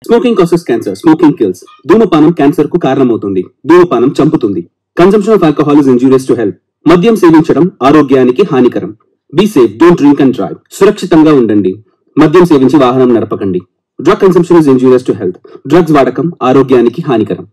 Smoking causes cancer, smoking kills. ధూమపానం cancer కు కారణమవుతుంది. ధూమపానం చంపుతుంది. Consumption of alcohol is injurious to health. మద్యం సేవించడం ఆరోగ్యానికి హానికరం. Be safe, don't drink and drive. సురక్షితంగా ఉండండి. మద్యం సేవించి వాహనం నడపకండి. Drug consumption is injurious to health. Drugs వాడకం ఆరోగ్యానికి హానికరం.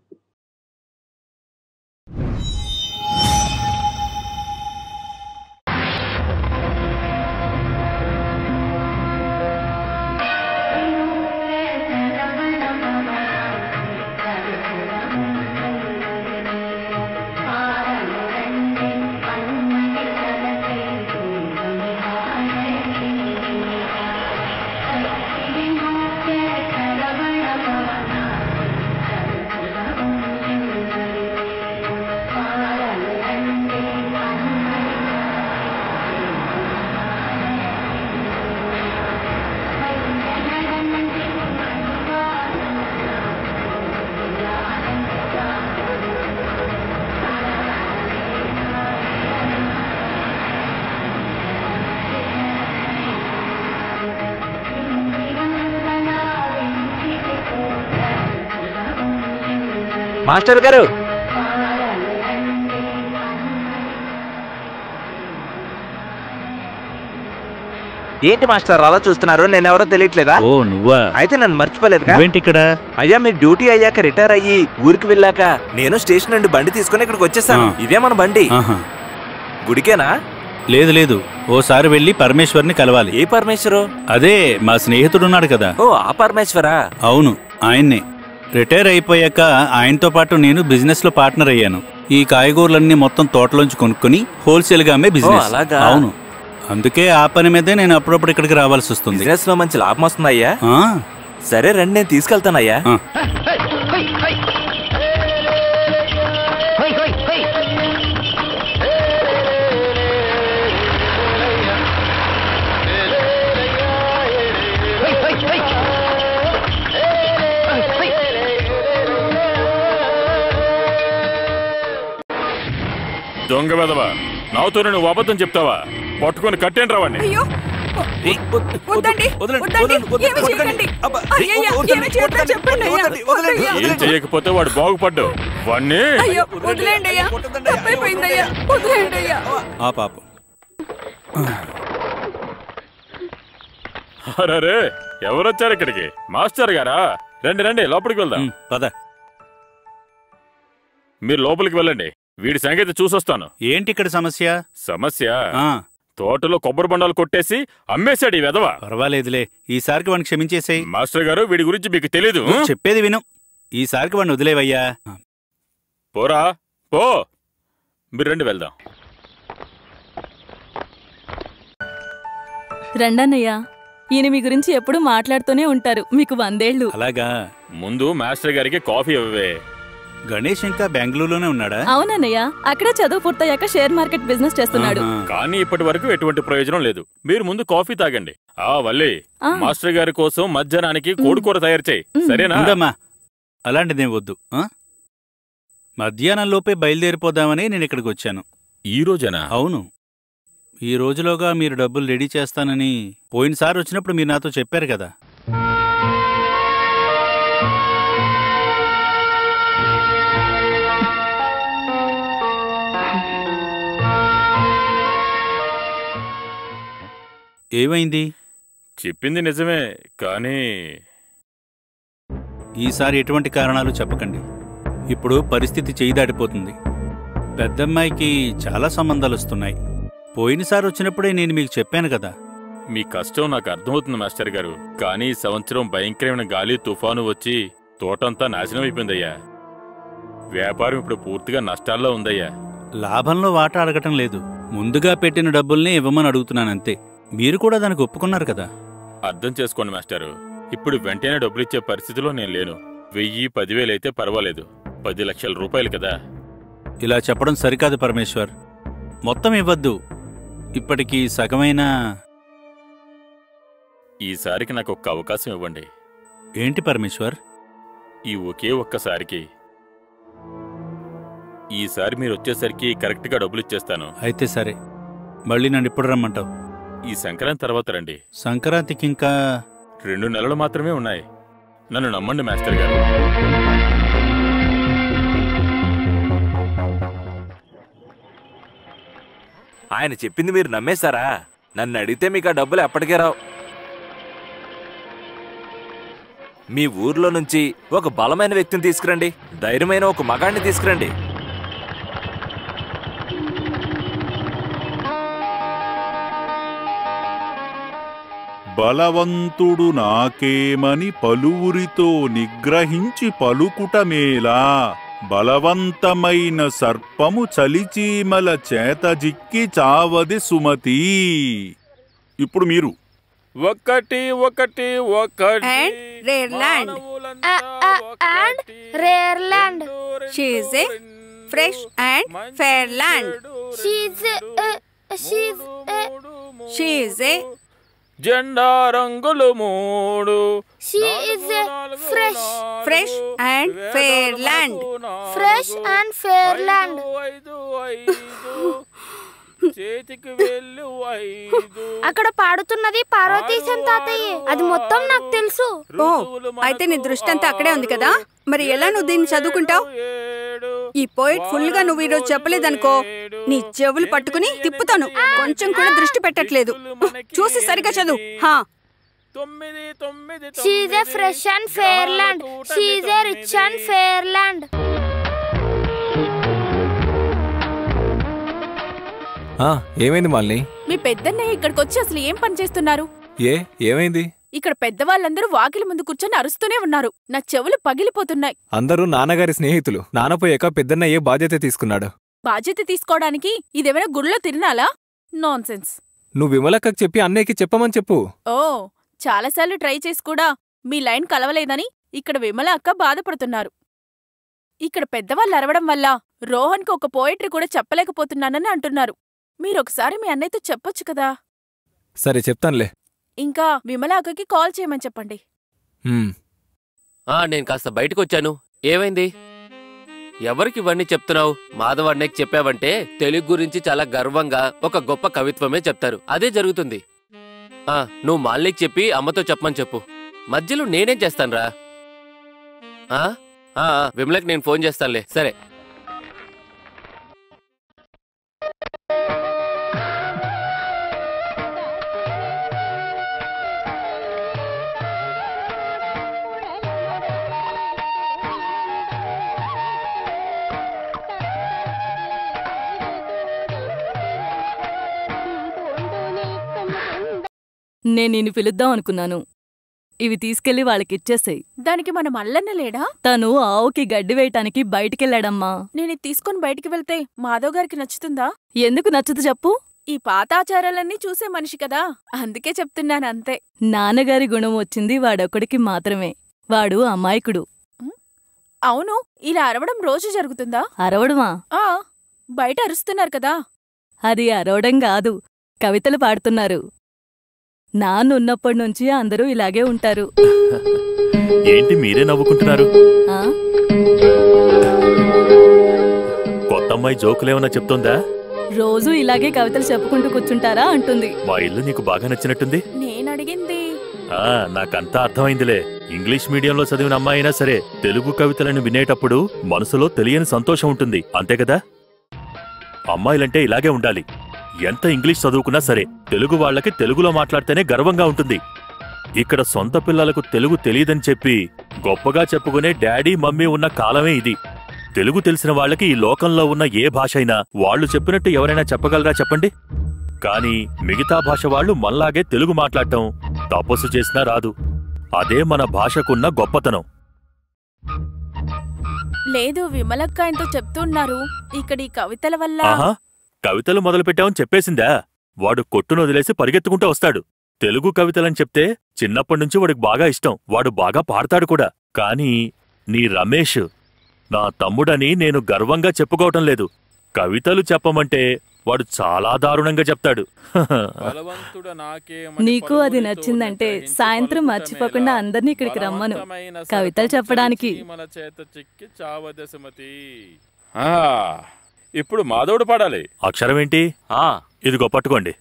మాస్టర్ గారు, ఏంటి మాస్టర్ అలా చూస్తున్నారు? నేను ఎవరో తెలియట్లేదా? ఓ నువ్వా? అయితే నన్ను మర్చిపోలేదు ఇక్కడ. అయ్యా, మీరు డ్యూటీ అయ్యాక రిటైర్ అయ్యి ఊరికి వెళ్ళాక నేను స్టేషన్ నుండి బండి తీసుకుని ఇక్కడికి వచ్చేసాను. ఇదే మన బండి. గుడికేనా? లేదు లేదు, ఓసారి వెళ్ళి పరమేశ్వర్ని కలవాలి. ఏ పరమేశ్వరు? అదే మా స్నేహితుడున్నాడు కదా. ఓ ఆ పరమేశ్వరా? అవును, ఆయన్నే. రిటైర్ అయిపోయాక ఆయనతో పాటు నేను బిజినెస్ లో పార్ట్నర్ అయ్యాను. ఈ కాయగూరలన్నీ మొత్తం తోటలోంచి కొనుక్కొని హోల్సేల్ గా అమ్మే బిజినెస్. అవును, అందుకే ఆ పని మీదే నేను అప్పుడప్పుడు ఇక్కడికి రావాల్సి వస్తుంది. బిజినెస్ లో మంచి లాభం వస్తుందయ్యా? సరే రండి, నేను తీసుకెళ్తానయ్యా. దొంగ వెదవా, నాతో నువ్వు అబద్ధం చెప్తావా? పట్టుకొని కట్టేంటి రావండి. ఏం చెయ్యకపోతే వాడు బాగుపడ్డు. వాణ్ణి అరే, ఎవరొచ్చారు ఇక్కడికి? మాస్టర్ గారా? రండి రండి, లోపలికి వెళ్దాం. పద. మీరు లోపలికి వెళ్ళండి, వీడి సంగతి చూసొస్తాను. ఏంటి ఇక్కడ సమస్య? సమస్య తోటలో కొబ్బరి బొండాలు కొట్టేసి అమ్మేశాడు ఈ వెధవ. పర్వాలేదులే, ఈసారికి వాడిని క్షమించేసేయ్. మాస్టర్ గారు, వీడి గురించి మీకు తెలీదు. చెప్పేది విను, ఈసారికి వాడిని వదిలేవయ్యా. పోరా పో, మీరు రండి వెళ్దాం. రండన్నయ్యా, ఈయన మీ గురించి ఎప్పుడు మాట్లాడుతూనే ఉంటారు. మీకు 100 ఏళ్ళు. అలాగా? ముందు మాస్టర్ గారికి కాఫీ ఇవ్వవే. గణేష్ ఇంకా బెంగళూరులోనే ఉన్నాడా? అవునన్నయ్య, అక్కడే చదువు పూర్తయ్యాక షేర్ మార్కెట్ బిజినెస్ చేస్తున్నాడు. కానీ ఇప్పటి వరకు ఎటువంటి ప్రయోజనం లేదు. మీరు ముందు కాఫీ తాగండి. వల్లి, మాస్టర్ గారి కోసం మధ్యాహ్నానికి కోడికూర తయారు చేయి, సరేనా? అలాంటిదేం వద్దు. మధ్యాహ్నం లోపే బయలుదేరిపోదామని నేను ఇక్కడికి వచ్చాను. ఈ రోజేనా? అవును, ఈ రోజులోగా మీరు డబ్బులు రెడీ చేస్తానని పోయినసారి వచ్చినప్పుడు మీరు నాతో చెప్పారు కదా. ఏమైంది? చెప్పింది నిజమే, కానీ ఈసారి ఎటువంటి కారణాలు చెప్పకండి. ఇప్పుడు పరిస్థితి చేయి దాటిపోతుంది. పెద్దమ్మాయికి చాలా సంబంధాలు వస్తున్నాయి. పోయినసారి వచ్చినప్పుడే నేను మీకు చెప్పాను కదా. మీ కష్టం నాకు అర్థమవుతుంది మాస్టర్ గారు, కానీ ఈ సంవత్సరం భయంకరమైన గాలి తుఫాను వచ్చి తోటంతా నాశనం అయిపోయిందయ్యా. వ్యాపారం ఇప్పుడు పూర్తిగా నష్టాల్లో ఉందయ్యా. లాభంలో వాటా అడగటం లేదు, ముందుగా పెట్టిన డబ్బుల్ని ఇవ్వమని అడుగుతున్నానంతే. మీరు కూడా దానికి ఒప్పుకున్నారు కదా. అర్థం చేసుకోండి మాస్టారు, ఇప్పుడు వెంటనే డబ్బులిచ్చే పరిస్థితిలో నేను లేను. 1000, 10,000 అయితే పర్వాలేదు, 10 లక్షల రూపాయలు కదా. ఇలా చెప్పడం సరికాదు పరమేశ్వర్. మొత్తం ఇవ్వద్దు, ఇప్పటికీ సగమైనా. ఈసారికి నాకు ఒక్క అవకాశం ఇవ్వండి. ఏంటి పరమేశ్వర్? ఈ ఒకే ఒక్కసారికి. ఈసారి మీరు వచ్చేసరికి కరెక్ట్గా డబ్బులిచ్చేస్తాను. అయితే సరే, మళ్ళీ నన్ను ఇప్పుడు రమ్మంటావు? ఈ సంక్రాంతి తర్వాత రండి. సంక్రాంతికి ఇంకా 2 నెలలు మాత్రమే ఉన్నాయి. నన్ను నమ్మండి మాస్టర్ గారు. ఆయన చెప్పింది మీరు నమ్మేశారా? నన్ను అడిగితే మీకు ఆ డబ్బులు ఎప్పటికే రావు. మీ ఊర్లో నుంచి ఒక బలమైన వ్యక్తిని తీసుకురండి, ధైర్యమైన ఒక మగాడిని తీసుకురండి. బలవంతుడు నాకేమని పలువురితో నిగ్రహించి పలుకుటమేలా, బలవంతమైన సర్పము చలిచీమల చేతజిక్కి చావది సుమతి. ఇప్పుడు మీరు ఒకటి ఒకటి ఒకటి rare land. She is a fresh and fair land. She is a జెండా రంగులు మూడు. She is a fresh and fair land. fresh and fair land. చేతికి వెళ్ళు ఐదు. అక్కడ పాడుతున్నది పార్వతీశం తాతయ్య. అది మొత్తం నాకు తెలుసు. ఓ, అయితే నీ దృష్టి అంతా అక్కడే ఉంది కదా. మరి ఎలా నువ్వు దీన్ని చదువుకుంటావు? ఈ పోయిట్ ఫుల్ గా నువ్వు ఈరోజు చెప్పలేదనుకో, నీ చెవులు పట్టుకుని తిప్పుతాను. కొంచెం కూడా దృష్టి పెట్టట్లేదు. చూసి సరిగా చదువు. She is a fresh and fair land. She is a rich and fair land. ఏమైంది మాలిని? మీ పెద్దన్నయ్య ఇక్కడికి వచ్చి అసలు ఏం పని చేస్తున్నారు? ఏమైంది? ఇక్కడ పెద్దవాళ్ళందరూ వాకిలి ముందు కూర్చొని అరుస్తూనే ఉన్నారు. నా చెవులు పగిలిపోతున్నాయి. అందరూ నాన్నగారి స్నేహితులు. నాన్నపోయాక పెద్దన్నయ్యే బాధ్యత తీసుకున్నాడు. బాధ్యత తీసుకోవడానికి ఇదేమైనా గుడిలో తిరినాలా? నాన్సెన్స్. నువ్వు విమలక్కకి చెప్పి అన్నయ్యకి చెప్పమని చెప్పు. ఓ, చాలాసార్లు ట్రై చేసి కూడా మీ లైన్ కలవలేదని ఇక్కడ విమల అక్క బాధపడుతున్నారు. ఇక్కడ పెద్దవాళ్ళు అరవడం వల్ల రోహన్కి ఒక పోయిటరీ కూడా చెప్పలేకపోతున్నానని అంటున్నారు. మీరొకసారి మీ అన్నయ్యతో చెప్పొచ్చు కదా. సరే చెప్తానులే. ఇంకా విమల అక్కకి కాల్ చేయమని చెప్పండి. నేను కాస్త బయటకొచ్చాను. ఏమైంది? ఎవరికి ఇవన్నీ చెప్తున్నావు? మాధవ్ అన్నయ్యకి చెప్పావంటే తెలుగు గురించి చాలా గర్వంగా ఒక గొప్ప కవిత్వమే చెప్తారు. అదే జరుగుతుంది. నువ్వు మాలినికి చెప్పి అమ్మతో చెప్పమని చెప్పు. మధ్యలో నేనేం చేస్తానురా? విమలకి నేను ఫోన్ చేస్తానులే. సరే. నేను నిన్ను పిలుద్దాం అనుకున్నాను. ఇవి తీసుకెళ్లి వాళ్ళకిచ్చేసేయ్. దానికి మన మల్లన్న లేడా? తను ఆవుకి గడ్డి వేయటానికి బయటికెళ్ళాడమ్మా. నేను తీసుకొని బయటికి వెళ్తే మాధవ్ గారికి నచ్చుతుందా? ఎందుకు నచ్చదు చెప్పు? ఈ పాత ఆచారాలన్నీ చూసే మనిషి కదా, అందుకే చెప్తున్నానంతే. నాన్నగారి గుణం వచ్చింది వాడొక్కడికి మాత్రమే. వాడు అమాయకుడు. అవును, ఇలా అరవడం రోజు జరుగుతుందా? అరవడమా? బయట అరుస్తున్నారు కదా. అది అరవడం కాదు, కవితలు పాడుతున్నారు. నాన్నున్నప్పటి నుంచి అందరూ ఇలాగే ఉంటారు. ఏంటి మీరే నవ్వుకుంటున్నారు? కొత్త అమ్మాయి జోకులేమన్నా చెప్తోందా? రోజూ ఇలాగే కవితలు చెప్పుకుంటూ కూర్చుంటారా అంటుంది. మా ఇల్లు నీకు బాగా నచ్చినట్టుంది. నేనడిగింది. నాకంతా అర్థమైందిలే. ఇంగ్లీష్ మీడియంలో చదివిన అమ్మాయి అయినా సరే తెలుగు కవితలను వినేటప్పుడు మనసులో తెలియని సంతోషం ఉంటుంది, అంతే కదా? అమ్మాయిలంటే ఇలాగే ఉండాలి. ఎంత ఇంగ్లీష్ చదువుకున్నా సరే తెలుగు వాళ్ళకి తెలుగులో మాట్లాడితేనే గర్వంగా ఉంటుంది. ఇక్కడ సొంత పిల్లలకు తెలుగు తెలియదని చెప్పి గొప్పగా చెప్పుకునే డాడీ మమ్మీ ఉన్న కాలమే ఇది. తెలుగు తెలిసిన వాళ్ళకి ఈ లోకంలో ఉన్న ఏ భాష అయినా వాళ్ళు చెప్పినట్టు ఎవరైనా చెప్పగలరా చెప్పండి? కానీ మిగతా భాష వాళ్ళు మనలాగే తెలుగు మాట్లాడటం తపస్సు చేసినా రాదు. అదే మన భాషకున్న గొప్పతనం. లేదు, విమలక్క ఆయనతో చెప్తున్నారు ఇక్కడ ఈ కవితల వల్ల. కవితలు మొదలుపెట్టామని చెప్పేసిందా? వాడు కొట్టును వదిలేసి పరిగెత్తుకుంటూ వస్తాడు. తెలుగు కవితలని చెప్తే చిన్నప్పటినుంచి వాడికి బాగా ఇష్టం. వాడు బాగా పాడతాడు కూడా. కానీ నీ రమేష్ నా తమ్ముడని నేను గర్వంగా చెప్పుకోవటం లేదు. కవితలు చెప్పమంటే వాడు చాలా దారుణంగా చెప్తాడు. నీకు అది నచ్చిందంటే సాయంత్రం మర్చిపోకుండా అందరినీ ఇక్కడికి రమ్మను కవితలు చెప్పడానికి. ఇప్పుడు మాధవుడు పాడాలి. అక్షరం ఏంటి? ఇదిగో పట్టుకోండి.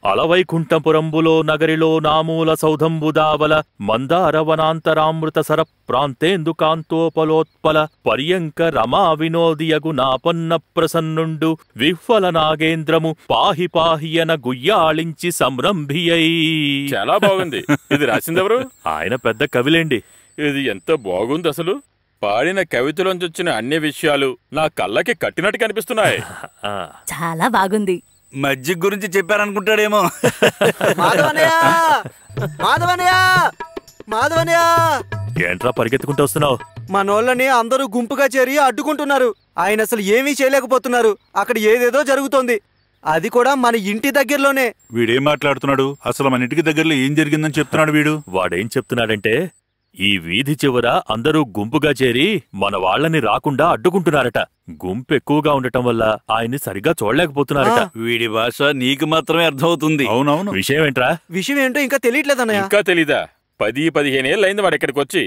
అలవైకుంఠపురంబులో నగరిలో నామూల సౌధంబుదావల మందారవనాంతరామృత సర ప్రాంతేందుకాంతోపలోత్పల పర్యంక రమా వినోదియగు నాపన్న ప్రసన్నుండు విహ్వల నాగేంద్రము పాహి పాహియన గుయ్యాళించి సంరంభియై. చాలా బాగుంది. ఇది రాసిందెవరు? ఆయన పెద్ద కవిలేండి. ఇది ఎంత బాగుంది అసలు. పాడిన కవితలోంచి వచ్చిన అన్ని విషయాలు నా కళ్ళకి కట్టినట్టు కనిపిస్తున్నాయి. చాలా బాగుంది. మజ్జిగ గురించి చెప్పారనుకుంటాడేమో. ఏంట్రా పరిగెత్తుకుంటూ వస్తున్నావు? మనోళ్ళని అందరూ గుంపుగా చేరి అడ్డుకుంటున్నారు. ఆయన అసలు ఏమీ చేయలేకపోతున్నారు. అక్కడ ఏదేదో జరుగుతోంది, అది కూడా మన ఇంటి దగ్గరలోనే. వీడేం మాట్లాడుతున్నాడు? అసలు మన ఇంటికి దగ్గరలో ఏం జరిగిందని చెప్తున్నాడు వీడు. వాడేం చెప్తున్నాడంటే ఈ వీధి చివర అందరూ గుంపుగా చేరి మన వాళ్ళని రాకుండా అడ్డుకుంటున్నారట. గుంపు ఎక్కువగా ఉండటం వల్ల ఆయన్ని సరిగ్గా చూడలేకపోతున్నారట. వీడి భాష నీకు మాత్రమే అర్థమవుతుంది. అవునవును. విషయం ఏంట్రా? విషయం ఏంటో ఇంకా తెలియట్లేదన్నయ్య. ఇంకా తెలీదా? 10-15 ఏళ్ళైంది వాడు ఇక్కడికి వచ్చి.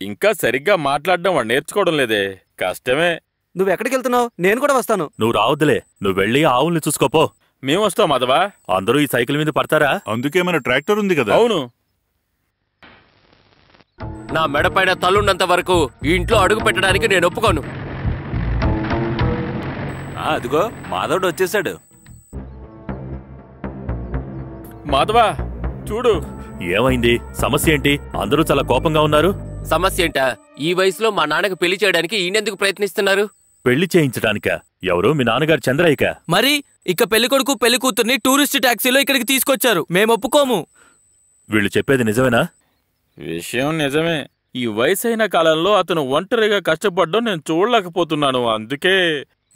ఇంకా సరిగ్గా మాట్లాడడం వాడు నేర్చుకోవడం లేదే. కష్టమే. నువ్వెక్కడికి వెళ్తున్నావు? నేను కూడా వస్తాను. నువ్వు రావద్దులే, నువ్వు వెళ్ళి ఆవుల్ని చూసుకోపో. మేము వస్తాం మాధవా. అందరూ ఈ సైకిల్ మీద పడతారా? అందుకే మన ట్రాక్టర్ ఉంది కదా. అవును. నా మెడపైన తల్లున్నంత వరకు ఈ ఇంట్లో అడుగు పెట్టడానికి నేను ఒప్పుకోను. అదిగో మాధవుడు వచ్చేసాడు. మాధవా చూడు. ఏమైంది? సమస్య ఏంటి? అందరూ చాలా కోపంగా ఉన్నారు. సమస్య ఏంటా? ఈ వయసులో మా నాన్నకు పెళ్లి చేయడానికి ఈయనెందుకు ప్రయత్నిస్తున్నారు? పెళ్లి చేయించడానిక? ఎవరు? మీ నాన్నగారు చంద్రయ్యక? మరి ఇక పెళ్లికొడుకు పెళ్లి కూతుర్ని టూరిస్ట్ టాక్సీలో ఇక్కడికి తీసుకొచ్చారు. మేము ఒప్పుకోము. వీళ్ళు చెప్పేది నిజమేనా? విషయం నిజమే. ఈ వయసైన కాలంలో అతను ఒంటరిగా కష్టపడ్డం నేను చూడలేకపోతున్నాను. అందుకే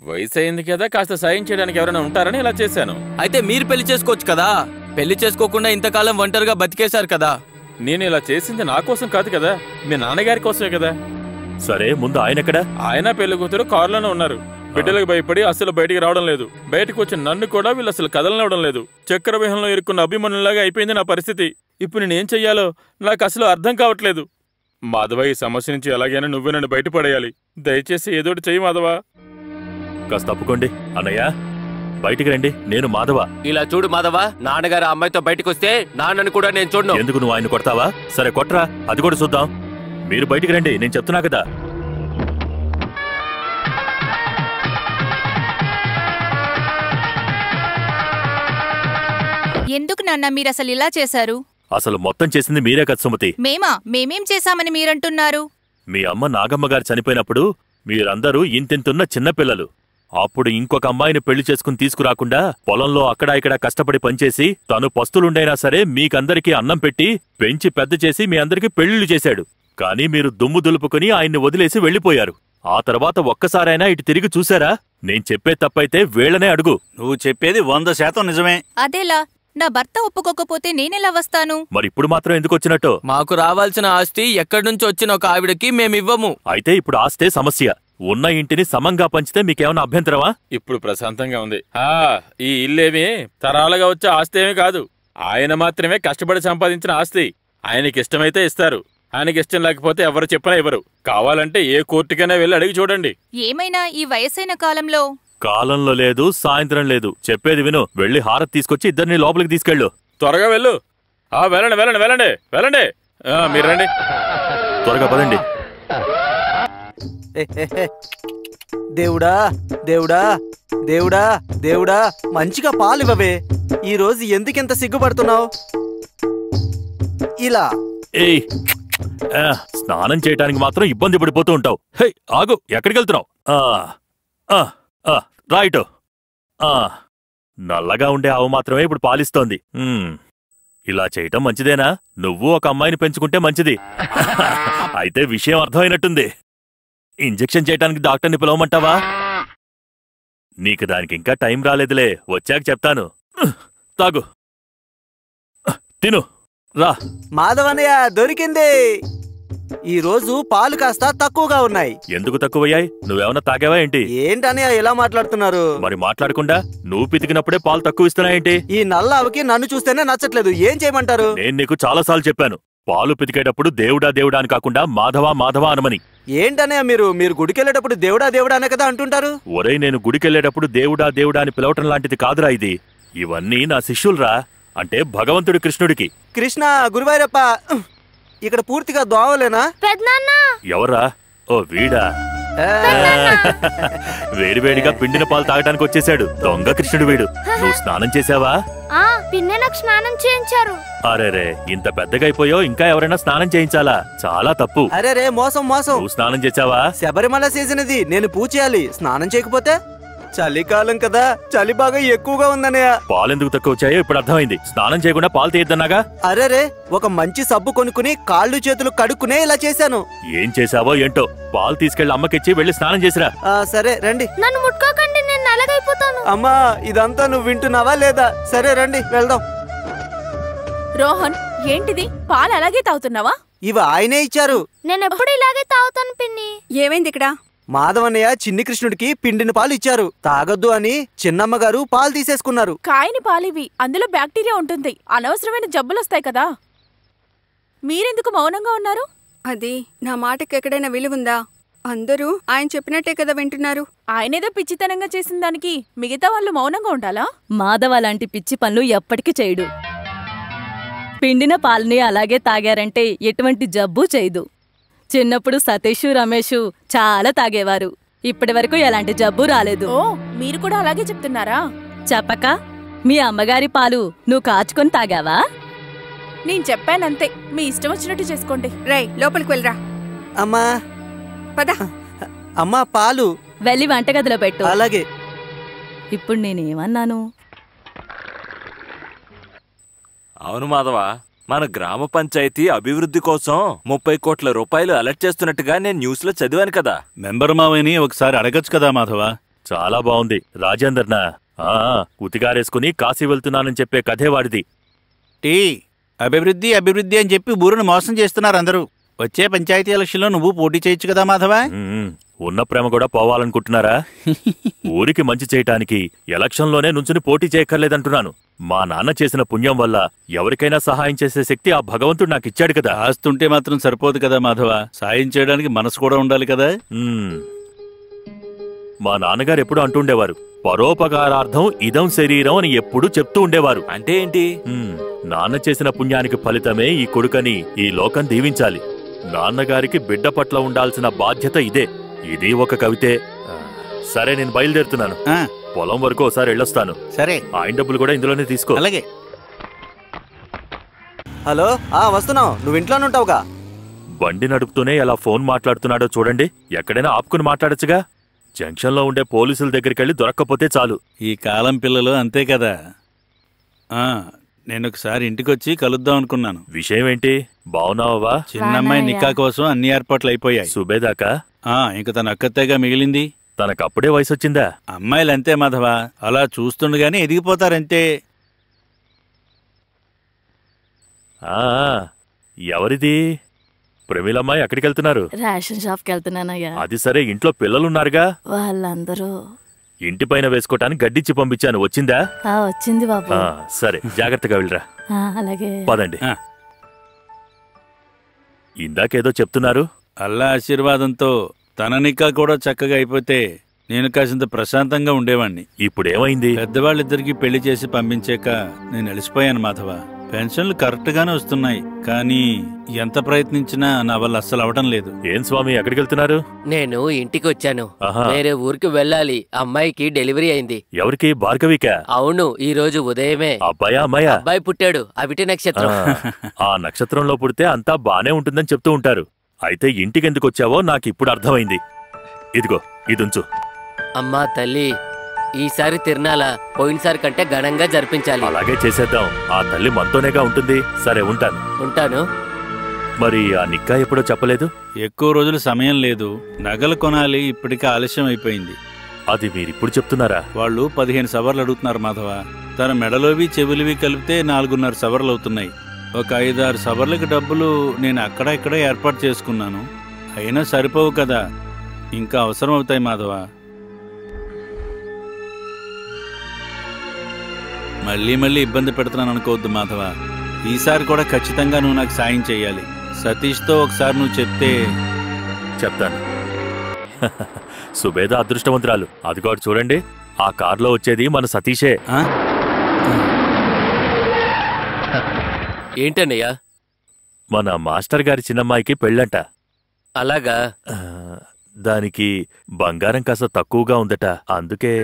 వయసైంది కదా, కాస్త సాయం చేయడానికి ఎవరైనా ఉంటారని ఇలా చేశాను. అయితే మీరు పెళ్లి చేసుకోవచ్చు కదా. పెళ్లి చేసుకోకుండా ఇంతకాలం ఒంటరిగా బతికేశారు కదా. నేను ఇలా చేసింది నా కోసం కాదు కదా, మీ నాన్నగారి కోసమే కదా. సరే, ముందు ఆయనెక్కడా? ఆయన పెళ్లి కూతురు కారులోనే ఉన్నారు. బిడ్డలకు భయపడి అసలు బయటికి రావడం లేదు. బయటకు వచ్చిన నన్ను కూడా వీళ్ళు అసలు కదలనివ్వడం లేదు. చక్రవ్యూహంలో ఇరుక్కున్న అభిమన్యులాగా అయిపోయింది నా పరిస్థితి. ఇప్పుడు నేనేం చెయ్యాలో నాకు అసలు అర్థం కావట్లేదు. మాధవ, ఈ సమస్య నుంచి ఎలాగైనా నువ్వే నన్ను బయటపడేయాలి. దయచేసి ఏదోటి చెయ్యి మాధవ. కాస్త తప్పుకోండి. అన్నయ్య, బయటికి రండి. నేను మాధవ. ఇలా చూడు మాధవ, నాన్నగారు ఆ అమ్మాయితో బయటకు వస్తే నాన్నని కూడా నేను చూడను. ఎందుకు? నువ్వు ఆయన కొడతావా? సరే కొట్రా, అది కూడా చూద్దాం. మీరు బయటికి రండి, నేను చెప్తున్నా కదా. ఎందుకు నాన్న మీరసలు ఇలా చేశారు? అసలు మొత్తం చేసింది మీరే కదా సుమతి. మేమేం చేశామని మీరంటున్నారు? మీ అమ్మ నాగమ్మ గారు చనిపోయినప్పుడు మీరందరూ ఇంతింతున్న చిన్నపిల్లలు. అప్పుడు ఇంకొక అమ్మాయిని పెళ్లి చేసుకుని తీసుకురాకుండా పొలంలో అక్కడా ఇక్కడ కష్టపడి పనిచేసి తను పస్తులుండైనా సరే మీకందరికీ అన్నం పెట్టి పెంచి పెద్ద చేసి మీ అందరికీ పెళ్లిళ్లు చేశాడు. కానీ మీరు దుమ్ము దులుపుకుని ఆయన్ని వదిలేసి వెళ్లిపోయారు. ఆ తర్వాత ఒక్కసారైనా ఇటు తిరిగి చూశారా? నేను చెప్పే తప్పైతే వీళ్లనే అడుగు. నువ్వు చెప్పేది 100% నిజమే. అదేలా? నా భర్త ఒప్పుకోకపోతే నేనెలా వస్తాను? మరి ఇప్పుడు మాత్రం ఎందుకు వచ్చినట్టు? మాకు రావాల్సిన ఆస్తి ఎక్కడి నుంచి వచ్చిన ఒక ఆవిడకి మేమివ్వము. అయితే ఇప్పుడు ఆస్తే సమస్య. ఉన్న ఇంటిని సమంగా పంచితే మీకేమన్నా అభ్యంతరమా? ఇప్పుడు ప్రశాంతంగా ఉంది. ఈ ఇల్లేమి తరాలుగా వచ్చే ఆస్తి ఏమీ కాదు. ఆయన మాత్రమే కష్టపడి సంపాదించిన ఆస్తి. ఆయనకిష్టమైతే ఇస్తారు, ఆయనకిష్టం లేకపోతే ఎవరు చెప్పినా ఇవ్వరు. కావాలంటే ఏ కోర్టుకైనా వెళ్ళి అడిగి చూడండి. ఏమైనా ఈ వయసైన కాలంలో లేదు, సాయంత్రం లేదు. చెప్పేది విను. వెళ్ళి హారతి తీసుకొచ్చి ఇద్దరిని లోపలికి తీసుకెళ్ళు. త్వరగా వెళ్ళు. వెళ్ళండి వెళ్ళండి వెళ్ళండి వెళ్ళండి. మీరు రండి. త్వరగా పదండి. దేవుడా దేవుడా దేవుడా దేవుడా, మంచిగా పాలివ్వవే. ఈ రోజు ఎందుకెంత సిగ్గుపడుతున్నావు? ఇలా ఏయ్, స్నానం చేయటానికి మాత్రం ఇబ్బంది పడిపోతూ ఉంటావు. హే, ఆగు. ఎక్కడికి వెళ్తున్నావు? రైట్. నల్లగా ఉండే ఆవు మాత్రమే ఇప్పుడు పాలిస్తోంది. ఇలా చేయటం మంచిదేనా? నువ్వు ఒక అమ్మాయిని పెంచుకుంటే మంచిది. అయితే విషయం అర్థమైనట్టుంది. ఇంజెక్షన్ చేయటానికి డాక్టర్ని పిలవమంటావా? నీకు దానికి ఇంకా టైం రాలేదులే, వచ్చాక చెప్తాను. తాగు, తిను, రా. మాధవన్నయ్య, దొరికింది. ఈ రోజు పాలు కాస్త తక్కువగా ఉన్నాయి. ఎందుకు తక్కువయ్యాయి? నువ్వేమన్నా తాగావా ఏంటి? ఏంటన్నయ్య ఇలా మాట్లాడుతున్నారు? మరి మాట్లాడకుండా నువ్వు పితికినప్పుడే పాలు తక్కువ ఇస్తున్నాయేంటి? ఈ నల్ల ఆవుకి నన్ను చూస్తేనే నచ్చట్లేదు. ఏం చేయమంటారు? నేను నీకు చాలాసార్లు చెప్పాను, పాలు పితికేటప్పుడు దేవుడా దేవుడా అని కాకుండా మాధవా మాధవా అనమని. ఏంటన్నయ్య మీరు గుడికెళ్ళేటప్పుడు దేవుడా దేవుడా అనే కదా అంటుంటారు? ఒరేయ్, నేను గుడికెళ్లేటప్పుడు దేవుడా దేవుడా అని పిలవటం లాంటిది కాదురా ఇది. ఇవన్నీ నా శిష్యులరా, అంటే భగవంతుడి కృష్ణుడికి. కృష్ణ, గురువారప్ప, ఇక్కడ పూర్తిగా దోవలేనా? పెద్దనాన్న ఎవరా? ఓ వీడా. వేడివేడిగా పిండిన పాలు తాగడానికి వచ్చేసాడు దొంగ కృష్ణుడు వీడు. నువ్వు స్నానం చేసావా? పిన్నే నాకు స్నానం చేయించారు. అరేరే, ఇంత పెద్దగా అయిపోయావు, ఇంకా ఎవరైనా స్నానం చేయించాలా? చాలా తప్పు. అరే మోసం మోసం. నువ్వు స్నానం చేసావా? శబరిమల సీజన్ ఇది, నేను పూజ చేయాలి. స్నానం చేయకపోతే చలికాలం కదా, చలి బాగా ఎక్కువగా ఉందన్నయ్య. పాలెందుకు తక్కువ వచ్చాయో ఇప్పుడు అర్థమైంది. స్నానం చేయకుండా పాలు తీయద్దన్నాగా. అరేరే, ఒక మంచి సబ్బు కొనుక్కుని కాళ్ళు చేతులు కడుక్కునే ఇలా చేశాను. ఏం చేసావో ఏంటో. పాలు తీసుకెళ్లి అమ్మకిచ్చి వెళ్ళి స్నానం చేసిరా. సరే రండి. నన్ను ముట్టుకోకండి, నేను నల్లగైపోతాను. అమ్మా, ఇదంతా నువ్వు వింటున్నావా లేదా? సరే రండి వెళ్దాం. రోహన్, ఏంటిది? పాలు అలాగే తాగుతున్నావా? ఇవి ఆయనే ఇచ్చారు. నేను ఎప్పుడు ఇలాగే తాగుతాను పిన్ని. ఏమైంది ఇక్కడ? మాధవన్నయ్య చిన్ని కృష్ణుడికి పిండిన పాలు ఇచ్చారు. తాగొద్దు అని చిన్నమ్మగారు పాలు తీసేసుకున్నారు. కాయని పాలివి, అందులో బ్యాక్టీరియా ఉంటుంది. అనవసరమైన జబ్బులొస్తాయి కదా. మీరెందుకు మౌనంగా ఉన్నారు? అది నా మాటకి ఎక్కడైనా విలువుందా? అందరూ ఆయన చెప్పినట్టే కదా వింటున్నారు. ఆయనేదో పిచ్చితనంగా చేసిన దానికి మిగతా వాళ్ళు మౌనంగా ఉండాలా? మాధవ లాంటి పిచ్చి పనులు ఎప్పటికీ చేయడు. పిండిన పాలని అలాగే తాగారంటే ఎటువంటి జబ్బు చేయదు. చిన్నప్పుడు సతీష్, రమేష్ చాలా తాగేవారు. ఇప్పటి వరకు ఎలాంటి జబ్బు రాలేదు. మీరు కూడా అలాగే చెప్తున్నారా? చెప్పక మీ అమ్మగారి పాలు నువ్వు కాచుకొని తాగావా? నేను చెప్పానంతే, మీ ఇష్టం వచ్చినట్టు చేసుకోండి. రై, లోపలికి వెళ్ళరా. అమ్మా పద. అమ్మా పాలు వెళ్ళి వంటగదిలో పెట్టు. అలాగే. ఇప్పుడు నేనేమన్నాను? అవును మాధవ, మన గ్రామ పంచాయతీ అభివృద్ధి కోసం 30 కోట్ల రూపాయలు అలర్ట్ చేస్తున్నట్టుగా నేను న్యూస్ లో చదివాను కదా. మెంబర్ మావయ్యని ఒకసారి అడగచ్చు కదా మాధవ. చాలా బాగుంది రాజేందర్నా. ఉతిగారేసుకుని కాశీ వెళ్తున్నానని చెప్పే కథే వాడిది. అభివృద్ధి అభివృద్ధి అని చెప్పి ఊరును మోసం చేస్తున్నారు అందరూ. వచ్చే పంచాయతీ ఎలక్షన్లో నువ్వు పోటీ చేయొచ్చు కదా మాధవ. ఉన్న ప్రేమ కూడా పోవాలనుకుంటున్నారా? ఊరికి మంచి చేయటానికి ఎలక్షన్లోనే నుంచుని పోటీ చేయక్కర్లేదంటున్నాను. మా నాన్న చేసిన పుణ్యం వల్ల ఎవరికైనా సహాయం చేసే శక్తి ఆ భగవంతుడు నాకు ఇచ్చాడు కదా. ఆస్తుంటే మాత్రం సరిపోదు కదా మాధవ, సాయం చేయడానికి మనసు కూడా ఉండాలి కదా. మా నాన్నగారు ఎప్పుడు అంటుండేవారు, పరోపకారార్థం ఇదం శరీరం అని ఎప్పుడూ చెప్తూ ఉండేవారు. అంటే ఏంటి? నాన్న చేసిన పుణ్యానికి ఫలితమే ఈ కొడుకని ఈ లోకం దీవించాలి. నాన్నగారికి బిడ్డ పట్ల ఉండాల్సిన బాధ్యత ఇదే. ఇది ఒక కవితే. సరే, నేను బయలుదేరుతున్నాను. పొలం వరకు ఒకసారి వెళ్ళొస్తాను. సరే, ఆయన డబ్బులు కూడా ఇందులోనే తీసుకో. అలాగే. హలో, వస్తున్నావు. నువ్వు ఇంట్లోనే ఉంటావుగా. బండి నడుపుతూనే ఎలా ఫోన్ మాట్లాడుతున్నాడో చూడండి. ఎక్కడైనా ఆపుకుని మాట్లాడచ్చుగా. జంక్షన్లో ఉండే పోలీసుల దగ్గరికి వెళ్ళి దొరక్కపోతే చాలు. ఈ కాలం పిల్లలు అంతే కదా. నేనొకసారి ఇంటికొచ్చి కలుద్దాం అనుకున్నాను. విషయం ఏంటి? బావున్నావా? చిన్నమ్మాయి నిక్కా కోసం అన్ని ఏర్పాట్లు అయిపోయాయి. సుబేదాకా? ఇంక తన అక్కత్తేగా మిగిలింది. తనకప్పుడే వయసొచ్చిందా? అమ్మాయిలంతే మాధవ, అలా చూస్తుండగానే ఎదిగిపోతారంతే. ఎవరిది? ప్రమీలమ్మాయి ఎక్కడికి వెళ్తున్నారు? రేషన్ షాప్ కి వెళ్తున్నానయ్యా. అది సరే, ఇంట్లో పిల్లలున్నారుగా. వాళ్ళందరూ ఇంటి పైన వేసుకోటానికి గడ్డిచ్చి పంపించాను. వచ్చిందా? వచ్చింది బాబు. సరే, జాగ్రత్తగా వెళ్ళరా. అలాగే, పదండి. ఇందాకేదో చెప్తున్నారు. అల్లా ఆశీర్వాదంతో తన నిక్కా కూడా చక్కగా అయిపోతే నేను కాసింత ప్రశాంతంగా ఉండేవాణ్ణి. ఇప్పుడేమైంది? పెద్దవాళ్ళిద్దరికి పెళ్లి చేసి పంపించాక నేను అలసిపోయాను మాధవ. పెన్షన్లు కరెక్ట్ గానే వస్తున్నాయి, కానీ ఎంత ప్రయత్నించినా నా వల్ల అస్సలు అవడం లేదు. ఏం స్వామి, ఎక్కడికి వెళ్తున్నారు? నేను ఇంటికి వచ్చాను. వేరే ఊరికి వెళ్ళాలి. అమ్మాయికి డెలివరీ అయింది. ఎవరికి? భార్గవికా? అవును, ఈ రోజు ఉదయమే. అబ్బాయా అమ్మాయా? అబ్బాయి పుట్టాడు. అవిటి నక్షత్రం. ఆ నక్షత్రంలో పుడితే అంతా బానే ఉంటుందని చెప్తూ ఉంటారు. అయితే ఇంటికెందుకు వచ్చావో నాకు ఇప్పుడు అర్థమైంది. ఇదిగో, ఇదుంచు. అమ్మా తల్లి, ఈసారి తిరునాళ పోయినసారి కంటే ఘనంగా జరిపించాలి. అలాగే చేసేద్దాం. ఆ తల్లి మనతోనేగా ఉంటుంది. సరే, ఉంటాను. మరి ఆ నిక్కా ఎప్పుడో చెప్పలేదు? ఎక్కువ రోజులు సమయం లేదు. నగలు కొనాలి, ఇప్పటికే ఆలస్యం అయిపోయింది. అది మీరిప్పుడు చెప్తున్నారా? వాళ్ళు 15 సవర్లు అడుగుతున్నారు మాధవ. తన మెడలోవి చెవులివి కలిపితే 4.5 సవర్లు అవుతున్నాయి. ఒక 5-6 సవర్లకి డబ్బులు నేను అక్కడ ఇక్కడ ఏర్పాటు చేసుకున్నాను. అయినా సరిపోవు కదా, ఇంకా అవసరం అవుతాయి మాధవ. మళ్ళీ ఇబ్బంది పెడుతున్నాను అనుకోవద్దు మాధవ. ఈసారి కూడా ఖచ్చితంగా నువ్వు నాకు సాయం చెయ్యాలి. సతీష్తో ఒకసారి నువ్వు చెప్తే. చెప్తాను. సుబేద అదృష్టవంతురాలు. అదిగోడు చూడండి, ఆ కారులో వచ్చేది మన సతీషే. ఏంటన్నయ్యా? మన మాస్టర్ గారి చిన్నమ్మాయికి పెళ్ళంట. అలాగా? దానికి బంగారం కాస్త తక్కువగా ఉందట, అందుకే.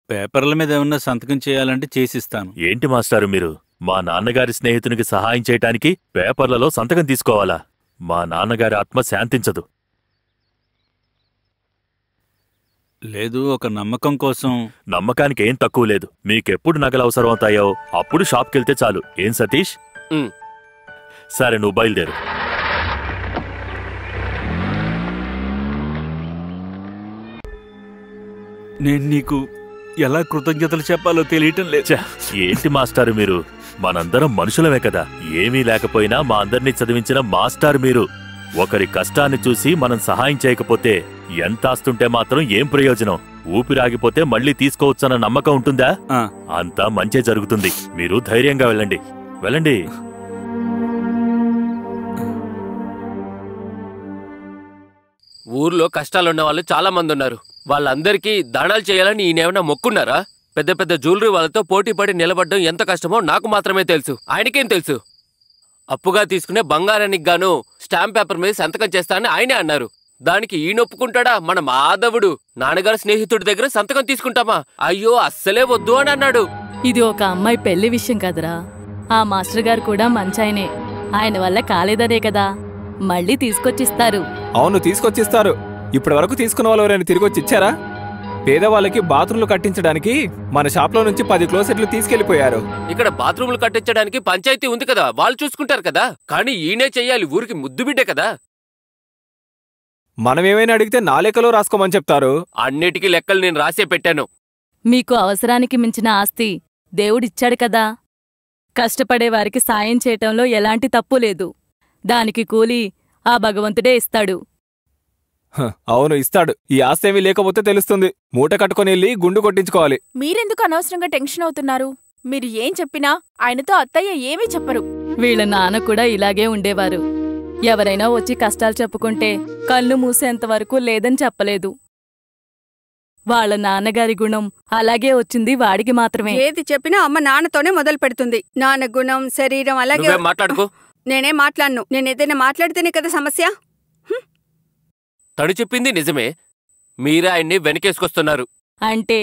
పేపర్ల మీద ఏమన్నా సంతకం చేయాలంటే చేసిస్తాను. ఏంటి మాస్టారు మీరు? మా నాన్నగారి స్నేహితునికి సహాయం చేయటానికి పేపర్లలో సంతకం తీసుకోవాలా? మా నాన్నగారి ఆత్మ శాంతించదు. లేదు, ఒక నమ్మకం కోసం. నమ్మకానికి ఏం తక్కువ లేదు. మీకెప్పుడు నగలు అవసరం అవుతాయో అప్పుడు షాప్కెళ్తే చాలు. ఏం సతీష్? సరే, నువ్వు బయలుదేరు. నేను నీకు ఎలా కృతజ్ఞతలు చెప్పాలో తెలియటం లేదు. ఏంటి మాస్టారు మీరు? మనందరం మనుషులమే కదా. ఏమీ లేకపోయినా మా అందరినీ చదివించిన మాస్టారు మీరు. ఒకరి కష్టాన్ని చూసి మనం సహాయం చేయకపోతే ఎంత ఆస్తుంటే మాత్రం ఏం ప్రయోజనం? ఊపిరాగిపోతే మళ్ళీ తీసుకోవచ్చన్న నమ్మకం ఉంటుందా? అంతా మంచే జరుగుతుంది. మీరు ధైర్యంగా వెళ్ళండి, వెళ్ళండి. ఊర్లో కష్టాలున్న వాళ్ళు చాలా మంది ఉన్నారు. వాళ్ళందరికీ దానాలు చేయాలని ఈయనేమన్నా మొక్కున్నారా? పెద్ద పెద్ద జ్యువెలరీ వాళ్ళతో పోటీ పడి నిలబడడం ఎంత కష్టమో నాకు మాత్రమే తెలుసు. ఆయనకేం తెలుసు? అప్పుగా తీసుకునే బంగారానికి గాను స్టాంప్ పేపర్ మీద సంతకం చేస్తానని ఆయనే అన్నారు. దానికి ఈయన ఒప్పుకుంటాడా? మన మాధవుడు నాన్నగారు స్నేహితుడి దగ్గర సంతకం తీసుకుంటామా? అయ్యో, అస్సలే వద్దు అని అన్నాడు. ఇది ఒక అమ్మాయి పెళ్లి విషయం కదరా. ఆ మాస్టర్ గారు కూడా మంచాయనే. ఆయన వల్ల కాలేదనే కదా మళ్ళీ తీసుకొచ్చిస్తారు. అవును, తీసుకొచ్చిస్తారు. ఇప్పటి వరకు తీసుకున్న వాళ్ళు ఎవరైనా తిరిగొచ్చి ఇచ్చారా? పేదవాళ్ళకి బాత్రూంలు కట్టించడానికి మన షాప్లో నుంచి 10 క్లోసెట్లు తీసుకెళ్లిపోయారు. ఇక్కడ బాత్రూములు కట్టించడానికి పంచాయతీ ఉంది కదా, వాళ్ళు చూసుకుంటారు కదా. కానీ ఈయనే చెయ్యాలి, ఊరికి ముద్దు బిడ్డే కదా. మనం ఏమైనా అడిగితే నా లెక్కలో రాసుకోమని చెప్తారు. అన్నిటికీ లెక్కలు నేను రాసే పెట్టాను. మీకు అవసరానికి మించిన ఆస్తి దేవుడిచ్చాడు కదా. కష్టపడే వారికి సాయం చేయటంలో ఎలాంటి తప్పు లేదు. దానికి కూలి ఆ భగవంతుడే ఇస్తాడు. అవును, ఇస్తాడు. ఈ ఆస్తేమీ లేకపోతే తెలుస్తుంది. మూట కట్టుకుని వెళ్ళి గుండు కొట్టించుకోవాలి. మీరెందుకు అనవసరంగా టెన్షన్ అవుతున్నారు? మీరు ఏం చెప్పినా ఆయనతో అత్తయ్య ఏమీ చెప్పరు. వీళ్ళ నాన్న కూడా ఇలాగే ఉండేవారు. ఎవరైనా వచ్చి కష్టాలు చెప్పుకుంటే కళ్ళు మూసేంతవరకు లేదని చెప్పలేదు. వాళ్ళ నాన్నగారి గుణం అలాగే వచ్చింది వాడికి మాత్రమే. ఏది చెప్పినా అమ్మ నాన్నతోనే మొదలు పెడుతుంది. నాన్న గుణం, శరీరం అలాగే. నేనే మాట్లాడను. నేనేదైనా మాట్లాడితేనే కదా సమస్య. తను చెప్పింది నిజమే. మీరే ఆయన్ని వెనకేసుకొస్తున్నారు. అంటే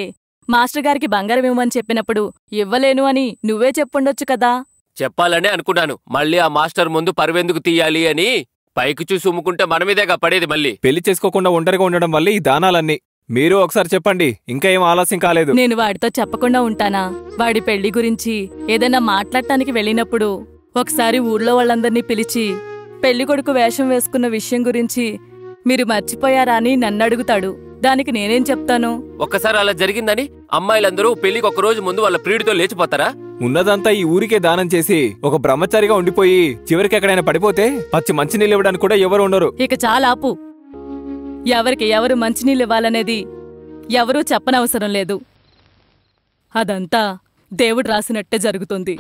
మాస్టర్ గారికి బంగారం ఇవ్వమని చెప్పినప్పుడు ఇవ్వలేను అని నువ్వే చెప్పుండొచ్చు కదా. చెప్పాలనే అనుకున్నాను. మళ్ళీ ఆ మాస్టర్ ముందు పరువెందుకు తీయాలి అని పైకి చూసి ఉమ్ముకుంటే మనమీదేగా పడేది. మళ్ళీ పెళ్లి చేసుకోకుండా ఒంటరిగా ఉండడం వల్ల ఈ దానాలన్నీ. మీరు ఒకసారి చెప్పండి, ఇంకా ఏం ఆలస్యం కాలేదు. నేను వాడితో చెప్పకుండా ఉంటానా? వాడి పెళ్లి గురించి ఏదైనా మాట్లాడటానికి వెళ్ళినప్పుడు ఒకసారి ఊర్లో వాళ్ళందర్నీ పిలిచి పెళ్లికొడుకు వేషం వేసుకున్న విషయం గురించి మీరు మర్చిపోయారా అని నన్నడుగుతాడు. దానికి నేనేం చెప్తాను? ఒక్కసారి అలా జరిగిందని అమ్మాయిలందరూ పెళ్లికి ఒక రోజు ముందు వాళ్ళ ప్రియుడితో లేచిపోతారా? ఉన్నదంతా ఈ ఊరికే దానం చేసి ఒక బ్రహ్మచారిగా ఉండిపోయి చివరికి ఎక్కడైనా పడిపోతే పచ్చి మంచినీళ్ళు ఇవ్వడానికి కూడా ఎవరు ఉండరు. ఇక చాలా ఆపు. ఎవరికి ఎవరు మంచినీళ్ళు ఇవ్వాలనేది ఎవరూ చెప్పనవసరం లేదు. అదంతా దేవుడు రాసినట్టే జరుగుతుంది.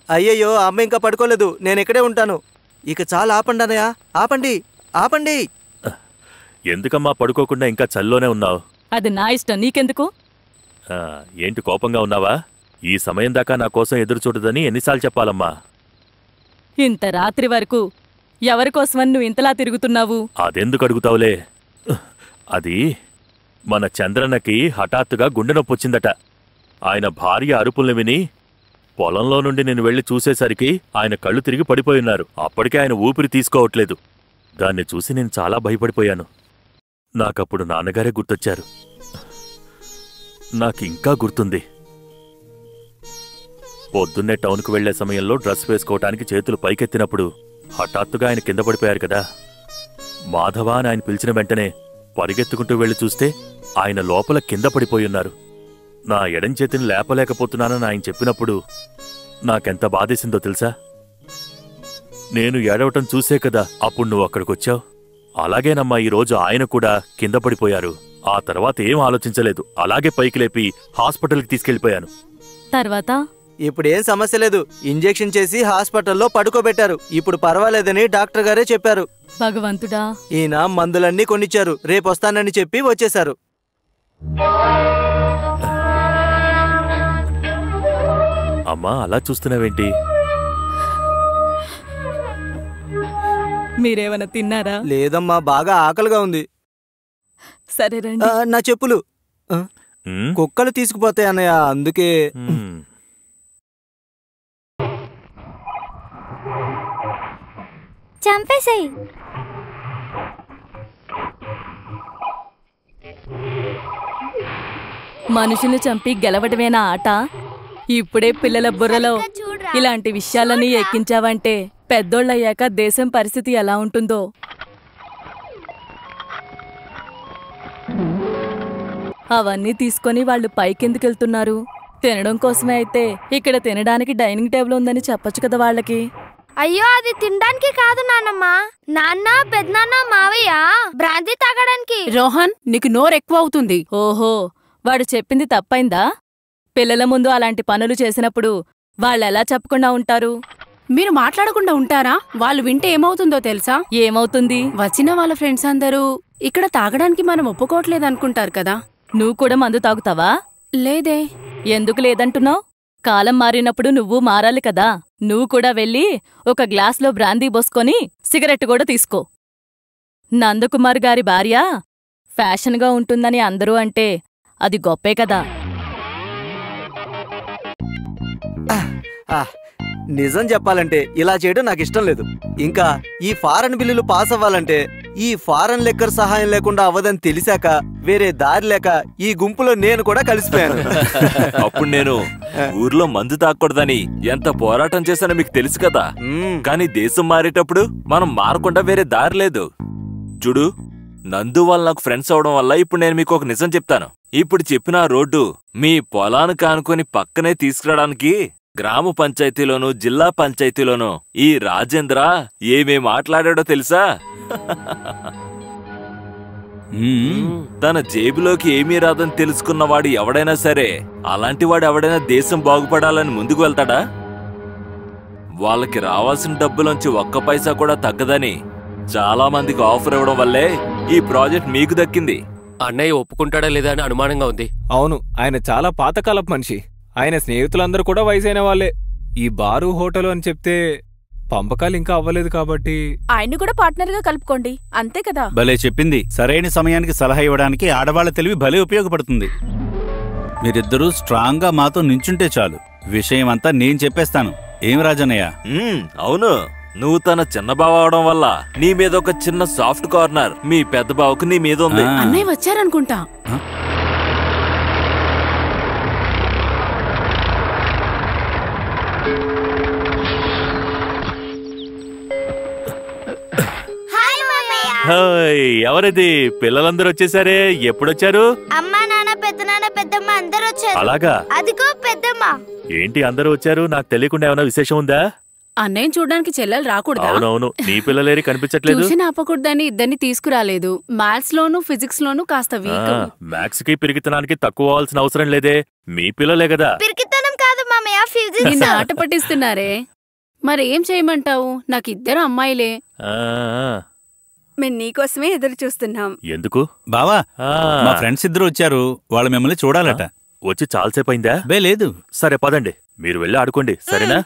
అయ్యయ్యో, అమ్మ ఇంకా పడుకోలేదు. నేను ఇక్కడే ఉంటాను. ఇక చాలా ఆపండి అన్నయ్య, ఆపండి, ఆపండి. ఎందుకమ్మా పడుకోకుండా ఇంకా చల్లోనే ఉన్నావు? అది నా ఇష్టం, నీకెందుకు? ఏంటి కోపంగా ఉన్నావా? ఈ సమయం దాకా నా కోసం ఎదురు చూడదని ఎన్నిసార్లు చెప్పాలమ్మా? ఇంత రాత్రి వరకు ఎవరికోసమని నువ్వు ఇంతలా తిరుగుతున్నావు? అదెందుకు అడుగుతావులే. అది మన చంద్రన్నకి హఠాత్తుగా గుండె నొప్పి వచ్చిందట. ఆయన భార్య అరుపుల్ని విని పొలంలో నుండి నేను వెళ్లి చూసేసరికి ఆయన కళ్ళు తిరిగి పడిపోయినారు. అప్పటికే ఆయన ఊపిరి తీసుకోవట్లేదు. దాన్ని చూసి నేను చాలా భయపడిపోయాను. నాకప్పుడు నాన్నగారే గుర్తొచ్చారు. నాకింకా గుర్తుంది. పొద్దున్నే టౌన్కు వెళ్లే సమయంలో డ్రెస్ వేసుకోవటానికి చేతులు పైకెత్తినప్పుడు హఠాత్తుగా ఆయన కింద పడిపోయారు కదా. మాధవ అని ఆయన పిలిచిన వెంటనే పరిగెత్తుకుంటూ వెళ్లి చూస్తే ఆయన లోపల కింద పడిపోయున్నారు. నా ఎడం చేతిని లేపలేకపోతున్నానని ఆయన చెప్పినప్పుడు నాకెంత బాధేసిందో తెలుసా? నేను ఏడవటం చూసే కదా అప్పుడు నువ్వు అక్కడికొచ్చావు. అలాగేనమ్మా ఈరోజు ఆయన కూడా కింద పడిపోయారు. ఆ తర్వాత ఏం ఆలోచించలేదు, అలాగే పైకి లేపి హాస్పిటల్కి తీసుకెళ్లిపోయాను. తర్వాత ఇప్పుడు ఏం సమస్య లేదు. ఇంజెక్షన్ చేసి హాస్పిటల్లో పడుకోబెట్టారు. ఇప్పుడు పర్వాలేదని డాక్టర్ గారే చెప్పారు. భగవంతుడా. ఈయన మందులన్నీ కొనిచ్చారు. రేపు వస్తానని చెప్పి వచ్చేశారు. అమ్మా అలా చూస్తున్నావేంటి? మీరేమైనా తిన్నారా? లేదమ్మా, బాగా ఆకలిగా ఉంది. సరే రండి. నా చెప్పులు కుక్కలు తీసుకుపోతాయి అన్నయ్య, అందుకే. చంపేసేయ్. మనుషుల్ని చంపి గెలవడమేనా ఆట? ఇప్పుడే పిల్లల బుర్రలో ఇలాంటి విషయాలన్నీ ఎక్కించావంటే పెద్దోళ్ళయ్యాక దేశం పరిస్థితి ఎలా ఉంటుందో. అవన్నీ తీసుకొని వాళ్ళు పైకెందుకెళ్తున్నారు? తినడం కోసమే అయితే ఇక్కడ తినడానికి డైనింగ్ టేబుల్ ఉందని చెప్పొచ్చు కదా వాళ్ళకి. అయ్యో, అది తినడానికి కాదు నాన్నమ్మ. నాన్న, పెద్దనాన్న, మావయ్య బ్రాంతి తాగడానికి. రోహన్, నీకు నోరెక్కువ అవుతుంది. ఓహో, వాడు చెప్పింది తప్పైందా? పిల్లల ముందు అలాంటి పనులు చేసినప్పుడు వాళ్ళెలా చెప్పకుండా ఉంటారు? మీరు మాట్లాడకుండా ఉంటారా? వాళ్ళు వింటే ఏమవుతుందో తెలుసా? ఏమవుతుంది? వచ్చిన వాళ్ళ ఫ్రెండ్స్ అందరూ ఇక్కడ తాగడానికి మనం ఒప్పుకోవట్లేదనుకుంటారు కదా. నువ్వు కూడా మందు తాగుతావా? లేదే. ఎందుకు లేదంటున్నావు? కాలం మారినప్పుడు నువ్వు మారాలి కదా. నువ్వు కూడా వెళ్ళి ఒక గ్లాస్లో బ్రాందీ పోసుకొని సిగరెట్ కూడా తీసుకో. నందకుమార్ గారి భార్య ఫ్యాషన్గా ఉంటుందని అందరూ అంటే అది గొప్పే కదా. నిజం చెప్పాలంటే ఇలా చేయడం నాకు ఇష్టం లేదు. ఇంకా ఈ ఫారెన్ బిల్లులు పాస్ అవ్వాలంటే ఈ ఫారెన్ లెక్కర్ సహాయం లేకుండా అవ్వదని తెలిసాక వేరే దారి లేక ఈ గుంపులో నేను కూడా కలిసిపోయాను. అప్పుడు నేను ఊర్లో మందు తాగకూడదని ఎంత పోరాటం చేశానో మీకు తెలుసు కదా. కానీ దేశం మారేటప్పుడు మనం మారకుండా వేరే దారి లేదు. చూడు, నందు వల్ల నాకు ఫ్రెండ్స్ అవడం వల్ల ఇప్పుడు నేను మీకు ఒక నిజం చెప్తాను. ఇప్పుడు చెప్పిన రోడ్డు మీ పొలానికి ఆనుకొని పక్కనే తీసుకురావడానికి గ్రామ పంచాయతీలోను జిల్లా పంచాయతీలోను ఈ రాజేంద్ర ఏమేం మాట్లాడాడో తెలుసా? తన జేబులోకి ఏమీ రాదని తెలుసుకున్నవాడు ఎవడైనా సరే, అలాంటివాడు ఎవడైనా దేశం బాగుపడాలని ముందుకు వెళ్తాడా? వాళ్ళకి రావాల్సిన డబ్బులోంచి ఒక్క పైసా కూడా తగ్గదని చాలా మందికి ఆఫర్ ఇవ్వడం వల్లే ఈ ప్రాజెక్ట్ మీకు దక్కింది. అన్నయ్య ఒప్పుకుంటాడా లేదా అని అనుమానంగా ఉంది. అవును, ఆయన చాలా పాతకాలపు మనిషి. ఆయన స్నేహితులందరూ కూడా వయసైన వాళ్ళే. ఈ బారు హోటల్ అని చెప్తే పంపకాలు ఇంకా అవ్వలేదు కాబట్టి ఆయన్ని కూడా పార్ట్నర్ గా కలుపుకోండి, అంతే కదా. భలే చెప్పింది. సరైన సమయానికి సలహా ఇవ్వడానికి ఆడవాళ్ల తెలివి భలే ఉపయోగపడుతుంది. మీరిద్దరూ స్ట్రాంగ్ గా మాతో నించుంటే చాలు, విషయం అంతా నేను చెప్పేస్తాను. ఏం రాజన్నయ్య? అవును, నువ్వు తన చిన్న బావ అవడం వల్ల నీ మీద ఒక చిన్న సాఫ్ట్ కార్నర్ మీ పెద్ద బావకు నీ మీద ఉంది. అన్నయ్య వచ్చారనుకుంటా. ఎవరిది? పిల్లలందరూ వచ్చేసారే. ఎప్పుడొచ్చారు? అమ్మా, నాన్న, పెద్దనాన్న, పెద్దమ్మ అందరూ వచ్చారు. అలాగా? అదిగో పెద్దమ్మ. ఏంటి అందరూ వచ్చారు? నాకు తెలియకుండా ఏమైనా విశేషం ఉందా? అన్నయ్య చూడడానికి చెల్లెలు రాకూడదా? అవునవును, నీ పిల్లలేరి కనిపించట్లేదు. ట్యూషన్ ఆపకూడదని ఇద్దరిని తీసుకురాలేదు. మ్యాథ్స్ లోను ఫిజిక్స్ లోను కాస్త వీక్. మ్యాథ్స్ కి పిరికితనానికి తక్కువ అవ్వాల్సిన అవసరం లేదే. మీ పిల్లలే కదా. పిరికితనం కాదు మామయ్య, ఫిజిక్స్. నిన్న ఆట పట్టిస్తున్నారే, మరి ఏం చేయమంటావు? నాకు ఇద్దరు అమ్మాయిలే. మేము నీకోసమే ఎదురు చూస్తున్నాం. ఎందుకు బావా? మా ఫ్రెండ్స్ ఇద్దరు వచ్చారు, వాళ్ళు మిమ్మల్ని చూడాలట. వచ్చి చాలాసేపు అయిందా? లేదు. సరే పదండి, మీరు వెళ్ళి ఆడుకోండి, సరేనా?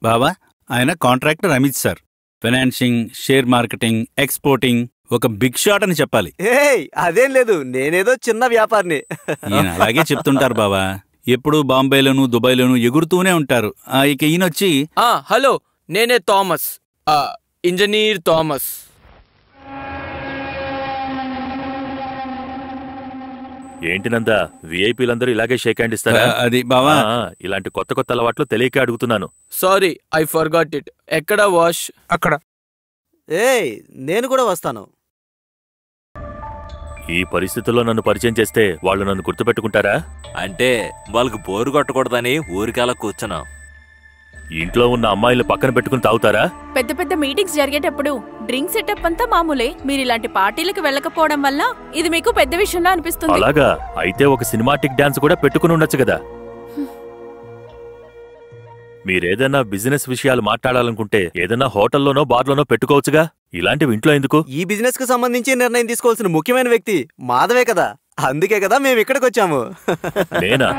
బావా, ఆయన contractor Amit sir. Financing, share marketing, exporting, ఒక బిగ్ షాట్ అని చెప్పాలి. అదేం లేదు, నేనేదో చిన్న వ్యాపారిని. ఈయన అలాగే చెప్తుంటారు బావా. ఎప్పుడు బాంబేలోను దుబాయ్లోను ఎగురుతూనే ఉంటారు. ఇక ఈయనొచ్చి హలో, నేనే థామస్, ఇంజనీర్ థామస్. ఏంటి నందా, విఐపీలందరూ ఇలాగే షేక్ హ్యాండ్ ఇస్తారా? అది బావా, ఇలాంటి కొత్త కొత్త అలవాట్లు తెలియక అడుగుతున్నాను. Sorry, I forgot it. ఎక్కడ వాష్? అక్కడ. నేను కూడా వస్తాను. ఈ పరిస్థితుల్లో నన్ను పరిచయం చేస్తే వాళ్ళు నన్ను గుర్తుపెట్టుకుంటారా? అంటే వాళ్ళకు బోరు కొట్టకూడదని ఊరికలా కూర్చున్నాం. ఇంట్లో ఉన్న అమ్మాయిలు పక్కన పెట్టుకుని తాగుతారా? పెద్ద పెద్ద మీటింగ్స్ జరిగేటప్పుడు డ్రింక్ సెటప్ అంతా మామూలే. మీరు ఇలాంటి పార్టీలకు వెళ్ళకపోవడం వల్ల ఇది మీకు పెద్ద విషయంలా అనిపిస్తుంది. అలాగా? అయితే ఒక సినిమాటిక్ డాన్స్ కూడా పెట్టుకుని ఉండొచ్చు కదా. మీరేదన్నా బిజినెస్ విషయాలు మాట్లాడాలనుకుంటే ఏదన్నా హోటల్లోనో బార్లోనో పెట్టుకోవచ్చుగా. ఇలాంటివి ఇంట్లో ఎందుకు? ఈ బిజినెస్ కు సంబంధించి నిర్ణయం తీసుకోవాల్సిన ముఖ్యమైన వ్యక్తి మాధవే కదా. అందుకే కదా మేము ఇక్కడికి వచ్చాము. నేనా?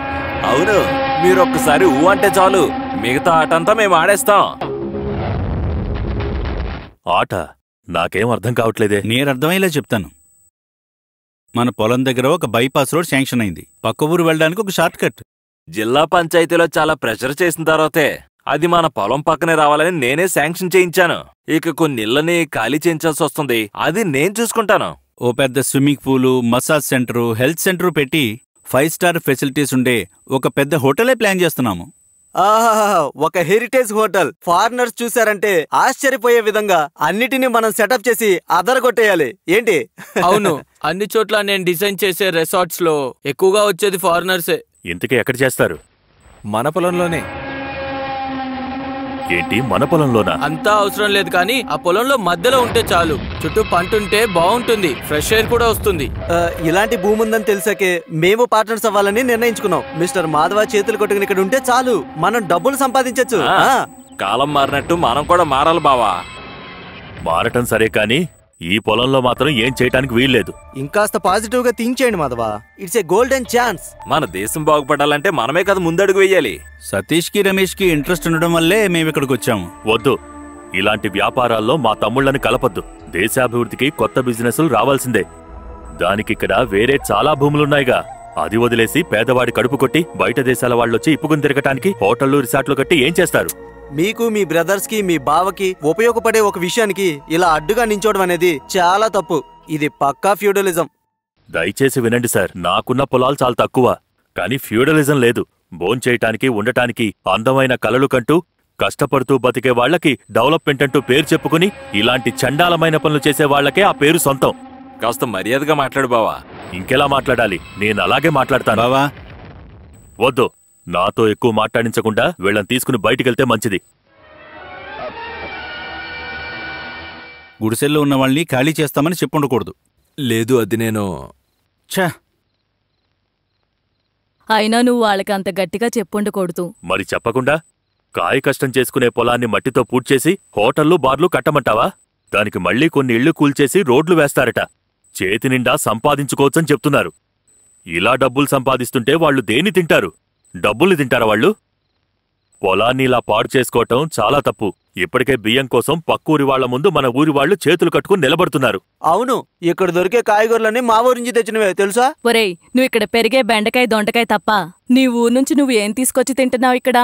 అవును, మీరొక్కసారి ఊ అంటే చాలు, మిగతా ఆటంతా మేము ఆడేస్తాం. ఆట? నాకేం అర్థం కావట్లేదే. నేను అర్థమయ్యేలా చెప్తాను. మన పొలం దగ్గర ఒక బైపాస్ రోడ్ శాంక్షన్ అయింది. పక్క ఊరు వెళ్ళడానికి ఒక షార్ట్ కట్. జిల్లా పంచాయతీలో చాలా ప్రెషర్ చేసిన తర్వాతే అది మన పొలం పక్కనే రావాలని నేనే శాంక్షన్ చేయించాను. ఇక కొన్ని ఇళ్లని ఖాళీ చేయించాల్సి వస్తుంది, అది నేను చూసుకుంటాను. ఓ పెద్ద swimming pool, massage centre, health centre పెట్టి 5 స్టార్ ఫెసిలిటీస్ ఉండే ఒక పెద్ద హోటలే ప్లాన్ చేస్తున్నాము. ఆహా, ఒక హెరిటేజ్ హోటల్. ఫారినర్స్ చూసారంటే ఆశ్చర్యపోయే విధంగా అన్నిటినీ మనం సెటప్ చేసి అదరగొట్టేయాలి. ఏంటి? అవును, అన్ని చోట్ల నేను డిజైన్ చేసే రిసార్ట్స్ లో ఎక్కువగా వచ్చేది ఫారినర్సే. ఇంతకీ ఎక్కడ చేస్తారు? మన పొలంలోనే. ఏంటి మన పొలంలోనా? అంతా అవసరం లేదు, కానీ ఆ పొలంలో మధ్యలో ఉంటే చాలు. చుట్టూ పంటుంటే బాగుంటుంది, ఫ్రెష్ ఎయిర్ కూడా వస్తుంది. ఇలాంటి భూమి ఉందని తెలిసాకే మేము పార్ట్నర్స్ అవ్వాలని నిర్ణయించుకున్నాం. మిస్టర్ మాధవ చేతులు కొట్టుకుని ఇక్కడ ఉంటే చాలు, మనం డబ్బులు సంపాదించొచ్చు. కాలం మారినట్టు మనం కూడా మారాలి బావా. మారటం సరే, కానీ ఈ పొలంలో మాత్రం ఏం చేయటానికి వీల్లేదు. ఇంకాస్త పాజిటివ్ గా థింక్ చేయండి Madhava. It's a golden chance. మన దేశం బాగుపడాలంటే మనమే కదా ముందడుగు వెయ్యాలి. సతీష్ కి, రమేష్ కి ఇంట్రెస్ట్ ఉండడం వల్లే మేము ఇక్కడికి వచ్చాము. వద్దు, ఇలాంటి వ్యాపారాల్లో మా తమ్ముళ్ళని కలపద్దు. దేశాభివృద్ధికి కొత్త బిజినెస్లు రావాల్సిందే. దానికిక్కడ వేరే చాలా భూములున్నాయిగా. అది వదిలేసి పేదవాడి కడుపు కొట్టి బయట దేశాల వాళ్ళొచ్చి ఇప్పుకుని తిరగటానికి హోటళ్లు, రిసార్ట్లు కట్టి ఏం చేస్తారు? మీకు, మీ బ్రదర్స్ కి, మీ బావకి ఉపయోగపడే ఒక విషయానికి ఇలా అడ్డుగా నించోవడం అనేది చాలా తప్పు. ఇది పక్కా ఫ్యూడలిజం. దయచేసి వినండి సార్, నాకున్న పొలాలు చాలా తక్కువ, కానీ ఫ్యూడలిజం లేదు. భోంచేయటానికి, ఉండటానికి అందమైన కలలు కంటూ కష్టపడుతూ బతికే వాళ్లకి డెవలప్మెంట్ అంటూ పేరు చెప్పుకుని ఇలాంటి చండాలమైన పనులు చేసే వాళ్లకే ఆ పేరు సొంతం. కాస్త మర్యాదగా మాట్లాడు బావా. ఇంకెలా మాట్లాడాలి? నేను అలాగే మాట్లాడతాను. బావా వద్దు, నాతో ఎక్కువ మాట్లాడించకుండా వీళ్ళని తీసుకుని బయటికెళ్తే మంచిది. గుడిసెల్లో ఉన్న వాళ్ళని ఖాళీ చేస్తామని చెప్పుండకూడదు. లేదు, అది నేను. ఛా, అయినా నువ్వు వాళ్ళకి అంత గట్టిగా చెప్పుండకూడదు. మరి చెప్పకుండా కాయ కష్టం చేసుకునే పొలాన్ని మట్టితో పూడ్చేసి హోటళ్లు, బార్లు కట్టమంటావా? దానికి మళ్లీ కొన్ని ఇళ్లు కూల్చేసి రోడ్లు వేస్తారట. చేతి నిండా సంపాదించుకోవచ్చని చెప్తున్నారు. ఇలా డబ్బులు సంపాదిస్తుంటే వాళ్ళు దేన్ని తింటారు? డబ్బుల్ని తింటారా వాళ్ళు? పొలాన్ని ఇలా పాడు చేసుకోవటం చాలా తప్పు. ఇప్పటికే బియ్యం కోసం పక్కూరి వాళ్ల ముందు మన ఊరి వాళ్లు చేతులు కట్టుకుని నిలబడుతున్నారు. అవును, ఇక్కడ దొరికే కాయగూరలన్నీ మా ఊరి నుంచి తెచ్చినవే, తెలుసా? ఒరేయ్, నువ్వు ఇక్కడ పెరిగే బెండకాయ, దొండకాయ తప్ప నీ ఊరు నుంచి నువ్వు ఏం తీసుకొచ్చి తింటున్నావు ఇక్కడ?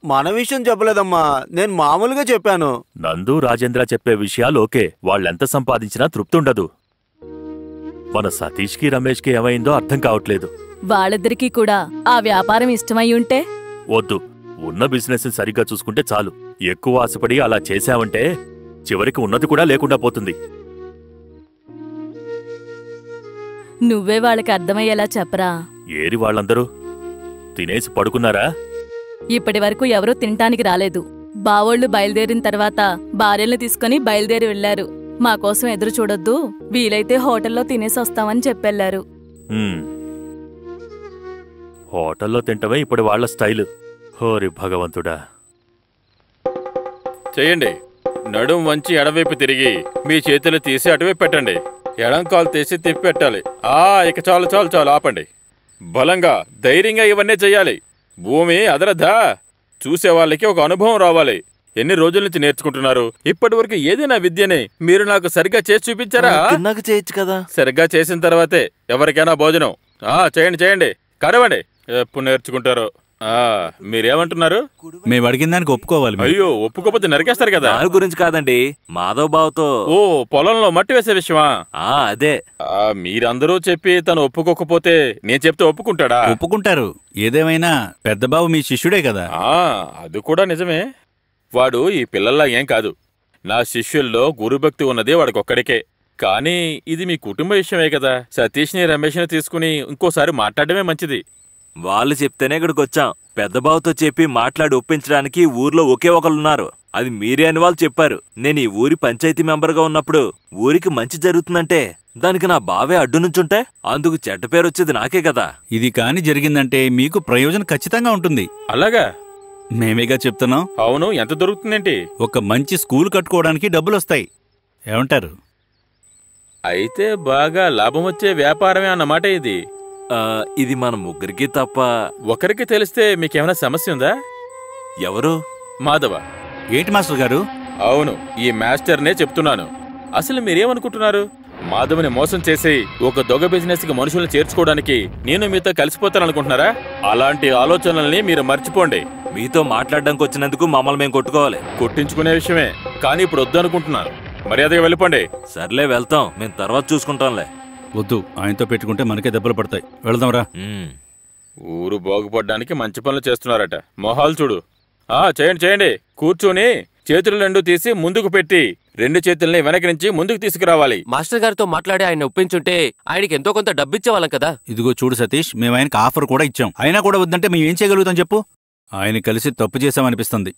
మన విషయం చెప్పలేదమ్మా, నేను మామూలుగా చెప్పాను. నందు, రాజేంద్ర చెప్పే విషయాలు ఓకే, వాళ్ళెంత సంపాదించినా తృప్తుండదు. మన సతీష్కి, రమేష్కి ఏమైందో అర్థం కావట్లేదు. వాళ్ళిద్దరికీ కూడా ఆ వ్యాపారం ఇష్టమై ఉంటే? వద్దు, ఉన్న బిజినెస్ సరిగ్గా చూసుకుంటే చాలు. ఎక్కువ ఆశపడి అలా చేశావంటే చివరికి ఉన్నది కూడా లేకుండా పోతుంది. నువ్వే వాళ్ళకి అర్థమయ్యేలా చెప్పరా. ఏరి వాళ్ళందరూ తినేసి పడుకున్నారా? ఇప్పటి వరకు ఎవరూ తినటానికి రాలేదు. బావోళ్లు బయలుదేరిన తర్వాత భార్యల్ని తీసుకుని బయలుదేరి వెళ్లారు. మా కోసం ఎదురు చూడొద్దు, వీలైతే హోటల్లో తినేసి వస్తామని చెప్పెళ్లారు. హోటల్లో తింటమే ఇప్పుడు వాళ్ల స్టైలు. హోరి భగవంతుడా. చెయ్యండి. నడుం వంచి ఎడవైపు తిరిగి మీ చేతులు తీసి అటువైపు పెట్టండి. ఎడం కాలు తీసి తిప్పి పెట్టాలి. ఇక చాలు చాలు చాలు, ఆపండి. బలంగా, ధైర్యంగా ఇవన్నీ చెయ్యాలి. భూమి అదరదా. చూసే వాళ్ళకి ఒక అనుభవం రావాలి. ఎన్ని రోజుల నుంచి నేర్చుకుంటున్నారు? ఇప్పటి వరకు ఏదైనా విద్యని మీరు నాకు సరిగ్గా చేసి చూపించారా? చేయొచ్చు కదా. సరిగ్గా చేసిన తర్వాతే ఎవరికైనా భోజనం. చేయండి చేయండి, కరవండి. ఎప్పుడు నేర్చుకుంటారు? మీరేమంటున్నారు? మేము అడిగిన దానికి ఒప్పుకోవాలి. అయ్యో, ఒప్పుకోపోతే నరికేస్తారు కదా. దాని గురించి కాదండి, మాధవ్ బావతో. ఓ, పొలంలో మట్టి వేసే విషయమా? అదే. మీరందరూ చెప్పి తను ఒప్పుకోకపోతే నేను చెప్తే ఒప్పుకుంటాడా? ఒప్పుకుంటారు. ఏదేమైనా పెద్ద బాబు మీ శిష్యుడే కదా. అది కూడా నిజమే. వాడు ఈ పిల్లల్లా ఏం కాదు. నా శిష్యుల్లో గురుభక్తి ఉన్నది వాడికొక్కడికే. కానీ ఇది మీ కుటుంబ విషయమే కదా. సతీష్ని, రమేష్ని తీసుకుని ఇంకోసారి మాట్లాడమే మంచిది. వాళ్ళు చెప్తేనే ఇక్కడికి వచ్చాం. పెద్ద బావతో చెప్పి మాట్లాడి ఒప్పించడానికి ఊర్లో ఒకే ఒకళ్ళున్నారు. అది మీరే అని వాళ్ళు చెప్పారు. నేను ఈ ఊరి పంచాయతీ మెంబర్గా ఉన్నప్పుడు ఊరికి మంచి జరుగుతుందంటే దానికి నా బావే అడ్డు నుంచుంటే అందుకు చెడ్డ పేరు వచ్చేది నాకే కదా. ఇది కాని జరిగిందంటే మీకు ప్రయోజనం ఖచ్చితంగా ఉంటుంది. అలాగా? మేమేగా చెప్తున్నాం. అవును, ఎంత దొరుకుతుందేంటి? ఒక మంచి స్కూల్ కట్టుకోవడానికి డబ్బులొస్తాయి. ఏమంటారు? అయితే బాగా లాభం వచ్చే వ్యాపారమే అన్నమాట ఇది. ఇది మన ముగ్గురికి తప్ప ఒకరికి తెలిస్తే మీకేమైనా సమస్య ఉందా? ఎవరు? మాధవ. ఏంటి మాస్టర్ గారు? అవును, ఈ మాస్టర్నే చెప్తున్నాను. అసలు మీరేమనుకుంటున్నారు? మాధవ్ని మోసం చేసి ఒక దొంగ బిజినెస్ కి మనుషులను చేర్చుకోవడానికి నేను మీతో కలిసిపోతాననుకుంటున్నారా? అలాంటి ఆలోచనల్ని మీరు మర్చిపోండి. మీతో మాట్లాడడానికి వచ్చినందుకు మమ్మల్ని మేము కొట్టుకోవాలి. కొట్టించుకునే విషయమే, కానీ ఇప్పుడు వద్దు అనుకుంటున్నాను. మర్యాదగా వెళ్ళిపోండి. సర్లే వెళ్తాం, మేము తర్వాత చూసుకుంటాంలే. వద్దు, ఆయనతో పెట్టుకుంటే మనకే దెబ్బలు పడతాయి. వెళదాంరా. ఊరు బాగుపడ్డానికి మంచి పనులు చేస్తున్నారట. మొహాలు చూడు. చేయండి చేయండి. కూర్చొని చేతులు రెండు తీసి ముందుకు పెట్టి 2 చేతుల్ని వెనక నుంచి ముందుకు తీసుకురావాలి. మాస్టర్ గారితో మాట్లాడి ఆయన ఒప్పించుంటే ఆయనకి ఎంతో కొంత డబ్బిచ్చేవాళ్ళం కదా. ఇదిగో చూడు సతీష్, మేము ఆయనకు ఆఫర్ కూడా ఇచ్చాం. అయినా కూడా వద్దంటే మేము ఏం చేయగలుగుతాం చెప్పు? ఆయన కలిసి తప్పు చేశామనిపిస్తుంది.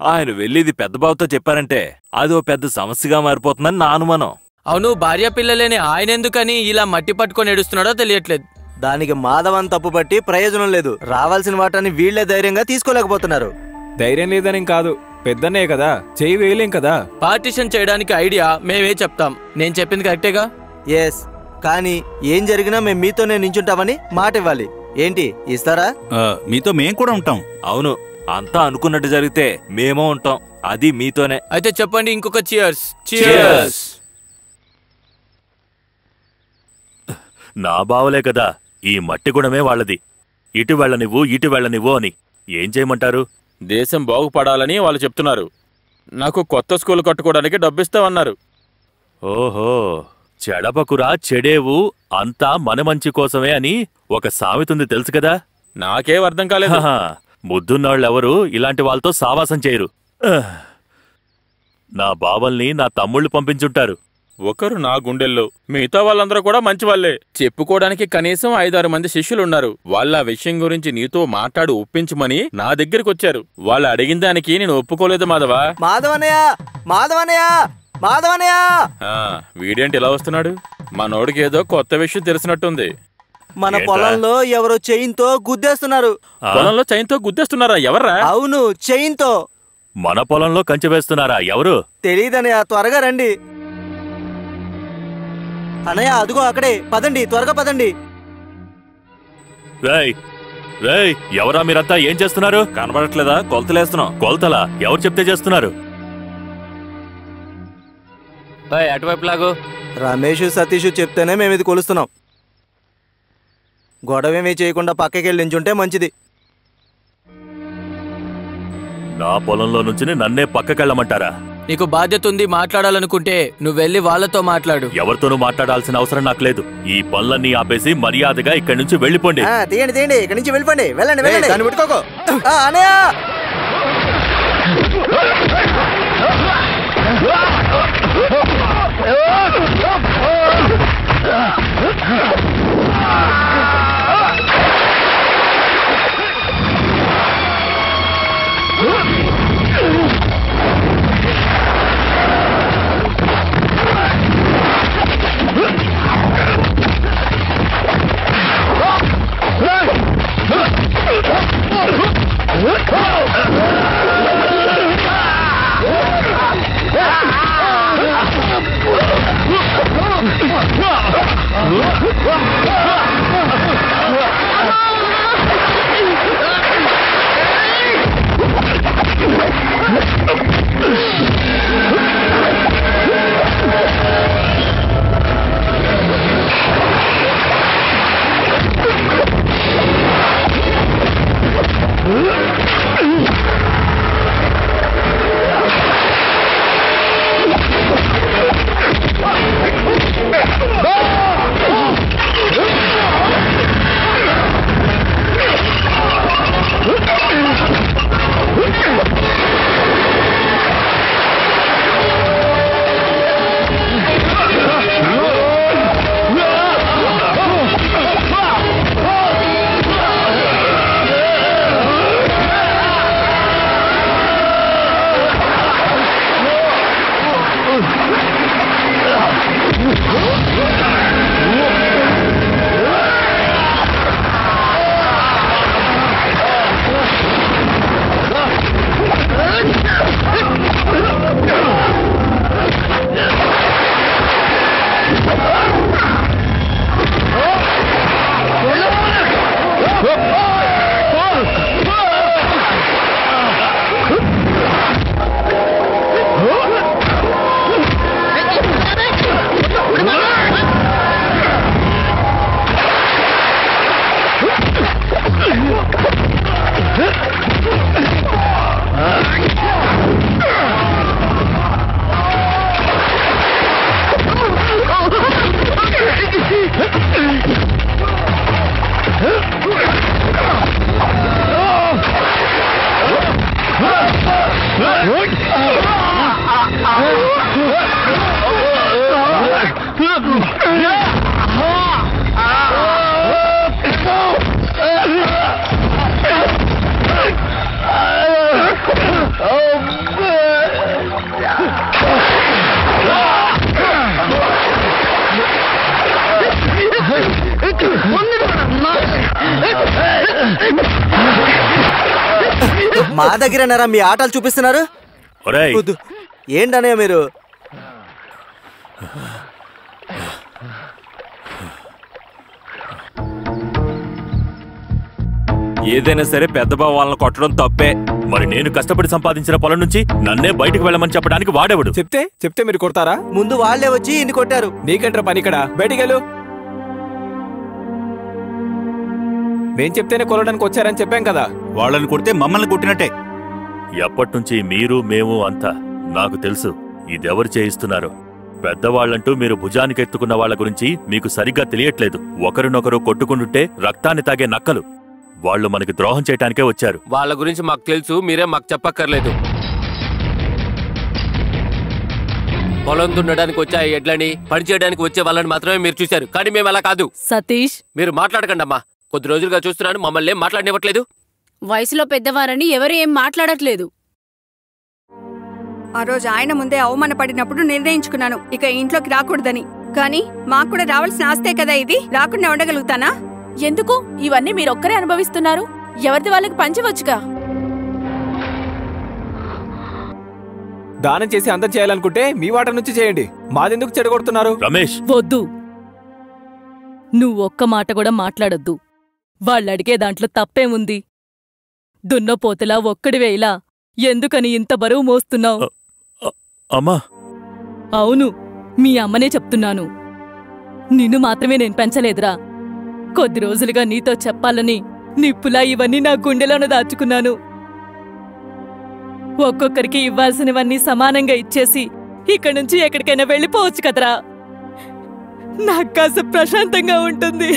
ఆయన వెళ్ళిది పెద్ద బావతో చెప్పారంటే అది ఓ పెద్ద సమస్యగా మారిపోతుందని నా అనుమానం. అవును, భార్య పిల్లలేని ఆయన ఎందుకని ఇలా మట్టి పట్టుకొని ఏడుస్తున్నాడో తెలియట్లేదు. దానికి మాధవన్ తప్పు పట్టి ప్రయోజనం లేదు. రావాల్సిన వాటాన్ని వీళ్లే ధైర్యంగా తీసుకోలేకపోతున్నారు. ధైర్యం లేదని కాదు, పెద్దనే కదా, చేయి వేయలేం కదా. పార్టిషన్ చేయడానికి ఐడియా మేమే చెప్తాం. నేను చెప్పింది కరెక్టేగా? ఎస్, కానీ ఏం జరిగినా మేము మీతోనే నించుంటామని మాట ఇవ్వాలి. ఏంటి, ఇస్తారా? మీతో మేం కూడా ఉంటాం. అవును, అంతా అనుకున్నట్టు జరిగితే మేమో ఉంటాం. అది మీతోనే. అయితే చెప్పండి ఇంకొక చియర్స్. చియర్స్. నా బావలే కదా, ఈ మట్టి గుణమే వాళ్ళది. ఇటు వెళ్ళనివ్వు ఇటు వెళ్ళనివ్వు అని ఏం చేయమంటారు? దేశం బాగుపడాలని వాళ్ళు చెప్తున్నారు. నాకు కొత్త స్కూల్ కట్టుకోవడానికి డబ్బిస్తామన్నారు. ఓహో, చెడపకురా చెడేవు, అంతా మన మంచి కోసమే అని ఒక సామెతుంది తెలుసు కదా. నాకేం అర్థం కాలేదు. ముద్దున్నాళ్ళెవరూ ఇలాంటి వాళ్ళతో సావాసం చేయరు. నా బావల్ని నా తమ్ముళ్ళు పంపించుంటారు. ఒకరు నా గుండెల్లో, మిగతా వాళ్ళందరూ కూడా మంచి వాళ్లే. చెప్పుకోవడానికి కనీసం 5-6 మంది శిష్యులున్నారు. వాళ్ళ విషయం గురించి నీతో మాట్లాడి ఒప్పించమని నా దగ్గరికి వచ్చారు. వాళ్ళు అడిగిన దానికి నేను ఒప్పుకోలేదు మాధవ. మాధవనయ్య, మాధవనయ్య, మాధవనయ్య. వీడేంటి ఇలా వస్తున్నాడు? మనోడికి ఏదో కొత్త విషయం తెలిసినట్టుంది. మన పొలంలో ఎవరో చైన్తో గుద్దేస్తున్నారు. పొలంలో చైన్తో గుద్దేస్తున్నారా? ఎవర్రా? అవును, చైన్తో. మన పొలంలో కంచె వేస్తున్నారా? ఎవరు? తెలీదనయ్య, త్వరగా రండి. అనయ్య, అదుగో అక్కడే. పదండి, త్వరగా పదండి. రేయ్ రేయ్, ఎవరా మీరంతా? ఏం చేస్తున్నారు? కనబడట్లేదా? కొలతలేస్తున్నాం. కొలతలా? ఎవరు చెప్తే చేస్తున్నారు? అటువైపు లాగు. రమేష్, సతీష్ చెప్తేనే మేము ఇది కొలుస్తున్నాం. గొడవేమీ చేయకుండా పక్కకెళ్ళి నించుంటే మంచిది. నా పొలంలో నుంచి నన్నే పక్కకెళ్ళమంటారా? నీకు బాధ్యత ఉంది. మాట్లాడాలనుకుంటే నువ్వు వెళ్ళి వాళ్ళతో మాట్లాడు. ఎవరితోనూ మాట్లాడాల్సిన అవసరం నాకు లేదు. ఈ పనులన్నీ ఆపేసి మర్యాదగా ఇక్కడి నుంచి వెళ్ళిపోండి. తీయండి తీయండి, ఇక్కడి నుంచి వెళ్ళిపోండి. వెళ్ళండి వెళ్ళండి. దాన్ని పెట్టుకోకు. అనయ్య, Whoa! మా దగ్గర మీ ఆటలు చూపిస్తున్నారు. ఏంటనే మీరు? ఏదైనా సరే పెద్ద బావ వాళ్ళని కొట్టడం తప్పే. మరి నేను కష్టపడి సంపాదించిన పొలం నుంచి నన్నే బయటకు వెళ్ళమని చెప్పడానికి వాడేవాడు. చెప్తే మీరు కొడతారా? ముందు వాళ్లే వచ్చి ఇన్ని కొట్టారు. నీకంటారా పని ఇక్కడ? బయటికెళ్ళు. నేను చెప్తేనే కొలడానికి వచ్చారని చెప్పాం కదా. వాళ్ళని కొడితే మమ్మల్ని కొట్టినట్టే. ఎప్పటినుంచి మీరు మేము అంతా నాకు తెలుసు ఇదెవరు చేయిస్తున్నారు. పెద్దవాళ్లంటూ మీరు భుజానికెత్తుకున్న వాళ్ల గురించి మీకు సరిగ్గా తెలియట్లేదు. ఒకరినొకరు కొట్టుకుంటుంటే రక్తాన్ని తాగే నక్కలు. వాళ్ళు మనకి ద్రోహం చేయటానికే వచ్చారు. వాళ్ళ గురించి మాకు తెలుసు, మీరే మాకు చెప్పక్కర్లేదు. పొలం దున్నడానికి వచ్చే ఎడ్లని పని చేయడానికి వచ్చే వాళ్ళని మాత్రమే మీరు చూశారు, కానీ మేము అలా కాదు. సతీష్, మీరు మాట్లాడకండి అమ్మా. కొద్ది రోజులుగా చూస్తున్నాను మమ్మల్ని మాట్లాడనివ్వట్లేదు. వయసులో పెద్దవారని ఎవరు ఏం మాట్లాడట్లేదు. ఆ రోజు ఆయన ముందే అవమానపడినప్పుడు నిర్ణయించుకున్నాను ఇక ఇంట్లోకి రాకూడదని. కానీ మాకు కూడా రావాల్సిన ఆస్తే కదా ఇది. రాకుండా ఉండగలుగుతానా? ఎందుకు ఇవన్నీ మీరొక్కరే అనుభవిస్తున్నారు? ఎవరిది వాళ్ళకి పంచవచ్చుగా. దానం చేసి అందం చేయాలనుకుంటే మీ వాట నుంచి చేయండి. మాదెందుకు చెడగొడుతున్నారు? రమేష్, వద్దు. నువ్వొక్క మాట కూడా మాట్లాడొద్దు. వాళ్ళడిగే దాంట్లో తప్పేముంది? దున్నపోతులా ఒక్కడివేలా ఎందుకని ఇంత బరువు మోస్తున్నావు? అమ్మా. అవును, మీ అమ్మనే చెప్తున్నాను. నిన్ను మాత్రమే నేను పెంచలేదురా. కొద్ది రోజులుగా నీతో చెప్పాలని నిప్పులా ఇవన్నీ నా గుండెలోనే దాచుకున్నాను. ఒక్కొక్కరికి ఇవ్వాల్సినవన్నీ సమానంగా ఇచ్చేసి ఇక్కడి నుంచి ఎక్కడికైనా వెళ్ళిపోవచ్చు కదరా. నాకు కాస్త ప్రశాంతంగా ఉంటుంది.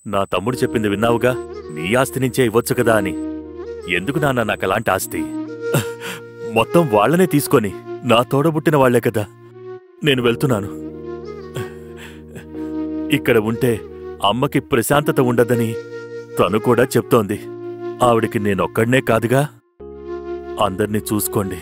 నా తమ్ముడు చెప్పింది విన్నావుగా, నీ ఆస్తి నుంచే ఇవ్వచ్చు కదా అని. ఎందుకు నాన్న నాకలాంటి ఆస్తి? మొత్తం వాళ్లనే తీసుకొని నా తోడబుట్టిన వాళ్లే కదా. నేను వెళ్తున్నాను. ఇక్కడ ఉంటే అమ్మకి ప్రశాంతత ఉండదని తను కూడా చెప్తోంది. ఆవిడికి నేనొక్కడనే కాదుగా. అందర్నీ చూసుకోండి.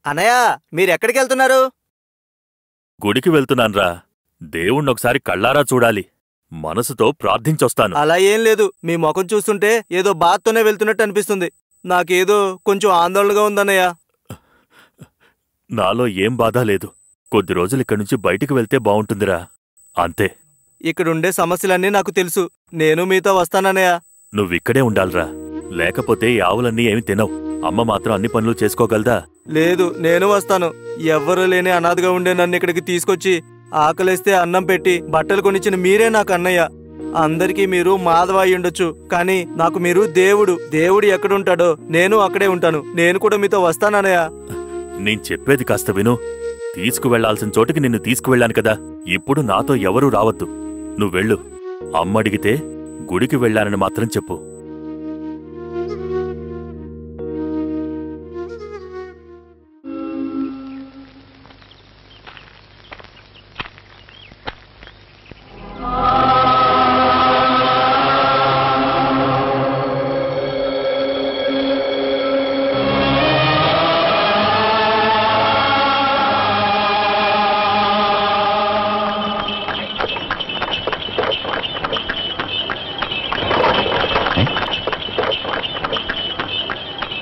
అన్నయ్య, మీరెక్కడికి వెళ్తున్నారు? గుడికి వెళ్తున్నాన్రా. దేవుణ్ణొకసారి కళ్ళారా చూడాలి. మనసుతో ప్రార్థించొస్తాను. అలా ఏం లేదు. మీ ముఖం చూస్తుంటే ఏదో బాధతోనే వెళ్తున్నట్టు అనిపిస్తుంది. నాకేదో కొంచెం ఆందోళనగా ఉందన్నయ్య. నాలో ఏం బాధ లేదు. కొద్ది రోజులు ఇక్కడి నుంచి బయటికి వెళ్తే బావుంటుందిరా, అంతే. ఇక్కడుండే సమస్యలన్నీ నాకు తెలుసు. నేను మీతో వస్తానన్నయ్య. నువ్విక్కడే ఉండాలిరా. లేకపోతే ఈ ఆవులన్నీ ఏమి తినవు. అమ్మ మాత్రం అన్ని పనులు చేసుకోగలదా? లేదు, నేను వస్తాను. ఎవ్వరూ లేని అనాథగా ఉండే నన్ను ఇక్కడికి తీసుకొచ్చి ఆకలేస్తే అన్నం పెట్టి బట్టలు కొనిచ్చిన మీరే నాకు అన్నయ్య. అందరికీ మీరు మాధవ అయ్యుండొచ్చు, కానీ నాకు మీరు దేవుడు. దేవుడు ఎక్కడుంటాడో నేను అక్కడే ఉంటాను. నేను కూడా మీతో వస్తానన్నయ్య. నేను చెప్పేది కాస్త విను. తీసుకువెళ్లాల్సిన చోటికి నిన్ను తీసుకువెళ్ళాను కదా. ఇప్పుడు నాతో ఎవరూ రావద్దు. నువ్వెళ్ళు. అమ్మడిగితే గుడికి వెళ్ళానని మాత్రం చెప్పు.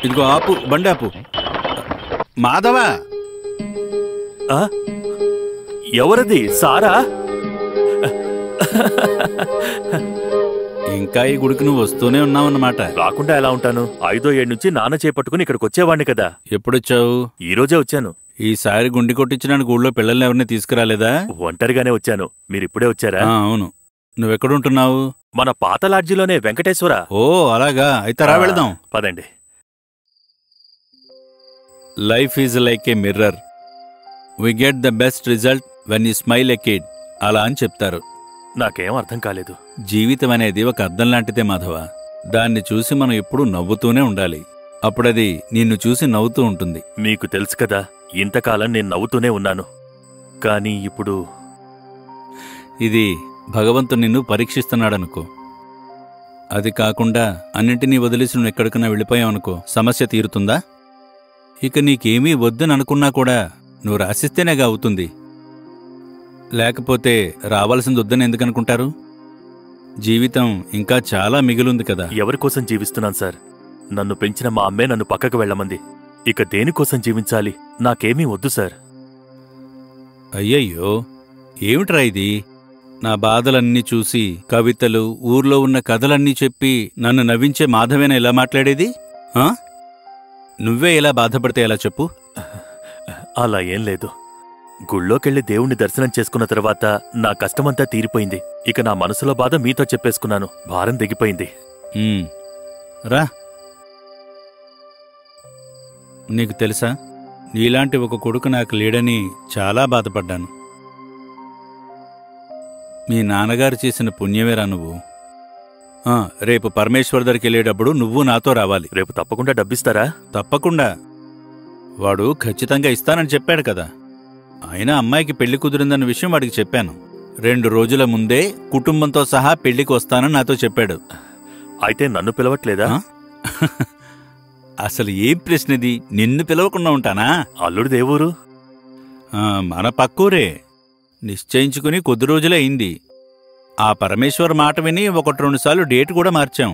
ఇదిగో ఆపు, బండి ఆపు. మాధవా! ఎవరది? సారా? ఇంకా ఈ గుడికి నువ్వు వస్తూనే ఉన్నావన్నమాట. రాకుండా ఎలా ఉంటాను? 5ో ఏడు నుంచి నాన్న చేపట్టుకుని ఇక్కడికి వచ్చేవాడిని కదా. ఎప్పుడొచ్చావు? ఈ రోజే వచ్చాను. ఈసారి గుండి కొట్టించడానికి ఊళ్ళో పిల్లల్ని ఎవరిని తీసుకురాలేదా? ఒంటరిగానే వచ్చాను. మీరిప్పుడే వచ్చారా? అవును. నువ్వెక్కడుంటున్నావు? మన పాత లాడ్జిలోనే, వెంకటేశ్వర. ఓ అలాగా, అయితే రా వెళదాం. పదండి. Life is like a mirror. We get the best result when you smile a kid అలా అని చెప్తారు. నాకేం అర్థం కాలేదు. జీవితం అనేది ఒక అద్దం లాంటిదే మాధవ. దాన్ని చూసి మనం ఎప్పుడూ నవ్వుతూనే ఉండాలి. అప్పుడది నిన్ను చూసి నవ్వుతూ ఉంటుంది. మీకు తెలుసు కదా, ఇంతకాలం నేను నవ్వుతూనే ఉన్నాను. కానీ ఇప్పుడు ఇది భగవంతుడు నిన్ను పరీక్షిస్తున్నాడనుకో. అది కాకుండా అన్నింటినీ వదిలేసి నువ్వు ఎక్కడికన్నా వెళ్ళిపోయావనుకో, సమస్య తీరుతుందా? ఇక నీకేమీ వద్దని అనుకున్నా కూడా నువ్వు రాసిస్తేనేగా అవుతుంది. లేకపోతే రావాల్సింది వద్దని ఎందుకనుకుంటారు? జీవితం ఇంకా చాలా మిగిలుంది కదా. ఎవరికోసం జీవిస్తున్నాను సార్? నన్ను పెంచిన మా అమ్మే నన్ను పక్కకు వెళ్ళమంది. ఇక దేనికోసం జీవించాలి? నాకేమీ వద్దు సార్. అయ్యయ్యో, ఏమిట్రా ఇది? నా బాధలన్నీ చూసి కవితలు, ఊర్లో ఉన్న కథలన్నీ చెప్పి నన్ను నవ్వించే మాధవేనా ఇలా మాట్లాడేది? నువ్వే ఇలా బాధపడితే ఎలా చెప్పు? అలా ఏం లేదు. గుళ్ళోకెళ్ళి దేవుణ్ణి దర్శనం చేసుకున్న తర్వాత నా కష్టమంతా తీరిపోయింది. ఇక నా మనసులో బాధ మీతో చెప్పేసుకున్నాను. భారం దిగిపోయింది. రా. నీకు తెలుసా, నీలాంటి ఒక కొడుకు నాకు లేడని చాలా బాధపడ్డాను. మీ నాన్నగారు చేసిన పుణ్యమేరా నువ్వు. రేపు పరమేశ్వర్ దగ్గరికి వెళ్ళేటప్పుడు నువ్వు నాతో రావాలి. రేపు తప్పకుండా డబ్బిస్తారా? తప్పకుండా. వాడు ఖచ్చితంగా ఇస్తానని చెప్పాడు కదా. అయినా అమ్మాయికి పెళ్లి కుదిరిందన్న విషయం వాడికి చెప్పాను. 2 రోజుల ముందే కుటుంబంతో సహా పెళ్లికి వస్తానని నాతో చెప్పాడు. అయితే నన్ను పిలవట్లేదా? అసలు ఏం ప్రశ్నది? నిన్ను పిలవకుండా ఉంటానా? అల్లుడు దేవురు మన పక్కూరే. నిశ్చయించుకుని కొద్ది రోజులే అయింది. ఆ పరమేశ్వర్ మాట విని 1-2 సార్లు డేట్ కూడా మార్చాం.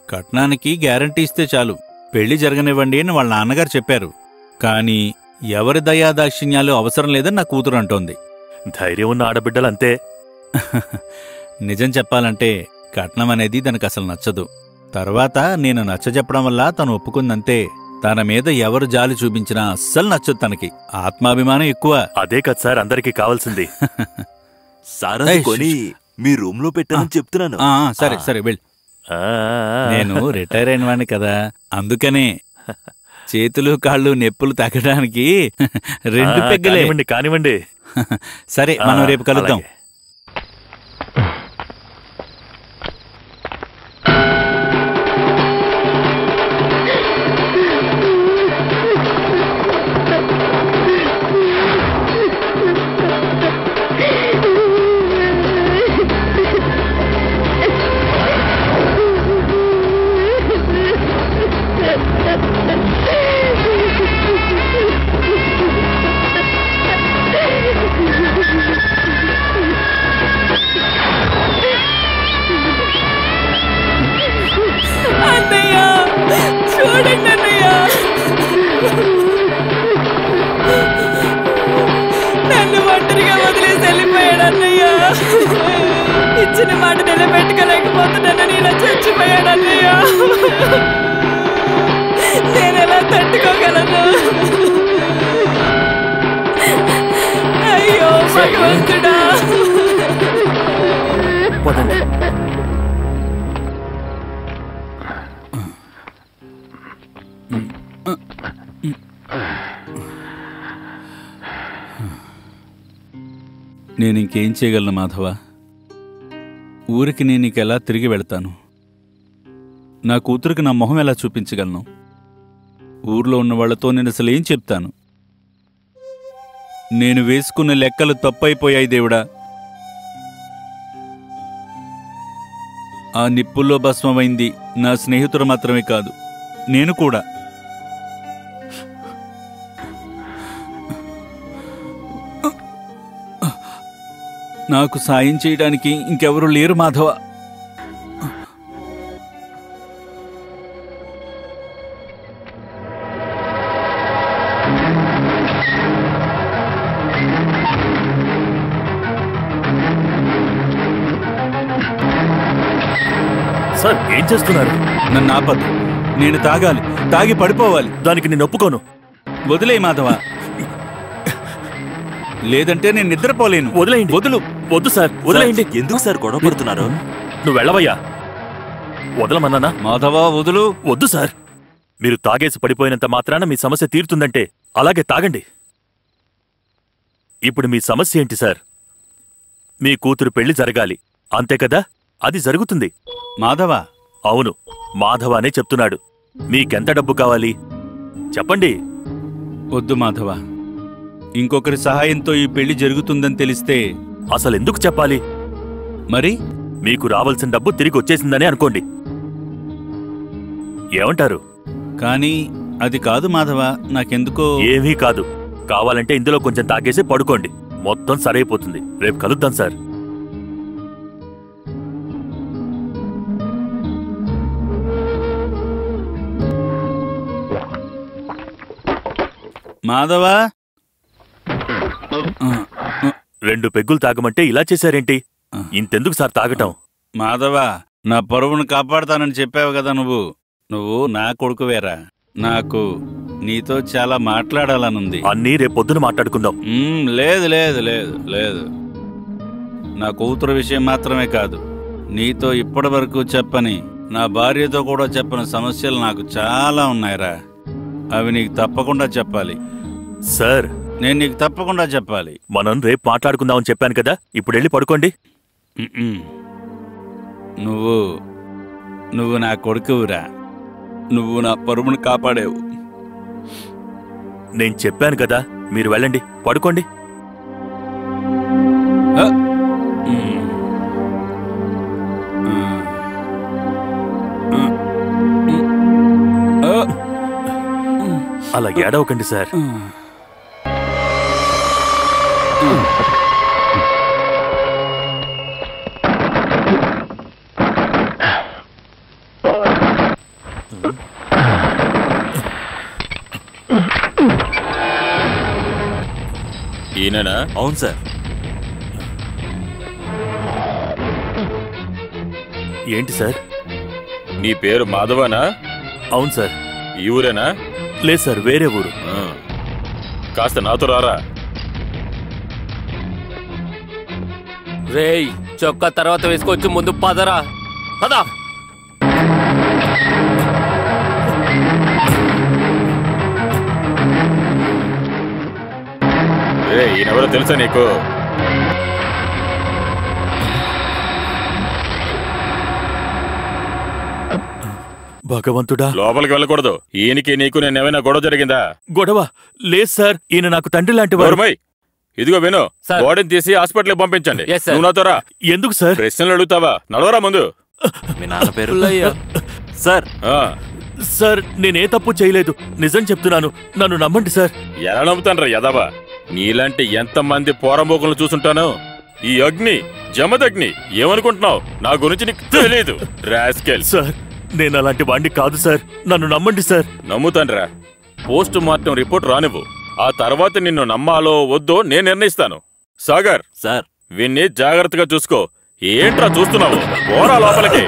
కట్నానికి గ్యారంటీ ఇస్తే చాలు, పెళ్లి జరగనివ్వండి అని వాళ్ళ నాన్నగారు చెప్పారు. కానీ ఎవరి దయాదాక్షిణ్యాలు అవసరం లేదని నా కూతురు అంటోంది. ధైర్యం ఉన్న ఆడబిడ్డలంతే. నిజం చెప్పాలంటే కట్నం అనేది తనకు అసలు నచ్చదు. తర్వాత నేను నచ్చజెప్పడం వల్ల తను ఒప్పుకుందంతే. తన మీద ఎవరు జాలి చూపించినా అస్సలు నచ్చదు తనకి. ఆత్మాభిమానం ఎక్కువ. అదే కదా సార్ అందరికీ కావాల్సింది. సారా కొని మీ రూమ్ లో పెట్టానని చెప్తున్నాను. సరే సరే వెళ్ళు. నేను రిటైర్ అయిన వాడిని కదా, అందుకనే చేతులు కాళ్ళు నొప్పులు తగ్గడానికి 2 పెగ్గలే. కానివ్వండి. సరే, మనం రేపు కలుద్దాం. నన్ను ఒంటరిగా వదిలేసి వెళ్ళిపోయాడు అన్నయ్య. ఇచ్చిన మాట నిలబెట్టుకోలేకపోతున్నానని ఇలా చచ్చిపోయాడు అన్నయ్య. నేనెలా తట్టుకోగలను? అయ్యో భగవంతుడా. నేనింకేం చేయగలను మాధవ? ఊరికి నేనికెలా తిరిగి వెళ్తాను? నా కూతురికి నా మొహం ఎలా చూపించగలను? ఊర్లో ఉన్న వాళ్లతో నేను అసలేం చెప్తాను? నేను వేసుకున్న లెక్కలు తప్పైపోయాయి దేవుడా. ఆ నిప్పుల్లో భస్మమైంది నా స్నేహితుడు మాత్రమే కాదు, నేను కూడా. నాకు సాయం చేయడానికి ఇంకెవరూ లేరు మాధవ. సార్ ఏం చేస్తున్నారు? నన్ను ఆపద్దు. నేను తాగాలి, తాగి పడిపోవాలి. దానికి నేను ఒప్పుకోను. వదిలే మాధవ, లేదంటే నేను నిద్రపోలేను. వదిలేయండి. వద్దు సార్, వదిలేయండి. ఎందుకు సార్ గొడవ పడుతున్నారు? నువ్వు వెళ్ళవయ్యా. వదలమన్నానా? మాధవ వదులు. వద్దు సార్. మీరు తాగేసి పడిపోయినంత మాత్రాన మీ సమస్య తీరుతుందంటే అలాగే తాగండి. ఇప్పుడు మీ సమస్య ఏంటి సార్? మీ కూతురు పెళ్లి జరగాలి, అంతే కదా? అది జరుగుతుంది. మాధవ? అవును, మాధవ అనే చెప్తున్నాడు. మీకెంత డబ్బు కావాలి చెప్పండి. వద్దు మాధవ, ఇంకొకరి సహాయంతో ఈ పెళ్లి జరుగుతుందని తెలిస్తే అసలెందుకు చెప్పాలి? మరి మీకు రావాల్సిన డబ్బు తిరిగి వచ్చేసిందని అనుకోండి. ఏమంటారు? కానీ అది కాదు మాధవ, నాకెందుకో. ఏమీ కాదు. కావాలంటే ఇందులో కొంచెం తాగేసి పడుకోండి, మొత్తం సరైపోతుంది. రేపు కలుద్దాం సార్. మాధవా, 2 పెగ్గులు తాగమంటే ఇలా చేశారేంటి? ఇంతెందుకు సార్ తాగటం? మాధవా, నా పరువును కాపాడుతానని చెప్పావు కదా నువ్వు నా కొడుకువేరా. నాకు నీతో చాలా మాట్లాడాలనుంది. అన్నీ రేపొద్దున మాట్లాడుకుందాం. లేదు లేదు లేదు లేదు, నా కూతురు విషయం మాత్రమే కాదు, నీతో ఇప్పటి వరకు చెప్పని, నా భార్యతో కూడా చెప్పని సమస్యలు నాకు చాలా ఉన్నాయిరా. అవి నీకు తప్పకుండా చెప్పాలి. సార్, నేను నీకు తప్పకుండా చెప్పాలి. మనం రేపు మాట్లాడుకుందామని చెప్పాను కదా, ఇప్పుడు వెళ్ళి పడుకోండి. నువ్వు నా కొడుకువురా. నువ్వు నా పరువును కాపాడేవు. నేను చెప్పాను కదా, మీరు వెళ్ళండి, పడుకోండి. అలా ఏడవకండి సార్. ఈయననా? అవును సార్. ఏంటి సార్? నీ పేరు మాధవనా? అవును సార్. ఈ ఊరేనా? లేదు సార్, వేరే ఊరు. కాస్త నాతో రారా. రేయ్, చొక్కా తర్వాత వేసుకొచ్చి ముందు పదరా, పదా. ఈయనెవరో తెలుసా నీకు? భగవంతుడా, లోపలికి వెళ్ళకూడదు. ఈయనకి నీకు నేనేమైనా గొడవ జరిగిందా? గొడవ లేదు సార్, ఈయన నాకు తండ్రి లాంటి వారు. ఇదిగో విను, బాడీని తీసి హాస్పిటల్కి పంపించండి. నువ్వు నాతో రా. ఎందుకు సార్? ప్రశ్నలు అడుగుతావా? నడవరా ముందు. మీ నాన్న పేరు? సార్, సార్ నేనే తప్పు చేయలేదు, నిజం చెప్తున్నాను, నన్ను నమ్మండి సార్. ఎలా నమ్ముతానరా యదవా? నీలాంటి ఎంతమంది పోరంబోకులను చూసుంటాను. ఈ అగ్ని జమదగ్ని ఏమనుకుంటున్నావు? నా గురించి నీకు తెలియదు. రాస్కెల్. సార్, నేను అలాంటి వాడిని కాదు సార్, నన్ను నమ్మండి సార్. నమ్ముతానరా. పోస్ట్ మార్టం రిపోర్ట్ రానివ్వు, ఆ తర్వాత నిన్ను నమ్మాలో వద్దో నేను నిర్ణయిస్తాను. సాగర్ సార్, వీణ్ణి జాగ్రత్తగా చూసుకో. ఏంట్రా చూస్తున్నావు? పోరా లోపలికి,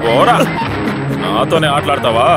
పోరా. నాతోనే ఆటలాడతావా?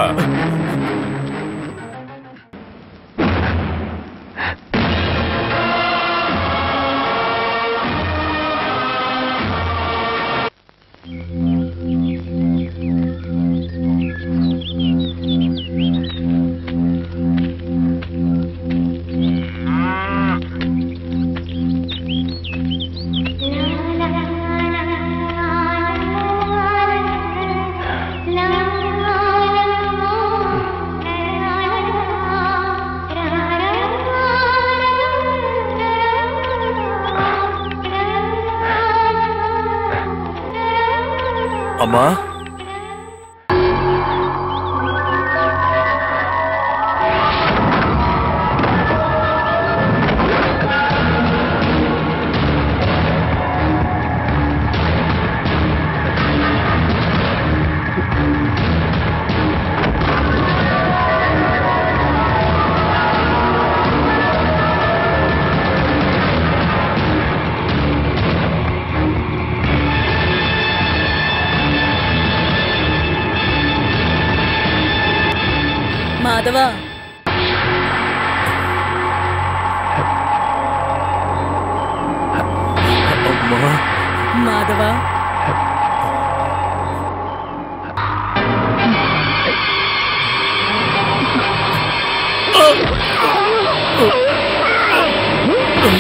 అమ్మా, మాధవా, మాధవా,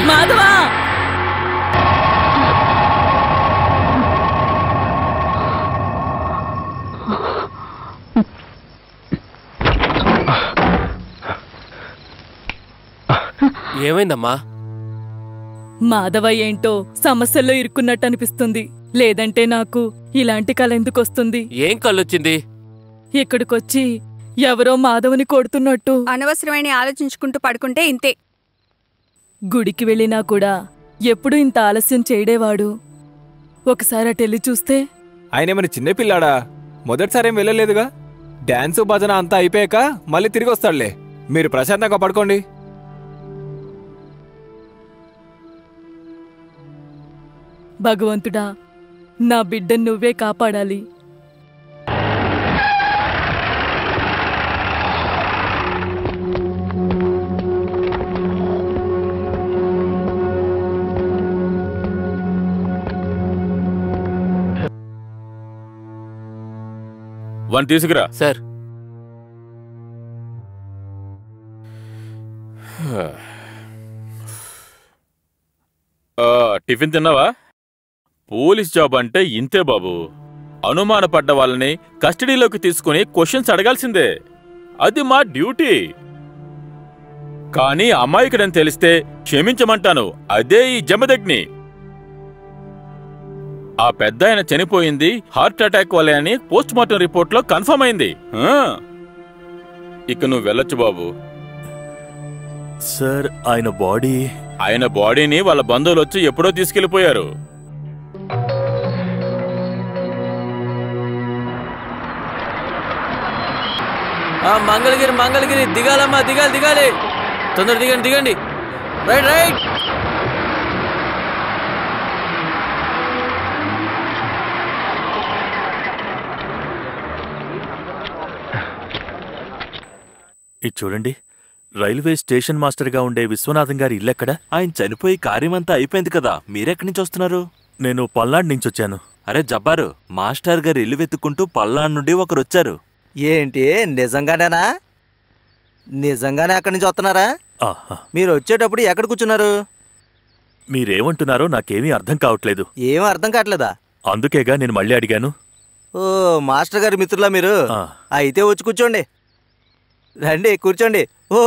మాధవా! ఏమైందమ్మా? మాధవ ఏంటో సమస్యల్లో ఇరుక్కున్నట్టు అనిపిస్తుంది. లేదంటే నాకు ఇలాంటి కళ ఎందుకొస్తుంది? ఏం కళ్ళొచ్చింది? ఇక్కడికొచ్చి ఎవరో మాధవని కొడుతున్నట్టు. అనవసరమైన ఆలోచించుకుంటూ పడుకుంటే ఇంతే. గుడికి వెళ్ళినా కూడా ఎప్పుడు ఇంత ఆలస్యం చేయడేవాడు. ఒకసారి అటెళ్ళి చూస్తే ఆయనేమని చిన్నపిల్లాడా? మొదటిసారేం వెళ్ళలేదుగా. డాన్సు భజన అంతా అయిపోయాక మళ్ళీ తిరిగి వస్తాడులే. మీరు ప్రశాంతంగా పడుకోండి. భగవంతుడా, నా బిడ్డను నువ్వే కాపాడాలి. వన్ తీసుకురా. సార్. టిఫిన్ తిన్నావా? పోలీస్ జాబ్ అంటే ఇంతే బాబు. అనుమానపడ్డ వాళ్ళని కస్టడీలోకి తీసుకుని క్వశ్చన్స్ అడగాల్సిందే. అది మా డ్యూటీ. కానీ అమాయకుడని తెలిస్తే క్షమించమంటాను. అదే ఈ జమదగ్ని. ఆ పెద్ద ఆయన చనిపోయింది హార్ట్ అటాక్ వల్లే అని పోస్ట్ మార్టం రిపోర్ట్ లో కన్ఫర్మ్ అయింది. ఇక నువ్వు వెళ్ళొచ్చు బాబు. సార్, ఆయన బాడీని వాళ్ళ బంధువులు వచ్చి ఎప్పుడో తీసుకెళ్లిపోయారు. మంగళగిరి దిగాలమ్మా, దిగాలి. తొందర దిగండి. రైట్. ఇది చూడండి, రైల్వే స్టేషన్ మాస్టర్గా ఉండే విశ్వనాథం గారి ఇల్లెక్కడ? ఆయన చనిపోయి కార్యమంతా అయిపోయింది కదా. మీరెక్కడి నుంచి వస్తున్నారు? నేను పల్నాడు నుంచి వచ్చాను. అరే జబ్బారు, మాస్టర్ గారు ఇల్లు వెతుక్కుంటూ పల్నాడు నుండి ఒకరు వచ్చారు. ఏంటి, నిజంగానేనా? నిజంగానే అక్కడి నుంచి వస్తున్నారా? మీరు వచ్చేటప్పుడు ఎక్కడ కూర్చున్నారు? మీరేమంటున్నారో నాకేమీ అర్థం కావట్లేదు. ఏం అర్థం కావట్లేదా? అందుకేగా నేను మళ్ళీ అడిగాను. ఓ, మాస్టర్ గారి మిత్రులా మీరు? అయితే వచ్చి కూర్చోండి. రండి, కూర్చోండి. ఓ,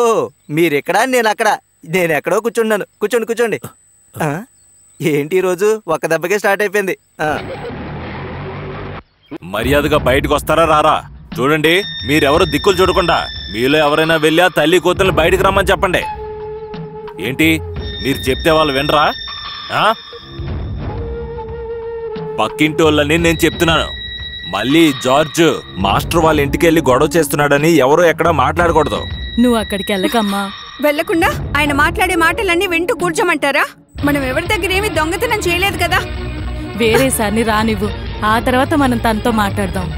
మీరెక్కడ, నేను అక్కడ. నేను ఎక్కడో కూర్చున్నాను. కూర్చోండి. ఏంటి ఈరోజు ఒక్క దెబ్బకే స్టార్ట్ అయిపోయింది. మర్యాదగా బయటకు వస్తారా రారా? చూడండి, మీరెవరు దిక్కులు చూడకుండా మీలో ఎవరైనా వెళ్ళి ఆ తల్లి కూతుర్ని బయటకు రమ్మని చెప్పండి. ఏంటి, మీరు చెప్తే వాళ్ళు వినరా? పక్కింటి వాళ్ళని నేను చెప్తున్నాను. మళ్ళీ జార్జ్ మాస్టర్ వాళ్ళ ఇంటికి వెళ్ళి గొడవ చేస్తున్నాడని ఎవరో ఎక్కడ మాట్లాడకూడదు. నువ్వు అక్కడికి వెళ్ళకమ్మా. వెళ్లకుండా ఆయన మాట్లాడే మాటలన్నీ వింటూ కూర్చోమంటారా? మనం ఎవరి దగ్గర ఏమి దొంగతనం చేయలేదు కదా. వేరే సార్ని రానివ్వు, ఆ తర్వాత మనం తనతో మాట్లాడదాం.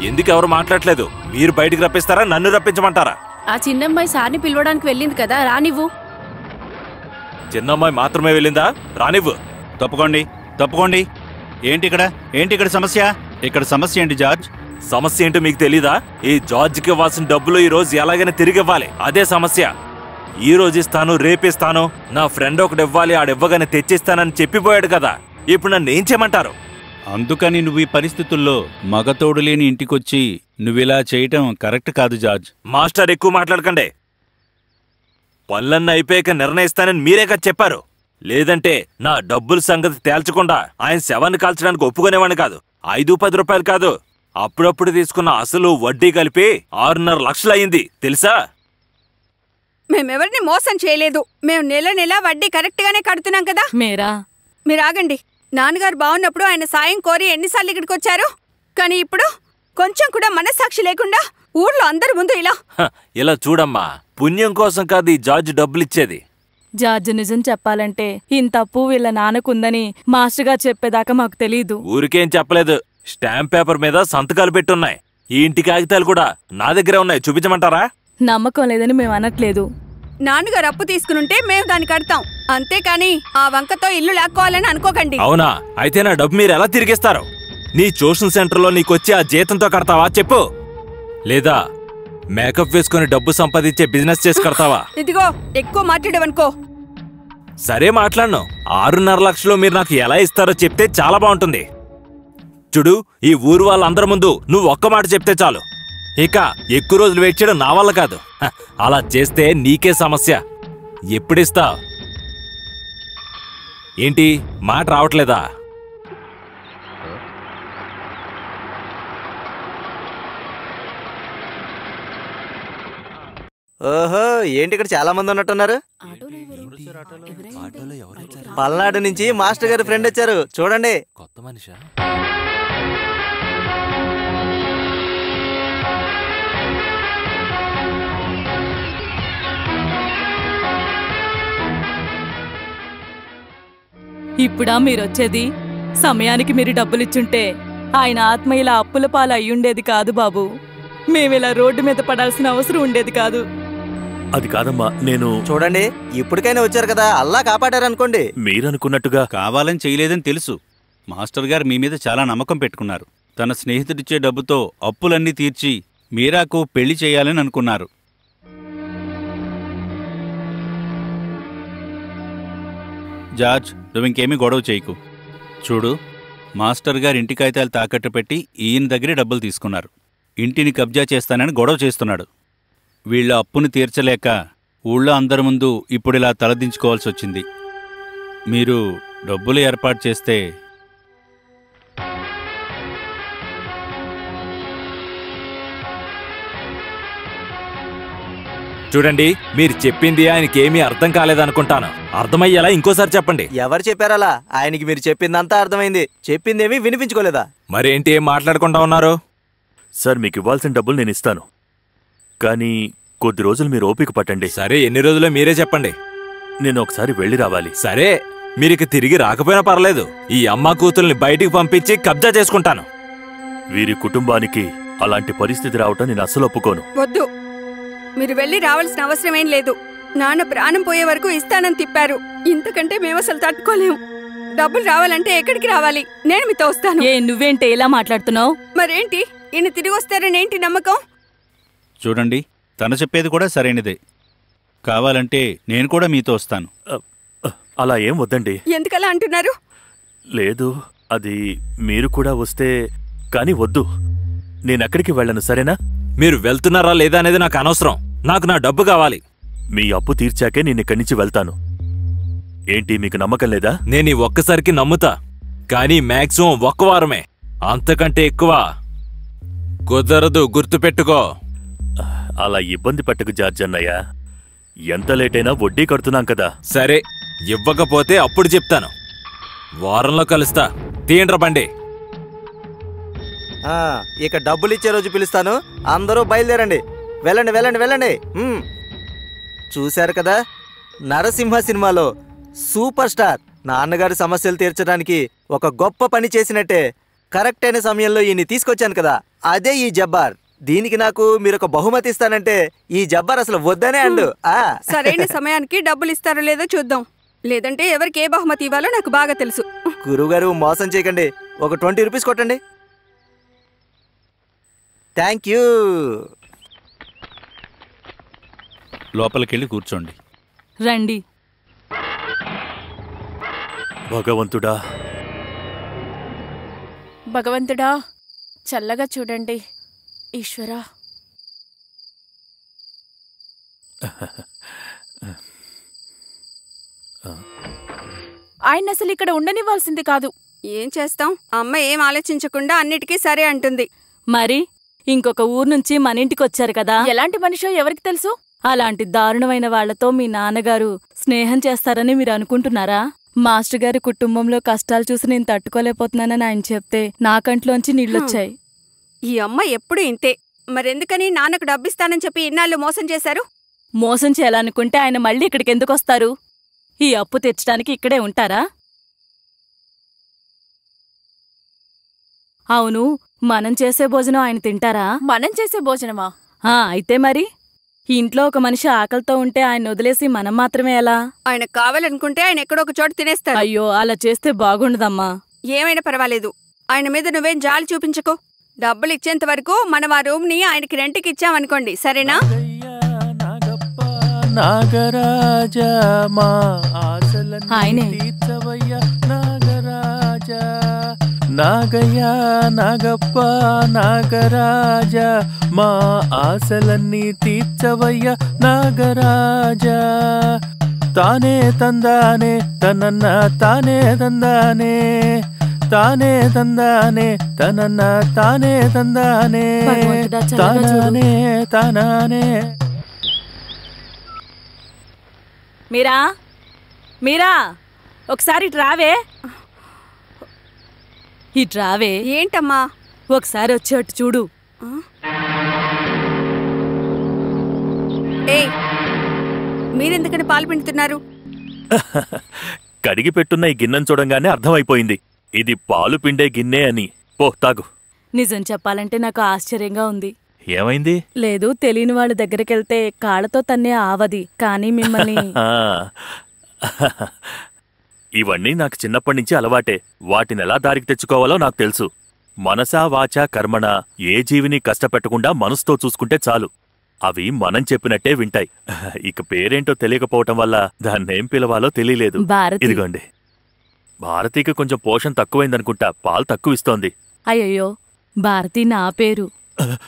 ఎందుకు ఎవరు మాట్లాడలేదు? మీరు బయటికి రప్పిస్తారా, నన్ను రప్పించమంటారా? ఆ చిన్నమ్మాయి సార్ని పిలవడానికి వెళ్ళింది కదా, రానివ్వు. చిన్నమ్మాయి మాత్రమే వెళ్ళిందా? రానివ్వు. తప్పుకోండి. ఏంటి ఇక్కడ సమస్య? ఇక్కడ సమస్య ఏంటి జార్జ్? సమస్య ఏంటో మీకు తెలీదా? ఈ జార్జ్కి ఇవ్వాల్సిన డబ్బులు ఈ రోజు ఎలాగైనా తిరిగి ఇవ్వాలి. అదే సమస్య. ఈ రోజు ఇస్తాను, రేపిస్తాను. నా ఫ్రెండ్ ఒకటి ఇవ్వాలి, ఆడివ్వగానే తెచ్చిస్తానని చెప్పిపోయాడు కదా. ఇప్పుడు నన్ను ఏం చేయమంటారు? అందుకని నువ్వు ఈ పరిస్థితుల్లో మగతోడు లేని ఇంటికొచ్చి నువ్విలా చేయటం కరెక్ట్ కాదు జార్జ్. మాస్టర్, ఎక్కువ మాట్లాడకండి. పనులన్నీ అయిపోయాక నిర్ణయిస్తానని మీరే కదా చెప్పారు. లేదంటే నా డబ్బుల సంగతి తేల్చకుండా ఆయన శవాన్ని కాల్చడానికి ఒప్పుకునేవాడిని కాదు. 5-10 రూపాయలు కాదు, అప్పుడప్పుడు తీసుకున్న అసలు వడ్డీ కలిపి 6.5 లక్షలు అయింది తెలుసా? మేమెవరిని మోసం చేయలేదు. మేము నెల వడ్డీ కరెక్ట్ గానే కడుతున్నాం కదా. మీరు ఆగండి. నాన్నగారు బాగున్నప్పుడు ఆయన సాయం కోరి ఎన్నిసార్లు ఇక్కడికి వచ్చారు. కానీ ఇప్పుడు కొంచెం కూడా మనస్సాక్షి లేకుండా ఊర్లో అందరి ముందు ఇలా చూడమ్మా, పుణ్యం కోసం కాదు ఈ జార్జ్ డబ్బులిచ్చేది. జార్జ్ నిజం చెప్పాలంటే ఇంత అప్పు వీళ్ళ నాన్నకుందని మాస్టర్ గారు చెప్పేదాకా మాకు తెలీదు. ఊరికేం చెప్పలేదు. స్టాంప్ పేపర్ మీద సంతకాలు పెట్టున్నాయి. ఈ ఇంటి కాగితాలు కూడా నా దగ్గరే ఉన్నాయి. చూపించమంటారా? నమ్మకం లేదని మేము అనట్లేదు. నాన్నగారు అప్పు తీసుకునుంటే మేము దాన్ని కడతాం, అంతేకాని ఆ వంకతో ఇల్లు లాక్కోవాలని అనుకోకండి. అవునా? అయితే నా డబ్బు మీరు ఎలా తిరిగిస్తారు? నీ ట్యూషన్ సెంటర్లో నీకొచ్చి ఆ జీతంతో కడతావా చెప్పు. లేదా మేకప్ వేసుకుని డబ్బు సంపాదించే బిజినెస్ చేసి కడతావా? ఇదిగో ఎక్కువ మాట్లాడేవనుకో. సరే మాట్లాడను. 6.5 లక్షలు మీరు నాకు ఎలా ఇస్తారో చెప్తే చాలా బాగుంటుంది. చూడు, ఈ ఊరు వాళ్ళందరి ముందు నువ్వు ఒక్క మాట చెప్తే చాలు. ఇక ఎక్కువ రోజులు వెయిట్ చేయడం నా వల్ల కాదు. అలా చేస్తే నీకే సమస్య. ఎప్పుడిస్తా? ఏంటి మాట రావట్లేదా? ఓహో, ఏంటి ఇక్కడ చాలా మంది ఉన్నట్టున్నారు? పల్నాడు నుంచి మాస్టర్ గారి ఫ్రెండ్ వచ్చారు చూడండి. కొత్త మనిషా? ఇప్పుడా మీరొచ్చేది? సమయానికి మీరు డబ్బులిచ్చుంటే ఆయన ఆత్మ ఇలా అప్పుల పాలు అయ్యుండేది కాదు బాబు. మేమిలా రోడ్డు మీద పడాల్సిన అవసరం ఉండేది కాదు. అది కాదమ్మా, నేను చూడండి, ఇప్పటికైనా వచ్చారు కదా, అల్లా కాపాడారనుకోండి. మీరనుకున్నట్టుగా కావాలని చేయలేదని తెలుసు. మాస్టర్ గారు మీ మీద చాలా నమ్మకం పెట్టుకున్నారు. తన స్నేహితుడిచ్చే డబ్బుతో అప్పులన్నీ తీర్చి మీరాకు పెళ్లి చేయాలని అనుకున్నారు. జార్జ్, నువ్వింకేమీ గొడవ చేయకు. చూడు, మాస్టర్ గారు ఇంటి కాగితాలు తాకట్టు పెట్టి ఈయన దగ్గరే డబ్బులు తీసుకున్నారు. ఇంటిని కబ్జా చేస్తానని గొడవ చేస్తున్నాడు. వీళ్ళ అప్పును తీర్చలేక ఊళ్ళో అందరి ముందు ఇప్పుడిలా తలదించుకోవాల్సి వచ్చింది. మీరు డబ్బులు ఏర్పాటు చేస్తే చూడండి, మీరు చెప్పింది ఆయనకేమీ అర్థం కాలేదనుకుంటాను. అర్థమయ్యేలా ఇంకోసారి చెప్పండి. ఎవరు చెప్పారలా? ఆయనకి మీరు చెప్పిందంతా అర్థమైంది, చెప్పిందేమీ వినిపించుకోలేదా? మరేంటి ఏం మాట్లాడుకుంటా ఉన్నారు? సార్, మీకు ఇవ్వాల్సిన డబ్బులు నేను ఇస్తాను, కానీ కొద్ది రోజులు మీరు ఓపిక పట్టండి. సరే, ఎన్ని రోజులో మీరే చెప్పండి. నేను ఒకసారి వెళ్ళి రావాలి. సరే, మీరిక తిరిగి రాకపోయినా పర్లేదు. ఈ అమ్మ కూతుల్ని బయటికి పంపించి కబ్జా చేసుకుంటాను. వీరి కుటుంబానికి అలాంటి పరిస్థితి రావటం నేను అస్సలు ఒప్పుకోను. వద్దు, మీరు వెళ్ళి రావాల్సిన అవసరం ఏం లేదు. నాన్న ప్రాణం పోయే వరకు ఇస్తానని తిప్పారు. ఇంతకంటే మేము అసలు తట్టుకోలేము. డబ్బులు రావాలంటే ఎక్కడికి రావాలి? నేను మీతో వస్తాను. నువ్వేంటి ఇలా మాట్లాడుతున్నావు? మరేంటి, ఈయన తిరిగి వస్తారని ఏంటి నమ్మకం? చూడండి, తను చెప్పేది కూడా సరైనదే. కావాలంటే నేను కూడా మీతో వస్తాను. అలా ఏం వద్దండి. ఎందుకలా అంటున్నారు? లేదు, అది మీరు కూడా వస్తే. కానీ వద్దు, నేనెక్కడికి వెళ్ళను, సరేనా? మీరు వెళ్తున్నారా లేదా అనేది నాకు అనవసరం. నాకు నా డబ్బు కావాలి. మీ అప్పు తీర్చాకే నేను ఇక్కడి నుంచి వెళ్తాను. ఏంటి, మీకు నమ్మకం లేదా? నేను ఈ ఒక్కసారికి నమ్ముతా, కానీ మాక్సిమం 1 వారమే. అంతకంటే ఎక్కువ కుదరదు, గుర్తుపెట్టుకో. అలా ఇబ్బంది పెట్టకు జార్జ్ అన్నయ్య. ఎంత లేటైనా వడ్డీ కడుతున్నాం కదా. సరే, ఇవ్వకపోతే అప్పుడు చెప్తాను. వారంలో కలుస్తా. తీయండ్ర బండి. ఇక డబ్బులు ఇచ్చే రోజు పిలుస్తాను. అందరూ బయలుదేరండి. వెళ్ళండి వెళ్ళండి వెళ్ళండి. చూశారు కదా, నరసింహ సినిమాలో సూపర్ స్టార్ నాన్నగారి సమస్యలు తీర్చడానికి ఒక గొప్ప పని చేసినట్టే కరెక్ట్ అయిన సమయంలో ఈయన్ని తీసుకొచ్చాను కదా, అదే ఈ జబ్బార్. దీనికి నాకు మీరొక బహుమతి ఇస్తానంటే ఈ జబ్బార్ అసలు వద్దనే అండు. సరైన సమయానికి డబ్బులు ఇస్తారో లేదో చూద్దాం. లేదంటే ఎవరికి ఏ బహుమతి ఇవ్వాలో నాకు బాగా తెలుసు. గురువుగారు, మోసం చేయకండి. ఒక 20 రూపీస్ కొట్టండి. Thank you. లోపలికెళ్ళి కూర్చోండి. రండి. భగవంతుడా, భగవంతుడా, చల్లగా చూడండి. ఈశ్వరా, ఆయన అసలు ఇక్కడ ఉండనివ్వాల్సింది కాదు. ఏం చేస్తాం, అమ్మ ఏం ఆలోచించకుండా అన్నిటికీ సరే అంటుంది. మరి ఇంకొక ఊరు నుంచి మన ఇంటికొచ్చారు కదా. ఎలాంటి మనిషో ఎవరికి తెలుసు? అలాంటి దారుణమైన వాళ్లతో మీ నాన్నగారు స్నేహం చేస్తారని మీరు అనుకుంటున్నారా? మాస్టర్ గారి కుటుంబంలో కష్టాలు చూసి నేను తట్టుకోలేకపోతున్నానని ఆయన చెప్తే నా కంట్లోంచి నీళ్ళొచ్చాయి. ఈ అమ్మ ఎప్పుడు ఇంతే. మరెందుకని నాన్నకు డబ్బిస్తానని చెప్పి ఇన్నాళ్ళు మోసం చేశారు? మోసం చేయాలనుకుంటే ఆయన మళ్ళీ ఇక్కడికి ఎందుకొస్తారు? ఈ అప్పు తెచ్చడానికి ఇక్కడే ఉంటారా? అవును, మనం చేసే భోజనం ఆయన తింటారా? మనం చేసే భోజనమా? అయితే మరి ఇంట్లో ఒక మనిషి ఆకలితో ఉంటే ఆయన వదిలేసి మనం మాత్రమే ఎలా? ఆయన కావాలనుకుంటే ఆయన ఎక్కడో ఒక చోటు తినేస్తారు. అయ్యో, అలా చేస్తే బాగుండదమ్మా. ఏమైనా పర్వాలేదు, ఆయన మీద నువ్వేం జాలి చూపించకు. డబ్బులు ఇచ్చేంత వరకు మనం ఆ రూమ్ ని ఆయనకి రెంట్కి ఇచ్చామనుకోండి, సరేనా? నాగరాజా మా ఆశలన్నీ తీర్చవయ్యా నాగరాజా. నాగయ్యా నాగప్ప నాగరాజా మా ఆశలన్నీ తీర్చవయ్యా నాగరాజా. తానే తందానే తనన్న తానే తందానే తానే తందానే తనన్న తానే తందానే తానానే తానానే. మీరా మీరా ఒకసారి ఇటు రావే. ఇటు రావే. ఏంటమ్మా? ఒకసారి వచ్చేట్టు చూడు. ఏయ్, మీరెందుకని పాలు పిండుతున్నారు? కడిగి పెట్టున్న ఈ గిన్నెను చూడంగానే అర్థమైపోయింది ఇది పాలు పిండే గిన్నె అని. పో తాగు. నిజం చెప్పాలంటే నాకు ఆశ్చర్యంగా ఉంది. ఏమైంది? లేదు, తెలియని వాళ్ళ దగ్గరికెళ్తే కాళ్ళతో తన్నే ఆవది, కానీ మిమ్మల్ని ఇవన్నీ నాకు చిన్నప్పటి నుంచి అలవాటే. వాటినెలా దారికి తెచ్చుకోవాలో నాకు తెలుసు. మనసా వాచా కర్మణ ఏ జీవిని కష్టపెట్టకుండా మనసుతో చూసుకుంటే చాలు. అవి మనం చెప్పినట్టే వింటాయి. ఇక పేరేంటో తెలియకపోవటం వల్ల దాన్నేం పిలవాలో తెలియలేదు. ఇదిగోండి. భారతికి కొంచెం పోషణ తక్కువైందనుకుంటా, పాలు తక్కువ ఇస్తోంది. అయ్యయ్యో, భారతి నా పేరు.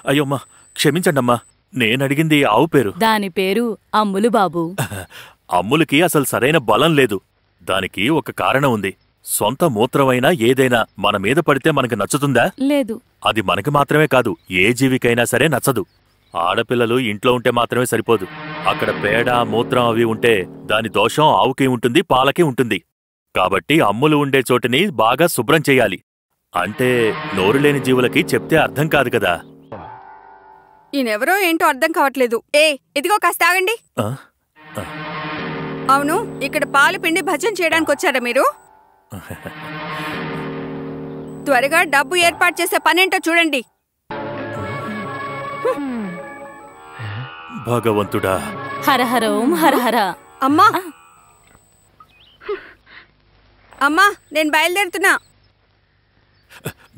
అయ్యోమ్మా, క్షమించండమ్మా, నేనడిగింది ఆవు పేరు. దాని పేరు అమ్ములు బాబు. అమ్ములకి అసలు సరైన బలం లేదు. దానికి ఒక కారణం ఉంది. సొంత మూత్రమైనా ఏదైనా మన మీద పడితే మనకు నచ్చుతుందా? లేదు. అది మనకి మాత్రమే కాదు, ఏ జీవికైనా సరే నచ్చదు. ఆడపిల్లలు ఇంట్లో ఉంటే మాత్రమే సరిపోదు. అక్కడ పేడ మూత్రం అవి ఉంటే దాని దోషం ఆవుకి ఉంటుంది, పాలకి ఉంటుంది. కాబట్టి అమ్ములు ఉండే చోటుని బాగా శుభ్రం చెయ్యాలి. అంటే నోరు లేని జీవులకి చెప్తే అర్థం కాదు కదా. ఈయనెవరో ఏంటో అర్థం కావట్లేదు. ఇదిగో కాస్త ఆగండి. అవును, ఇక్కడ పాలు పిండి భజన చేయడానికి వచ్చారా మీరు? త్వరగా డబ్బు ఏర్పాటు చేసే పనేంటో చూడండి. భగవంతుడా. హరహర ఓం హరహర. అమ్మా అమ్మా, నేను బయలుదేరుతున్నా.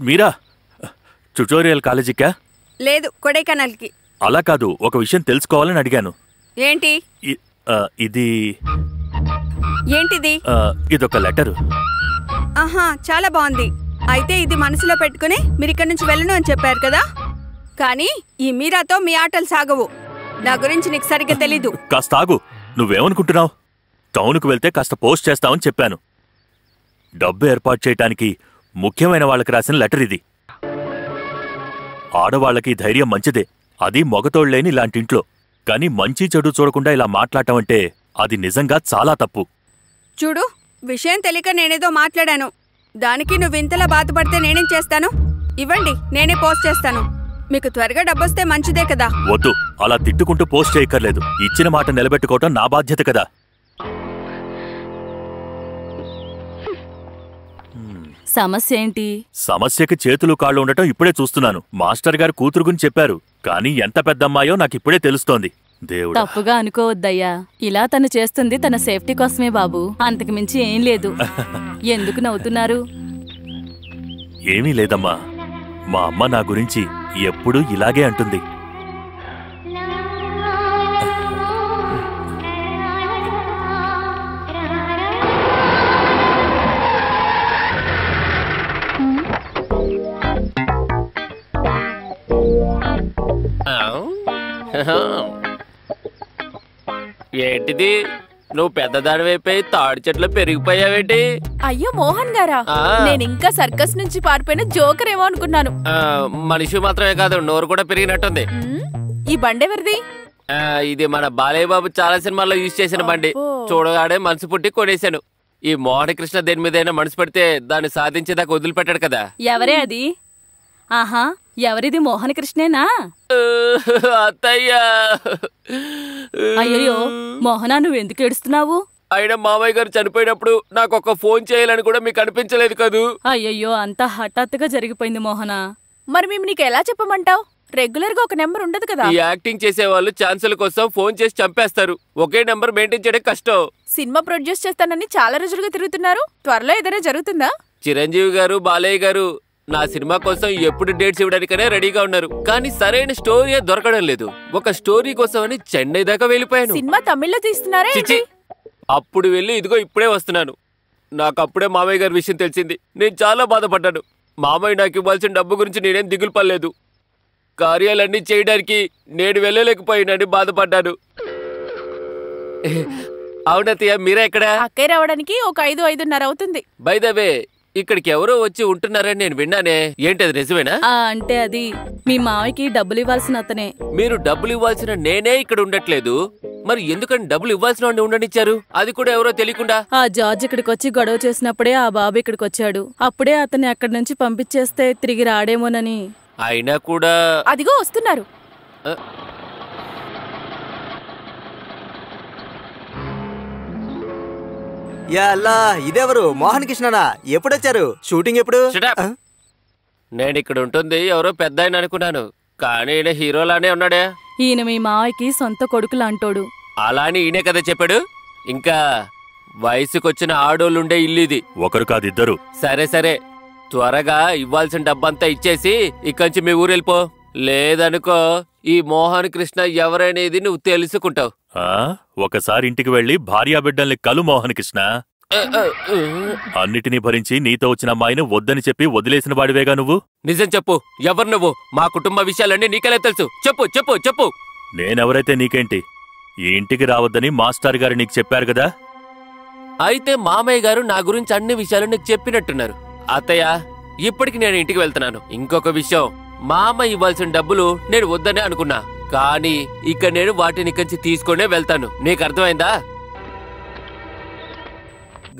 మీరా ట్యుటోరియల్ కాలేజీకా? లేదు, కొడైకెనాల్కి. అలా కాదు, ఒక విషయం తెలుసుకోవాలని అడిగాను. ఏంటి? ఇది ఏంటిది? ఇదొక లెటరు. ఆహా, చాలా బాగుంది. అయితే ఇది మనసులో పెట్టుకుని మీరు ఇక్కడి నుంచి వెళ్ళను అని చెప్పారు కదా. కానీ ఈ మీరాతో మీ ఆటలు సాగవు. నా గురించి నీకు సరిగ్గా తెలీదు. కాస్త ఆగు. నువ్వేమనుకుంటున్నావు? టౌన్కు వెళ్తే కాస్త పోస్ట్ చేస్తావని చెప్పాను. డబ్బు ఏర్పాటు చేయటానికి ముఖ్యమైన వాళ్ళకి రాసిన లెటర్ ఇది. ఆడవాళ్లకి ధైర్యం మంచిదే, అది మగతోళ్లేని ఇలాంటింట్లో. కానీ మంచి చెడు చూడకుండా ఇలా మాట్లాడటం అంటే అది నిజంగా చాలా తప్పు. చూడు, విషయం తెలియక నేనేదో మాట్లాడాను. దానికి నువ్వు ఇంతలా బాధపడితే నేనేం చేస్తాను? ఇవ్వండి, నేనే పోస్ట్ చేస్తాను. మీకు త్వరగా డబ్బొస్తే మంచిదే కదా. వద్దు, అలా తిట్టుకుంటూ పోస్ట్ చేయక్కర్లేదు. ఇచ్చిన మాట నిలబెట్టుకోవటం నా బాధ్యత కదా. సమస్య ఏంటి? సమస్యకి చేతులు కాళ్ళు ఉండటం ఇప్పుడే చూస్తున్నాను. మాస్టర్ గారు కూతురు గురించి చెప్పారు, కానీ ఎంత పెద్దమ్మాయో నాకిప్పుడే తెలుస్తోంది. దేవుడా. తప్పుగా అనుకోవద్దయ్యా. ఇలా తను చేస్తుంది తన సేఫ్టీ కోసమే బాబు, అంతకు మించి ఏం లేదు. ఎందుకు నవ్వుతున్నారు? ఏమీ లేదమ్మా, మా అమ్మ నా గురించి ఎప్పుడూ ఇలాగే అంటుంది. ఏంటిది? నువ్వు పెద్దదాడివైపోయి తాడి చెట్లు పెరిగిపోయావేంటి? అయ్యో మోహన్ గారా, నేను ఇంకా సర్కస్ నుంచి పారిపోయిన జోకర్ ఏమో అనుకున్నాను. మనిషి మాత్రమే కాదు, నోరు కూడా పెరిగినట్టుంది. ఈ బండెవరిది? ఇది మన బాలయ్య బాబు చాలా సినిమాల్లో యూజ్ చేసిన బండి. చూడగాడే మనసు పుట్టి కొనేశాను. ఈ మోహన కృష్ణ దేని మీదైనా మనసు పెడితే దాన్ని సాధించేదాకా వదిలిపెట్టాడు కదా. ఎవరే అది? ఆహా, ఎవరిది? మోహన కృష్ణేనా? అత్తయ్యా. అయ్యో మోహనా, నువ్వెందుకు ఏడుస్తున్నావు? అయినా మామయ్య గారు చనిపోయినప్పుడు నాకు ఒక ఫోన్ చేయాలని కూడా మీకు అనిపించలేదు కదూ? అయ్యయ్యో, అంతా హఠాత్తుగా జరిగిపోయింది మోహనా. మరి మేము నీకు ఎలా చెప్పమంటావు? రెగ్యులర్ గా ఒక నెంబర్ ఉండదు కదా. ఈ యాక్టింగ్ చేసే వాళ్ళు ఛాన్సుల కోసం ఫోన్ చేసి చంపేస్తారు. ఒకే నెంబర్ మెయింటైన్ చేయడం కష్టం. సినిమా ప్రొడ్యూస్ చేస్తానని చాలా రోజులుగా తిరుగుతున్నారు. త్వరలో ఏదైనా జరుగుతుందా? చిరంజీవి గారు, బాలయ్య గారు నా సినిమా కోసం ఎప్పుడు డేట్స్ ఇవ్వడానికనే రెడీగా ఉన్నారు, కానీ సరైన స్టోరీ దొరకడం లేదు. ఒక స్టోరీ కోసం అని చెన్నై దాకా వెళ్ళిపోయాను. సినిమా తమిళ్లో తీస్తున్నారా? చిచి, అప్పుడు వెళ్ళి ఇదిగో ఇప్పుడే వస్తున్నాను. నాకు అప్పుడే మామయ్య గారి విషయం తెలిసింది. నేను చాలా బాధపడ్డాను. మామయ్య నాకు ఇవ్వాల్సిన డబ్బు గురించి నేనేం దిగులు పడలేదు. కార్యాలన్నీ చేయడానికి నేను వెళ్ళలేకపోయినని బాధపడ్డాను. అవునతయ్య, మీరే ఎక్కడ? అక్కయ్య రావడానికి ఒక 5-5:30 అవుతుంది. బై ద వే, ఇక్కడికి ఎవరో వచ్చి ఉంటున్నారని నేను విన్నానే, ఏంటి అది నిజమేనా? అంటే అది మీ మావయ్యకి డబ్బులు ఇవ్వాల్సిన అతనే. మీరు డబ్బులు ఇవ్వాల్సిన నేనే ఇక్కడ ఉండట్లేదు, మరి ఎందుకని డబ్బులు ఇవ్వాల్సిన వాడిని ఉండనిచ్చారు? అది కూడా ఎవరో తెలియకుండా. ఆ జార్జ్ ఇక్కడికి వచ్చి గొడవ చేసినప్పుడే ఆ బాబు ఇక్కడికి వచ్చాడు. అప్పుడే అతన్ని అక్కడి నుంచి పంపించేస్తే తిరిగి రాడేమోనని. అయినా కూడా అదిగో వస్తున్నారు. యాల్లా, ఇదెవరు? మోహన్ కృష్ణనా? ఎప్పుడొచ్చారు? షూటింగ్ ఎప్పుడు? నేను ఇక్కడ ఉంటుంది ఎవరో పెద్ద ఆయన అనుకున్నాను, కానీ ఈయన హీరోలానే ఉన్నాడే. ఈయన మీ మావయ్యకి సొంత కొడుకులు అంటోడు. అలా అని ఈయనే కదా చెప్పాడు. ఇంకా వయసుకొచ్చిన ఆడోళ్ళుండే ఇల్లు ఇది. ఒకరు కాదు, ఇద్దరు. సరే సరే, త్వరగా ఇవ్వాల్సిన డబ్బంతా ఇచ్చేసి ఇక్కడి మీ ఊరు వెళ్ళిపో. లేదనుకో ఈ మోహన్ కృష్ణ ఎవరనేది నువ్వు తెలుసుకుంటావు. ఒకసారి ఇంటికి వెళ్లి భార్యాబిడ్డల్ని కలు మోహన్ కృష్ణ. అన్నిటినీ భరించి నీతో వచ్చిన అమ్మాయిని వద్దని చెప్పి వదిలేసిన వాడివేగా నువ్వు. నిజం చెప్పు, ఎవరు నువ్వు? మా కుటుంబ విషయాలన్నీ నీకెలా తెలుసు? చెప్పు చెప్పు చెప్పు. నేనెవరైతే నీకేంటి? ఈ ఇంటికి రావద్దని మాస్టర్ గారు నీకు చెప్పారు కదా. అయితే మామయ్య గారు నా గురించి అన్ని విషయాలు నీకు చెప్పినట్టున్నారు. అత్తయ్య, ఇప్పటికి నేను ఇంటికి వెళ్తున్నాను. ఇంకొక విషయం, మా అమ్మ ఇవ్వాల్సిన డబ్బులు నేను వద్దనే అనుకున్నా, కానీ ఇక నేను వాటిని ఇక్కడి తీసుకునే వెళ్తాను. నీకు అర్థమైందా?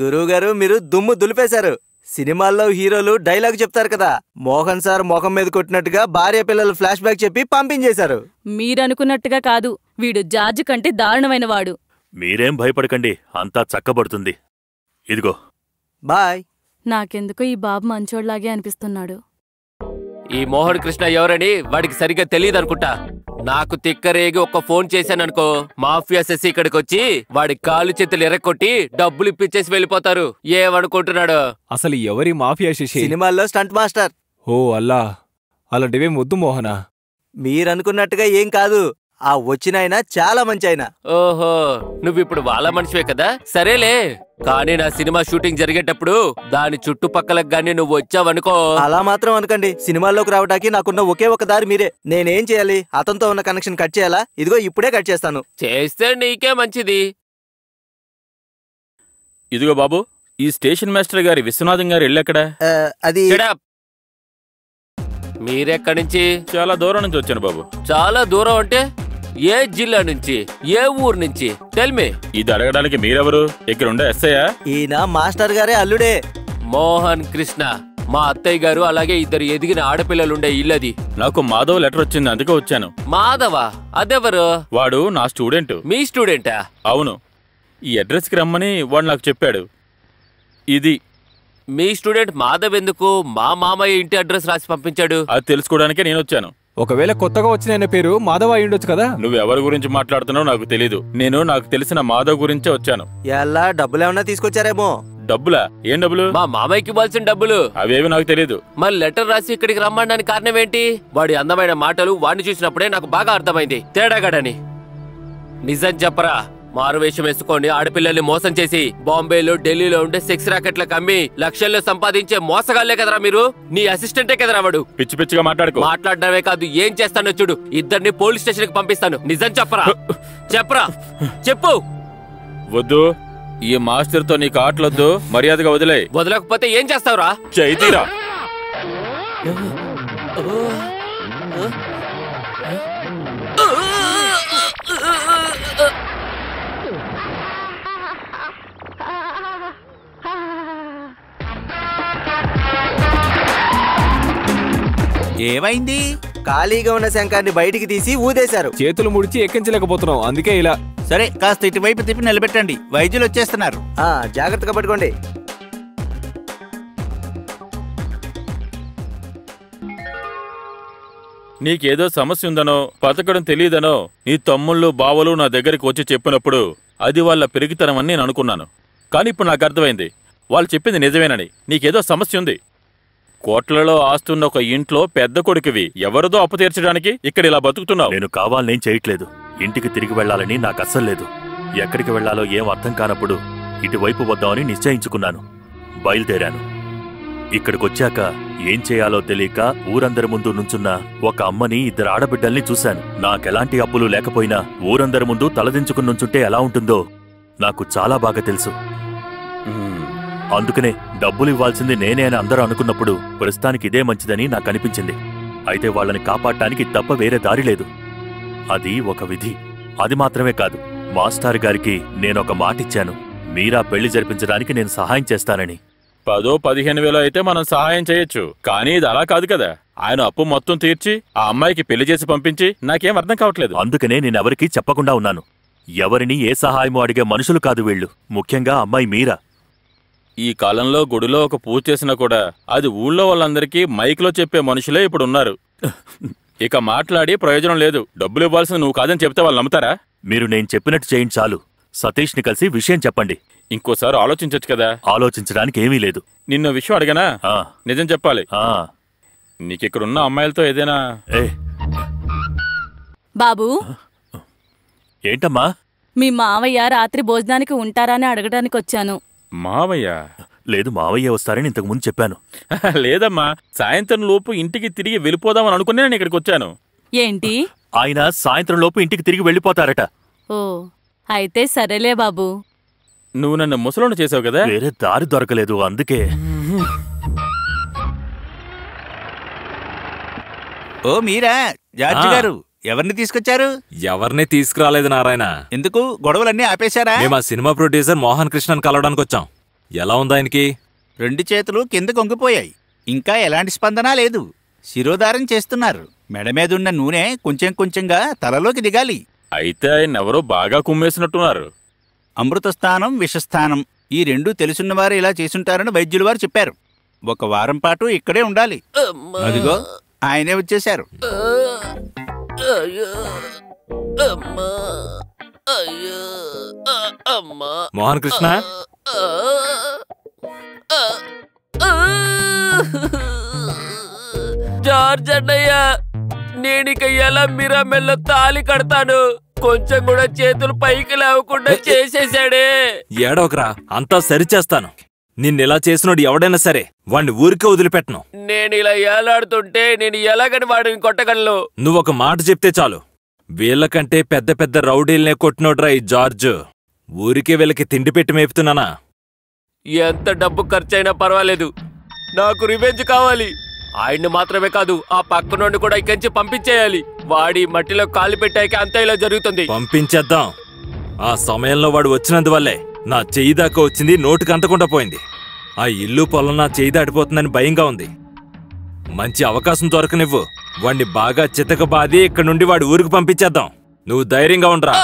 గురువు గారు, మీరు దుమ్ము దులిపేశారు. సినిమాల్లో హీరోలు డైలాగ్ చెప్తారు కదా, మోహన్ సార్ మొఖం మీద కొట్టినట్టుగా భార్య పిల్లలు ఫ్లాష్ బ్యాక్ చెప్పి పంపించేశారు. మీరనుకున్నట్టుగా కాదు, వీడు జార్జ్ కంటే దారుణమైన వాడు. మీరేం భయపడకండి, అంతా చక్కబడుతుంది. ఇదిగో బాయ్. నాకెందుకో ఈ బాబు మంచోడ్లాగే అనిపిస్తున్నాడు. ఈ మోహన్ కృష్ణ ఎవరని వాడికి సరిగ్గా తెలియదు అనుకుంటా. నాకు తిక్కరేగి ఒక్క ఫోన్ చేశాననుకో, మాఫియా సెసి ఇక్కడికి వచ్చి వాడి కాలు చేతులు ఎర్రకొట్టి డబ్బులు ఇప్పించేసి వెళ్ళిపోతారు. ఏమనుకుంటున్నాడు? అసలు ఎవరి మాఫియా శశి? సినిమాల్లో స్టంట్ మాస్టర్. ఓ అల్లా, అలాంటివేం వద్దు మోహనా. మీరనుకున్నట్టుగా ఏం కాదు, ఆ వచ్చిన ఆయన చాలా మంచి ఆయన. ఓహో, నువ్విప్పుడు వాళ్ళ మనిషివే కదా. సరేలే, కానీ నా సినిమా షూటింగ్ జరిగేటప్పుడు దాని చుట్టుపక్కలకు గానీ నువ్వు వచ్చావనుకో. అలా మాత్రం అనకండి, సినిమాల్లోకి రావడానికి నాకున్న ఒకే ఒక దారి మీరే. నేనేం చేయాలి? అతనితో ఉన్న కనెక్షన్ కట్ చేయాలా? ఇదిగో ఇప్పుడే కట్ చేస్తాను. చేస్తే నీకే మంచిది. ఇదిగో బాబు, ఈ స్టేషన్ మాస్టర్ గారి విశ్వనాథం గారు ఇల్లెక్కడా? అది మీరెక్కడి నుంచి? చాలా దూరం నుంచి వచ్చాను బాబు. చాలా దూరం అంటే ఏ జిల్లా నుంచి, ఏ ఊరు నుంచి? Tell me. ఇది అడగడానికి మీరెవరు? ఇక్కడ ఉండే ఎస్ఐయా? ఈయన మాస్టర్ గారే అల్లుడే, మోహన్ కృష్ణ. మా అత్తయ్య గారు అలాగే ఇద్దరు ఎదిగిన ఆడపిల్లలుండే ఇల్లది. నాకు మాధవ్ లెటర్ వచ్చింది, అందుకే వచ్చాను. మాధవా? అదెవరు? వాడు నా స్టూడెంట్. మీ స్టూడెంటా? అవును. ఈ అడ్రస్ కి రమ్మని వాడు నాకు చెప్పాడు. ఇది మీ స్టూడెంట్ మాధవ్ ఎందుకు మా మామయ్య ఇంటి అడ్రస్ రాసి పంపించాడు? అది తెలుసుకోవడానికే నేను వచ్చాను. ఒకవేళ కొత్తగా వచ్చిన పేరు మాధవ్ అయి ఉండొచ్చు కదా. నువ్వెవరి గురించి మాట్లాడుతున్నావు నాకు తెలీదు. నేను నాకు తెలిసిన మాధవ్ గురించే వచ్చాను. ఎలా డబ్బులేమన్నా తీసుకొచ్చారేమో? డబ్బులా? ఏం డబ్బులు? మా మామయ్యకి ఇవ్వాల్సిన డబ్బులు. అవేవి నాకు తెలీదు. మరి లెటర్ రాసి ఇక్కడికి రమ్మడానికి కారణం ఏంటి? వాడి అందమైన మాటలు వాడిని చూసినప్పుడే నాకు బాగా అర్థమైంది తేడాగాడని. నిజం చెప్పరా? మారువేషం వేసుకొని ఆడపిల్లల్ని మోసం చేసి బాంబేలో ఢిల్లీలో ఉండే సెక్స్ రాకెట్లకు అమ్మి లక్షల్లో సంపాదించే మోసగాళ్లే కదరా మీరు. నీ అసిస్టెంటే కదరా వాడు. పిచ్చి పిచ్చిగా మాట్లాడుకో. మాట్లాడడమే కాదు, ఏం చేస్తానో చూడు. ఇద్దరిని పోలీస్ స్టేషన్ కి పంపిస్తాను. నిజం చెప్పరా? చెప్పరా? చెప్పు. వద్దు, ఈ మాస్టర్ తో నీకు ఆటలొద్దు, మర్యాదగా వదిలే. వదలకపోతే ఏం చేస్తావురా? చైతీరా. ఏమైంది? ఖాళీగా ఉన్న శంఖాన్ని బయటికి తీసి ఊదేశారు. చేతులు ముడిచి ఎక్కించలేకపోతున్నాం, అందుకే ఇలా. సరే, కాస్త ఇటువైపు తిప్పి నిలబెట్టండి, వైద్యులు వచ్చేస్తున్నారు. జాగ్రత్తగా పట్టుకోండి. నీకేదో సమస్య ఉందనో బతకడం తెలియదనో నీ తమ్ముళ్ళు బావలు నా దగ్గరికి వచ్చి చెప్పినప్పుడు అది వాళ్ళ పెరిగితనమని నేను అనుకున్నాను. కానీ ఇప్పుడు నాకు అర్థమైంది, వాళ్ళు చెప్పింది నిజమేనని. నీకేదో సమస్య ఉంది. కోట్లలో ఆస్తున్న ఒక ఇంట్లో పెద్ద కొడుకువి. ఎవరిదో అప్పు తీర్చడానికి ఇక్కడ ఇలా బతుకుతున్నావు. నేను కావాలనేం చేయట్లేదు. ఇంటికి తిరిగి వెళ్లాలని నాకు అస్సలు లేదు. ఎక్కడికి వెళ్లాలో ఏం అర్థం కానప్పుడు ఇటువైపు వద్దామని నిశ్చయించుకున్నాను. బయలుదేరాను. ఇక్కడికొచ్చాక ఏం చేయాలో తెలియక ఊరందరి ముందు నుంచున్న ఒక అమ్మని, 2 ఆడబిడ్డల్ని చూశాను. నాకెలాంటి అప్పులు లేకపోయినా ఊరందరి ముందు తలదించుకుని నుంచుంటే ఎలా ఉంటుందో నాకు చాలా బాగా తెలుసు. అందుకనే డబ్బులు ఇవ్వాల్సింది నేనే అని అందరూ అనుకున్నప్పుడు ప్రస్తుతానికి ఇదే మంచిదని నాకు అనిపించింది. అయితే వాళ్ళని కాపాడటానికి తప్ప వేరే దారి లేదు. అది ఒక విధి. అది మాత్రమే కాదు, మాస్టర్ గారికి నేనొక మాటిచ్చాను. మీరా పెళ్లి జరిపించడానికి నేను సహాయం చేస్తానని. 10,000-15,000 అయితే మనం సహాయం చేయొచ్చు. కానీ ఇది అలా కాదు కదా. ఆయన అప్పు మొత్తం తీర్చి ఆ అమ్మాయికి పెళ్లి చేసి పంపించి నాకేం అర్థం కావట్లేదు. అందుకనే నేనెవరికీ చెప్పకుండా ఉన్నాను. ఎవరిని ఏ సహాయమో అడిగే మనుషులు కాదు వీళ్ళు, ముఖ్యంగా అమ్మాయి మీరా. ఈ కాలంలో గుడిలో ఒక పూజ చేసినా కూడా అది ఊళ్ళో వాళ్ళందరికీ మైక్లో చెప్పే మనుషులే ఇప్పుడు ఉన్నారు. ఇక మాట్లాడి ప్రయోజనం లేదు. డబ్బులు ఇవ్వాల్సింది నువ్వు కాదని చెప్తే వాళ్ళు నమ్ముతారా? మీరు నేను చెప్పినట్టు చేయండి చాలు. సతీష్ని కలిసి విషయం చెప్పండి. ఇంకోసారి ఆలోచించచ్చు కదా. ఆలోచించడానికి ఏమీ లేదు. నిన్న విషయం అడిగానా? నిజం చెప్పాలి. నీకిక్కడున్న అమ్మాయిలతో ఏదైనా... బాబూ, ఏంటమ్మా? మీ మావయ్య రాత్రి భోజనానికి ఉంటారా అని అడగడానికి వచ్చాను. మావయ్య? లేదు, మావయ్య వస్తారని ఇంతకు ముందు చెప్పాను. లేదమ్మా, సాయంత్రం లోపు ఇంటికి తిరిగి వెళ్ళిపోదామని అనుకునే నేను ఇక్కడికి వచ్చాను. ఏంటి? ఆయన సాయంత్రం లోపు ఇంటికి తిరిగి వెళ్ళిపోతారట. ఓ, అయితే సరేలే బాబు. నువ్వు నన్ను ముసలోని చేసావు కదా. వేరే దారి దొరకలేదు, అందుకే. ఓ మీరా జార్జి గారు, ఎవరిని తీసుకొచ్చారు? ఎవరిని తీసుకురాలేదు నారాయణ. ఎందుకు? గొడవలన్నీ ఆపేశారా? మేము ఆ సినిమా ప్రొడ్యూసర్ మోహన్ కృష్ణన్ కలవడానికి వచ్చాం. ఎలా ఉంది ఆయనకి? 2 చేతులు కింద కొంగిపోయాయి. ఇంకా ఎలాంటి స్పందన లేదు. శిరోధారం చేస్తున్నారు. మెడ మీదున్న నూనె కొంచెం కొంచెంగా తలలోకి దిగాలి. అయితే ఆయన ఎవరో బాగా కుమ్మేసినట్టున్నారు. అమృతస్థానం, విషస్థానం ఈ 2 తెలుసున్నవారు ఇలా చేసుంటారని వైద్యులు వారు చెప్పారు. 1 వారం పాటు ఇక్కడే ఉండాలి. అదిగో ఆయనే వచ్చేశారు. మోహన్ కృష్ణ, జార్జ్ అన్నయ్య, నేనిక ఎలా మిరామెల్లో తాలి కడతాను? కొంచెం కూడా చేతులు పైకి లేవకుండా చేసేశాడే. ఏడవకరా, అంతా సరిచేస్తాను. నిన్నెలా చేసినోడు ఎవడైనా సరే వాణ్ణి ఊరికే వదిలిపెట్టను. నేను ఇలా ఏలాడుతుంటే నేను ఎలాగని వాడిని కొట్టగలను? నువ్వొక మాట చెప్తే చాలు. వీళ్ళకంటే పెద్ద పెద్ద రౌడీల్నే కొట్టినోడ్రా ఈ జార్జ్. ఊరికే వీళ్ళకి తిండి పెట్టి మేపుతున్నానా? ఎంత డబ్బు ఖర్చైనా పర్వాలేదు, నాకు రివెంజ్ కావాలి. ఆయన్ని మాత్రమే కాదు, ఆ పక్కనోడిని కూడా ఇక్కడి పంపించేయాలి. వాడి మట్టిలో కాలు పెట్టాక అంతా ఇలా జరుగుతుంది. పంపించేద్దాం. ఆ సమయంలో వాడు వచ్చినందువల్లే నా చెయ్యి దాకా వచ్చింది, నోటికి అంతకుండా పోయింది. ఆ ఇల్లు పొలం నా చెయ్యి దాటిపోతుందని భయంగా ఉంది. మంచి అవకాశం దొరకనివ్వు. వాణ్ణి బాగా చితకబాది ఇక్కడ నుండి వాడి ఊరికి పంపించేద్దాం. నువ్వు ధైర్యంగా ఉండరా.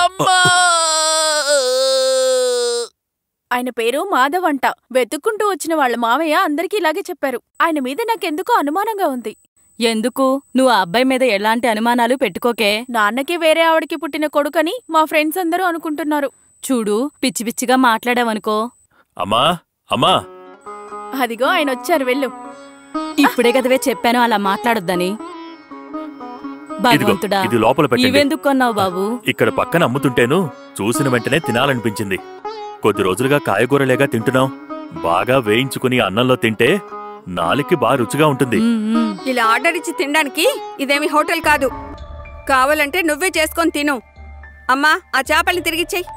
ఆయన పేరు మాధవ్ అంట. వెతుక్కుంటూ వచ్చిన వాళ్ళ మావయ్య అందరికీ ఇలాగే చెప్పారు. ఆయన మీద నాకెందుకో అనుమానంగా ఉంది. ఎందుకు? నువ్వు ఆ అబ్బాయి మీద ఎలాంటి అనుమానాలు పెట్టుకోకే. నాన్నకి వేరే ఆవిడకి పుట్టిన కొడుకని మా ఫ్రెండ్స్ అందరూ అనుకుంటున్నారు. చూడు, పిచ్చి పిచ్చిగా మాట్లాడావనుకో. అమ్మా అమ్మా, అదిగో ఆయన వచ్చారు, వెళ్ళు. ఇప్పుడే కదవే చెప్పాను అలా మాట్లాడొద్దని. భగవంతుడా, ఇది లోపల పెట్టండి. ఇవెందుకు కొన్నావు బాబు? ఇక్కడ పక్కన అమ్ముతుంటేను చూసిన వెంటనే తినాలనిపించింది. కొద్ది రోజులుగా కాయగూరలేగా తింటున్నాం. బాగా వేయించుకుని అన్నంలో తింటే నాలుగుకి బాగా రుచిగా ఉంటుంది. ఇలా ఆర్డర్ ఇచ్చి తినడానికి ఇదేమి హోటల్ కాదు. కావాలంటే నువ్వే చేసుకొని తిను. అమ్మా, ఆ చేపల్ని తిరిగిచ్చేయి.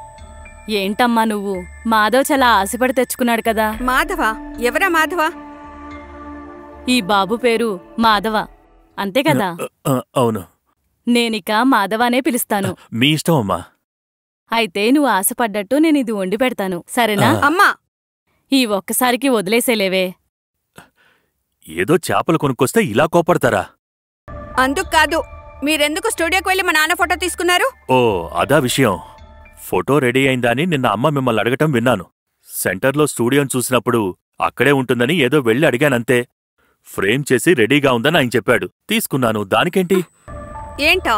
ఏంటమ్మా నువ్వు? మాధవ్ చాలా ఆశపడి తెచ్చుకున్నాడు కదా. మాధవా? ఎవరా మాధవా? ఈ బాబు పేరు మాధవ, అంతే కదా? అవును. నేనిక మాధవానే పిలుస్తాను. మీ ఇష్టం అమ్మా. అయితే నువ్వు ఆశపడ్డట్టు నేను ఇది వండి పెడతాను, సరేనా? అమ్మా, ఈ ఒక్కసారికి వదిలేసేలేవే. ఏదో చేపలు కొనుక్కొస్తే ఇలా కోపడతారా? అందుకు కాదు. మీరెందుకు స్టూడియోకి వెళ్ళి మా నాన్న ఫోటో తీసుకున్నారు? ఓ, అదా విషయం. ఫోటో రెడీ అయిందని నిన్న అమ్మ మిమ్మల్ని అడగటం విన్నాను. సెంటర్లో స్టూడియోని చూసినప్పుడు అక్కడే ఉంటుందని ఏదో వెళ్ళి అడిగానంతే. ఫ్రేమ్ చేసి రెడీగా ఉందని ఆయన చెప్పాడు, తీసుకున్నాను. దానికేంటి? ఏంటా?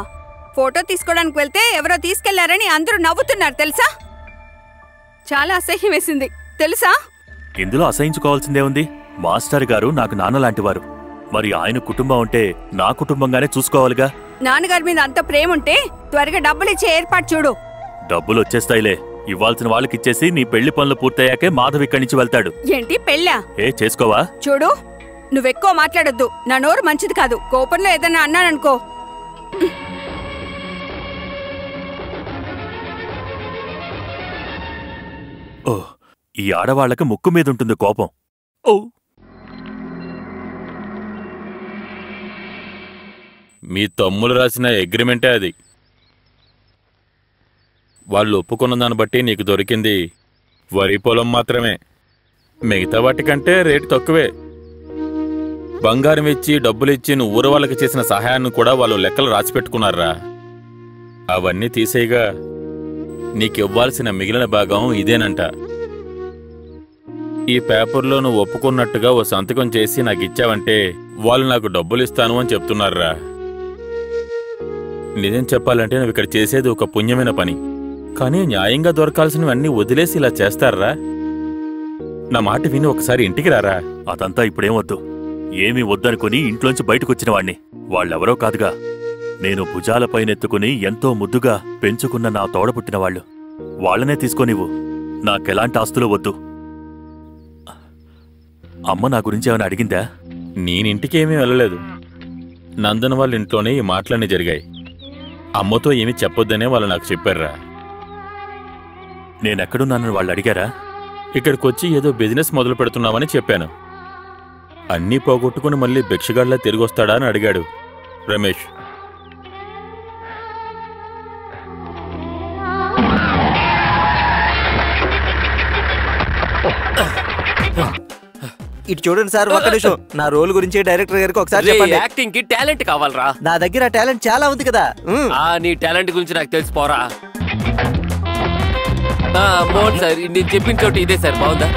ఫోటో తీసుకోవడానికి వెళ్తే ఎవరో తీసుకెళ్లారని అందరూ నవ్వుతున్నారు తెలుసా? చాలా అసహ్యం వేసింది తెలుసా? ఇందులో అసహించుకోవాల్సిందే ఉంది. మాస్టర్ గారు నాకు నాన్నలాంటివారు. మరి ఆయన కుటుంబం అంటే నా కుటుంబంగానే చూసుకోవాలిగా. నాన్నగారి మీద అంత ప్రేమ ఉంటే త్వరగా డబ్బులు ఇచ్చే ఏర్పాటు చూడు. డబ్బులు వచ్చేస్తాయిలే. ఇవ్వాల్సిన వాళ్ళకిచ్చేసి నీ పెళ్లి పనులు పూర్తయ్యాకే మాధవ్ ఇక్కడి నుంచి వెళ్తాడు. ఏంటి పెళ్ళా? చేసుకోవా? చూడు, నువ్వెక్కువ మాట్లాడొద్దు. నా నోరు మంచిది కాదు. కోపంలో ఏదన్నా అన్నాననుకో. ఓ, ఈ ఆడవాళ్లకి ముక్కు మీదుంటుంది కోపం. ఓ, మీ తమ్ములు రాసిన అగ్రిమెంటే అది. వాళ్ళు ఒప్పుకున్న దాన్ని బట్టి నీకు దొరికింది వరి పొలం మాత్రమే. మిగతా వాటికంటే రేటు తక్కువే. బంగారం ఇచ్చి డబ్బులిచ్చి నువ్వు ఊరు వాళ్ళకి చేసిన సహాయాన్ని కూడా వాళ్ళు లెక్కలు రాసిపెట్టుకున్నారా. అవన్నీ తీసేయగా నీకివ్వాల్సిన మిగిలిన భాగం ఇదేనంట. ఈ పేపర్లో నువ్వు ఒప్పుకున్నట్టుగా ఓ సంతకం చేసి నాకిచ్చావంటే వాళ్ళు నాకు డబ్బులు ఇస్తాను అని చెప్తున్నారా. నిజం చెప్పాలంటే నువ్వు ఇక్కడ చేసేది ఒక పుణ్యమైన పని. కానీ న్యాయంగా దొరకాల్సినవన్నీ వదిలేసి ఇలా చేస్తారా? నా మాట విని ఒకసారి ఇంటికి రారా. అదంతా ఇప్పుడేం వద్దు. ఏమీ వద్దనుకుని ఇంట్లోంచి బయటకొచ్చిన వాణ్ణి. వాళ్ళెవరో కాదుగా, నేను భుజాలపైనెత్తుకుని ఎంతో ముద్దుగా పెంచుకున్న నా తోడపుట్టిన వాళ్ళు. వాళ్ళనే తీసుకోనివ్వు. నాకెలాంటి ఆస్తులు వద్దు. అమ్మ నా గురించి ఏమైనా అడిగిందా? నేనింటికి ఏమీ వెళ్ళలేదు. నందన్ వాళ్ళ ఇంట్లోనే ఈ మాటలన్నీ జరిగాయి. అమ్మతో ఏమీ చెప్పొద్దనే వాళ్ళు నాకు చెప్పారా. నేనెక్కడున్నానని వాళ్ళు అడిగారా? ఇక్కడికొచ్చి ఏదో బిజినెస్ మొదలు పెడుతున్నామని చెప్పాను. అన్నీ పోగొట్టుకుని మళ్ళీ భిక్షగాడిలా తిరిగొస్తాడా అని అడిగాడు రమేష్. ఇటు చూడండి సార్, ఒక్క నిమిషం. నా రోల్ గురించి డైరెక్టర్ గారికి ఒకసారి చెప్పండి. యాక్టింగ్ కి టాలెంట్ కావాలరా. నా దగ్గర టాలెంట్ చాలా ఉంది కదా. నీ టాలెంట్ గురించి నాకు తెలిసిపోరా. మోహన్ సార్, నేను చెప్పిన చోటు ఇదే సార్. బాగుందా?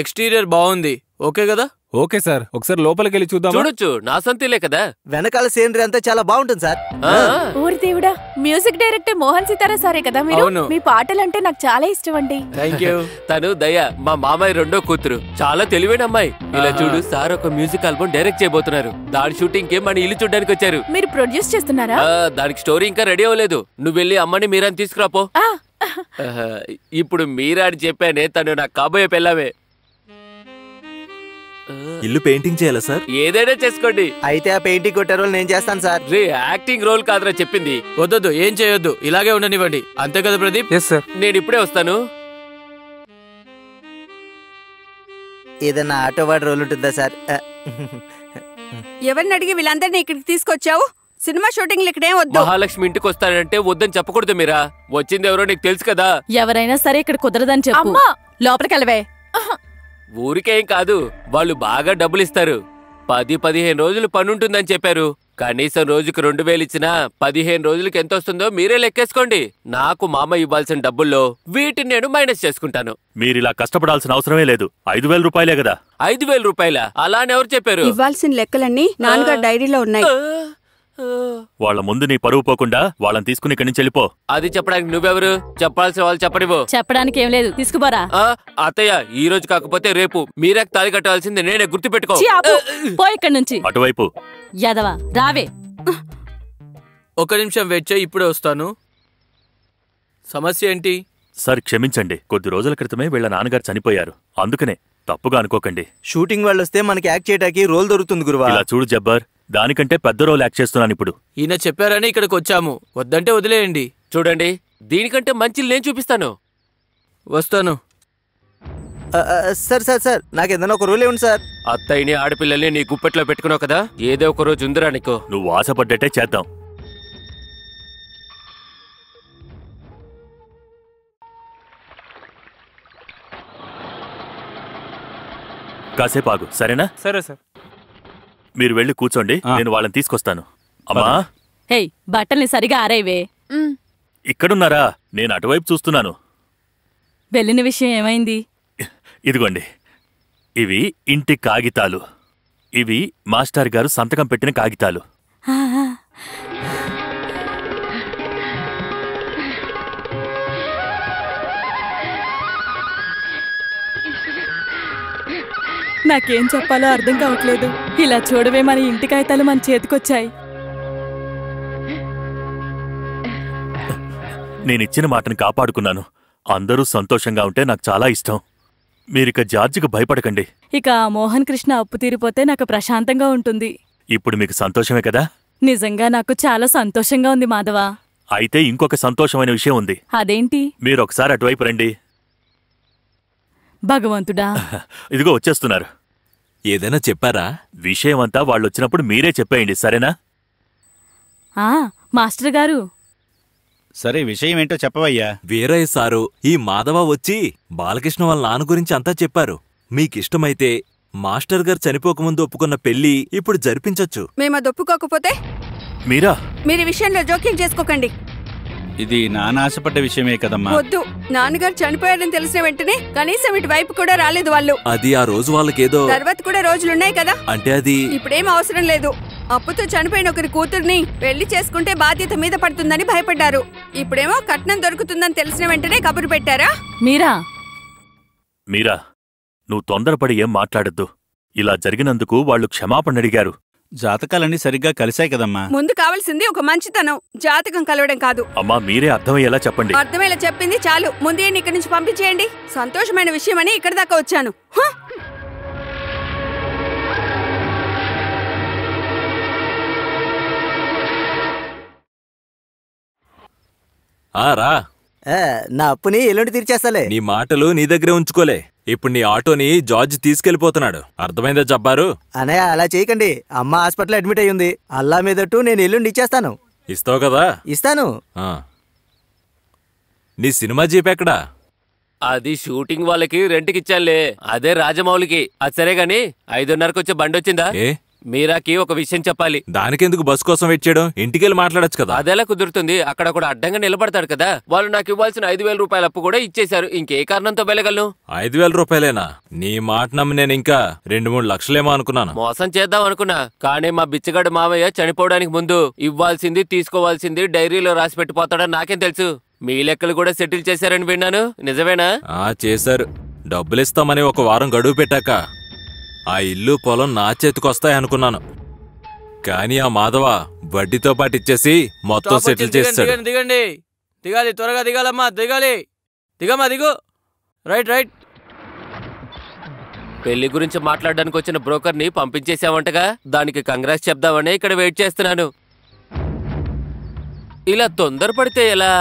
ఎక్స్టీరియర్ బాగుంది. ఓకే కదా? ఓకే సార్, ఒకసారి లోపలికి వెళ్ళి చూద్దాం. చూడొచ్చు, నా సొంతలే కదా. వెనకాల సీనరీ అంతా చాలా బాగుంటుంది సార్. ఊరి దేవుడా, మ్యూజిక్ డైరెక్టర్ మోహన్ సితారా సారే కదా మీరు? మీ పాటలంటే నాకు చాలా ఇష్టం అండి. థాంక్యూ. తను దయ, మా మామయ్య రెండో కూతురు. చాలా తెలివైన అమ్మాయి. ఇలా చూడు, సార్ ఒక మ్యూజిక్ ఆల్బమ్ డైరెక్ట్ చేయబోతున్నారు. దాని షూటింగ్ కి మన ఇల్లు చూడడానికి వచ్చారు. మీరు ప్రొడ్యూస్ చేస్తున్నారా? దానికి స్టోరీ ఇంకా రెడీ అవ్వలేదు. నువ్వు వెళ్ళి అమ్మని మీరాని తీసుకురాపో. ఇప్పుడు మీరాని చెప్పానే, తను నాకు కాబోయే పెళ్ళామే. ఇల్లు పెయింటింగ్ చేయాలా సార్? ఏదైనా చేసుకోండి. అయితే ఆ పెయింటింగ్ కొట్టే రోల్ నేను చేస్తాను సార్. రే, యాక్టింగ్ రోల్ కాదురా చెప్పింది. వద్దొద్దు, ఏం చేయొద్దు, ఇలాగే ఉండనివ్వండి. అంతే కదా ప్రదీప్? నేను ఇప్పుడే వస్తాను. ఏదన్నా ఆటోవాడి రోల్ ఉంటుందా సార్? ఎవరిని అడిగి వీళ్ళందరినీ ఇక్కడికి తీసుకొచ్చావు? సినిమా షూటింగ్ ఇక్కడేం వద్దు. మహాలక్ష్మి ఇంటికి వస్తానంటే వద్దని చెప్పకూడదు మీరా. వచ్చింది ఎవరో నీకు తెలుసు కదా. ఎవరైనా సరే ఇక్కడ కుదరదని చెప్పు. లోపలికి వెళ్ళవే. ఊరికేం కాదు, వాళ్ళు బాగా డబ్బులు ఇస్తారు. 10-15 రోజులు పనుంటుందని చెప్పారు. కనీసం రోజుకు 2000 ఇచ్చినా 15 రోజులకి ఎంత వస్తుందో మీరే లెక్కేసుకోండి. నాకు మామ ఇవ్వాల్సిన డబ్బుల్లో వీటిని నేను మైనస్ చేసుకుంటాను. మీరిలా కష్టపడాల్సిన అవసరమే లేదు. 5000 రూపాయలే కదా. 5000 రూపాయల? అలానే ఎవరు చెప్పారు? ఇవ్వాల్సిన లెక్కలన్నీ నాన్నగారి డైరీలో ఉన్నాయి. వాళ్ళ ముందు నీ పరువు పోకుండా వాళ్ళని తీసుకుని ఇక్కడి నుంచి వెళ్ళిపో. అది చెప్పడానికి నువ్వెవరు? చెప్పాల్సిన వాళ్ళు చెప్పనివ్వు. చెప్పడానికి ఏం లేదు, తీసుకుపోరా. అత్తయ్య, ఈ రోజు కాకపోతే రేపు మీరాకు తాళి కట్టాల్సింది నేనే, గుర్తుపెట్టుకో. పో ఇక్కడి నుంచి. అటువైపు యాదవా, రావే. ఒక నిమిషం వెయిట్ చేయి, ఇప్పుడే వస్తాను. సమస్య ఏంటి? సార్ క్షమించండి, కొద్ది రోజుల క్రితమే వీళ్ళ నాన్నగారు చనిపోయారు. అందుకనే తప్పుగా అనుకోకండి. షూటింగ్ వాళ్ళు వస్తే మనకి యాక్ట్ చేయడానికి రోల్ దొరుకుతుంది గురువా. ఇలా చూడు జబ్బర్, దానికంటే పెద్ద రోల్ యాక్ట్ చేస్తున్నాను ఇప్పుడు. ఈయన చెప్పారని ఇక్కడికి వచ్చాము, వద్దంటే వదిలేయండి. చూడండి, దీనికంటే మంచి నేను చూపిస్తాను. వస్తాను. సార్ సార్ సార్, నాకు ఏదైనా ఒక రోల్ ఇవ్వండి సార్. అత్తయ్యని ఆడపిల్లల్ని నీ గుప్పెట్లో పెట్టుకున్నావు కదా, ఏదో ఒక రోజు ఉందిరా నీకు. నువ్వు ఆశపడ్డట్టే చేద్దాం. కాసేపు ఆగు, సరేనా? సరే సార్. మీరు వెళ్ళి కూర్చోండి, నేను వాళ్ళని తీసుకొస్తాను. అమ్మా, హే, బట్టల్ని సరిగా ఆరైవే. ఇక్కడున్నారా? నేను అటువైపు చూస్తున్నాను. వెళ్ళిన విషయం ఏమైంది? ఇదిగోండి, ఇవి ఇంటి కాగితాలు. ఇవి మాస్టర్ గారు సంతకం పెట్టిన కాగితాలు. నాకేం చెప్పాలో అర్థం కావట్లేదు. ఇలా చూడవే, మన ఇంటి కాగితాలు మన చేతికొచ్చాయి. నేనిచ్చిన మాటని కాపాడుకున్నాను. అందరూ సంతోషంగా ఉంటే నాకు చాలా ఇష్టం. మీరిక జార్జికి భయపడకండి. ఇక ఆ మోహన్ కృష్ణ అప్పు తీరిపోతే నాకు ప్రశాంతంగా ఉంటుంది. ఇప్పుడు మీకు సంతోషమే కదా? నిజంగా నాకు చాలా సంతోషంగా ఉంది మాధవ. అయితే ఇంకొక సంతోషమైన విషయం ఉంది. అదేంటి? మీరొకసారి అటువైపు రండి. భగవంతుడా, ఇదిగో వచ్చేస్తున్నారు. ఏదైనా చెప్పారా? విషయమంతా వాళ్ళొచ్చినప్పుడు మీరే చెప్పేయండి, సరేనా? మాస్టర్ గారు. సరే, విషయం ఏంటో చెప్పవయ్యా. వీరయ్య సారు ఈ మాధవ వచ్చి బాలకృష్ణ వాళ్ళ నాన్న గురించి అంతా చెప్పారు. మీకిష్టమైతే మాస్టర్ గారు చనిపోకముందు ఒప్పుకున్న పెళ్లి ఇప్పుడు జరిపించొచ్చు. మేము ఒప్పుకోకపోతే మీరా? మీరు విషయంలో జోక్యం చేసుకోకండి. ఇది నానాశపడ్డ విషయమే కదమ్మా. వద్దు. నాన్నగారు చనిపోయారని తెలిసిన వెంటనే కనీసం ఇటు వైపు కూడా రాలేదు వాళ్ళు. అది ఆ రోజు వాళ్ళకేదో తర్వాత కూడా రోజులున్నాయి కదా. అంటే అది ఇప్పుడేం అవసరం లేదు. అప్పుతో చనిపోయిన ఒకరి కూతుర్ని పెళ్లి చేసుకుంటే బాధ్యత మీద పడుతుందని భయపడ్డారు. ఇప్పుడేమో కట్నం దొరుకుతుందని తెలిసిన వెంటనే కబురు పెట్టారా? మీరా, నువ్వు తొందరపడి ఏం మాట్లాడద్దు. ఇలా జరిగినందుకు వాళ్ళు క్షమాపణ అడిగారు. జాతకాలన్నీ సరిగ్గా కలిశాయి కదమ్మా. ముందు కావాల్సింది ఒక మంచితనం, జాతకం కలవడం కాదు. అమ్మా, మీరే అర్థమయ్యేలా చెప్పండి. అర్థమయ్యేలా చెప్పింది చాలు. ముందే ఇక్కడి నుంచి పంపించేయండి. సంతోషమైన విషయమని ఇక్కడి దాకా వచ్చాను. రా. నా అప్పుని ఎల్లుండి తీర్చేస్తాలే. నీ మాటలు నీ దగ్గరే ఉంచుకోలే. ఇప్పుడు నీ ఆటోని జార్జ్ తీసుకెళ్లిపోతున్నాడు. అర్థమైందా జబ్బారు? అనయ్య, అలా చేయకండి. అమ్మ హాస్పిటల్ అడ్మిట్ అయ్యింది. అల్లా మీదట్టు నేను ఎల్లుండి ఇచ్చేస్తాను. ఇస్తావు కదా? ఇస్తాను. నీ సినిమా జీప్ ఎక్కడా? అది షూటింగ్ వాళ్ళకి రెంట్కిచ్చానులే. అదే రాజమౌళికి. అది సరే గాని 5:30కి వచ్చే బండి వచ్చిందా? మీరాకి ఒక విషయం చెప్పాలి. దానికెందుకు బస్ కోసం వెయిట్ చేయడం? ఇంటికెళ్ళి మాట్లాడొచ్చు కదా. అదెలా కుదురుతుంది? అక్కడ కూడా అడ్డంగా నిలబడతాడు కదా. వాళ్ళు నాకు ఇవ్వాల్సిన 5,000 రూపాయల అప్పు కూడా ఇచ్చేశారు. ఇంకే కారణంతో వెళ్ళగలను? 5,000 రూపాయలేనా? నీ మాట నమ్మి నేను ఇంకా 2-3 లక్షలేమో అనుకున్నాను. మోసం చేద్దాం అనుకున్నా. కానీ మా బిచ్చగాడు మావయ్య చనిపోవడానికి ముందు ఇవ్వాల్సింది తీసుకోవాల్సింది డైరీలో రాసి పెట్టిపోతాడని నాకేం తెలుసు. మీ లెక్కలు కూడా సెటిల్ చేశారని విన్నాను. నిజమేనా? చేశారు. డబ్బులిస్తామని ఒక వారం గడువు పెట్టాక ఆ ఇల్లు పొలం నా చేతికొస్తాయనుకున్నాను. కానీ ఆ మాధవ వడ్డీతో పాటు ఇచ్చేసి మొత్తం సెటిల్ చేస్తాడు. దిగండి, దిగాలి, త్వరగా దిగాలమ్మా, దిగాలి. దిగమ్మా, దిగు. రైట్. పెళ్లి గురించి మాట్లాడడానికి వచ్చిన బ్రోకర్ని పంపించేసావంటగా. దానికి కంగ్రాట్స్ చెప్దామని ఇక్కడ వెయిట్ చేస్తున్నాను. ఇలా తొందరపడితే ఎలా?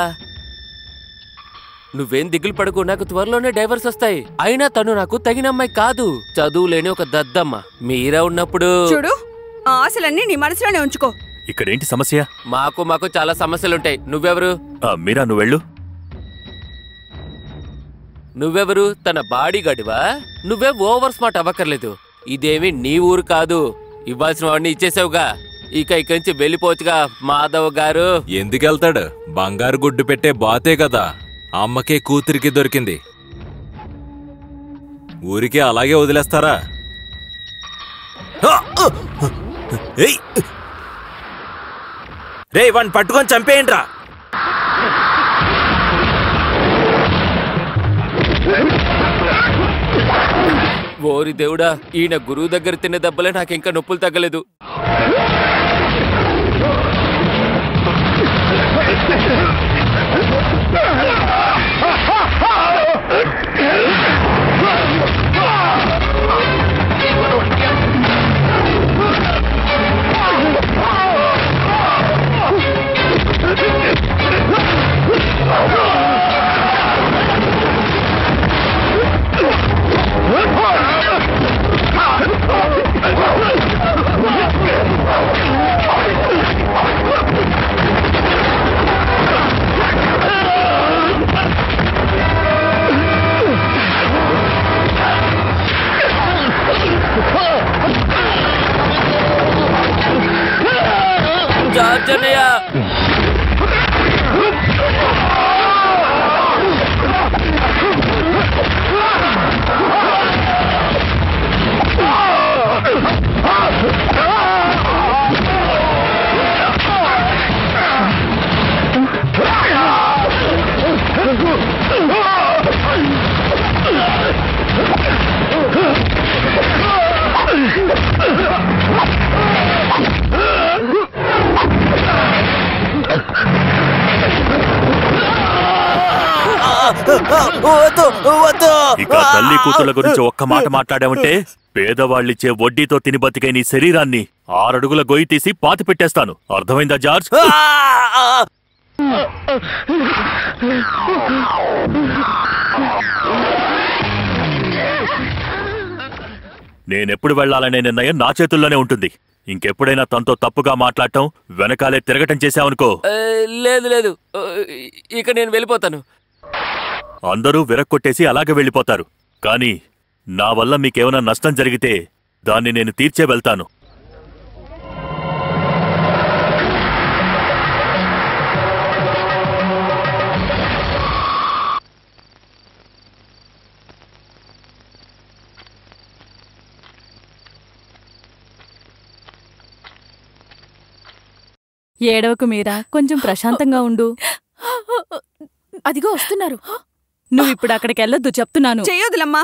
నువ్వేం దిగులు పడకు. నాకు త్వరలోనే డైవర్స్ వస్తాయి. అయినా తను నాకు తగిన అమ్మాయి కాదు. చదువు లేని ఒక దద్దమ్మ. మీరా ఉన్నప్పుడు చూడు, ఆశలన్నీ నీ మనసులోనే ఉంచుకో. ఇక్కడేంటి సమస్య? మాకు చాలా సమస్యలుంటాయి. నువ్వెవరు? మీరా, నువ్వెళ్ళు. నువ్వెవరు? తన బాడీ గడివా? నువ్వే ఓవర్ స్మార్ట్ అవ్వక్కర్లేదు. ఇదేమి నీ ఊరు కాదు. ఇవ్వాల్సిన వాడిని ఇచ్చేసావుగా. ఇక్కడి నుంచి వెళ్ళిపోవచ్చుగా మాధవ్ గారు. ఎందుకెళ్తాడు? బంగారు గుడ్డు పెట్టే బాతే కదా. అమ్మకే కూతురికి దొరికింది. ఊరికే అలాగే వదిలేస్తారా? రే, వాణ్ణి పట్టుకొని చంపేయండిరా. ఓరి దేవుడా, ఈయన గురువు దగ్గర తిన్న దెబ్బలే నాకింకా నొప్పులు తగ్గలేదు. ఇక తల్లి కూతుళ్ళ గురించి ఒక్క మాట మాట్లాడామంటే పేదవాళ్ళిచ్చే వడ్డీతో తిని బతికే నీ శరీరాన్ని 6 అడుగుల గొయ్యి తీసి పాతి పెట్టేస్తాను. అర్థమైందా జార్జ్? నేనెప్పుడు వెళ్లాలనే నిర్ణయం నా చేతుల్లోనే ఉంటుంది. ఇంకెప్పుడైనా తనతో తప్పుగా మాట్లాడటం, వెనకాలే తిరగటం చేశావనుకో. లేదు లేదు, ఇక నేను వెళ్ళిపోతాను. అందరూ విరక్కొట్టేసి అలాగే వెళ్ళిపోతారు. కానీ నా వల్ల మీకేమైనా నష్టం జరిగితే దాన్ని నేను తీర్చే వెళ్తాను. ఏడవకు మీరా, కొంచెం ప్రశాంతంగా ఉండు. అదిగో వస్తున్నారు. నువ్విప్పుడు అక్కడికెళ్ళొద్దు చెప్తున్నాను. చెయ్యొద్దులమ్మా.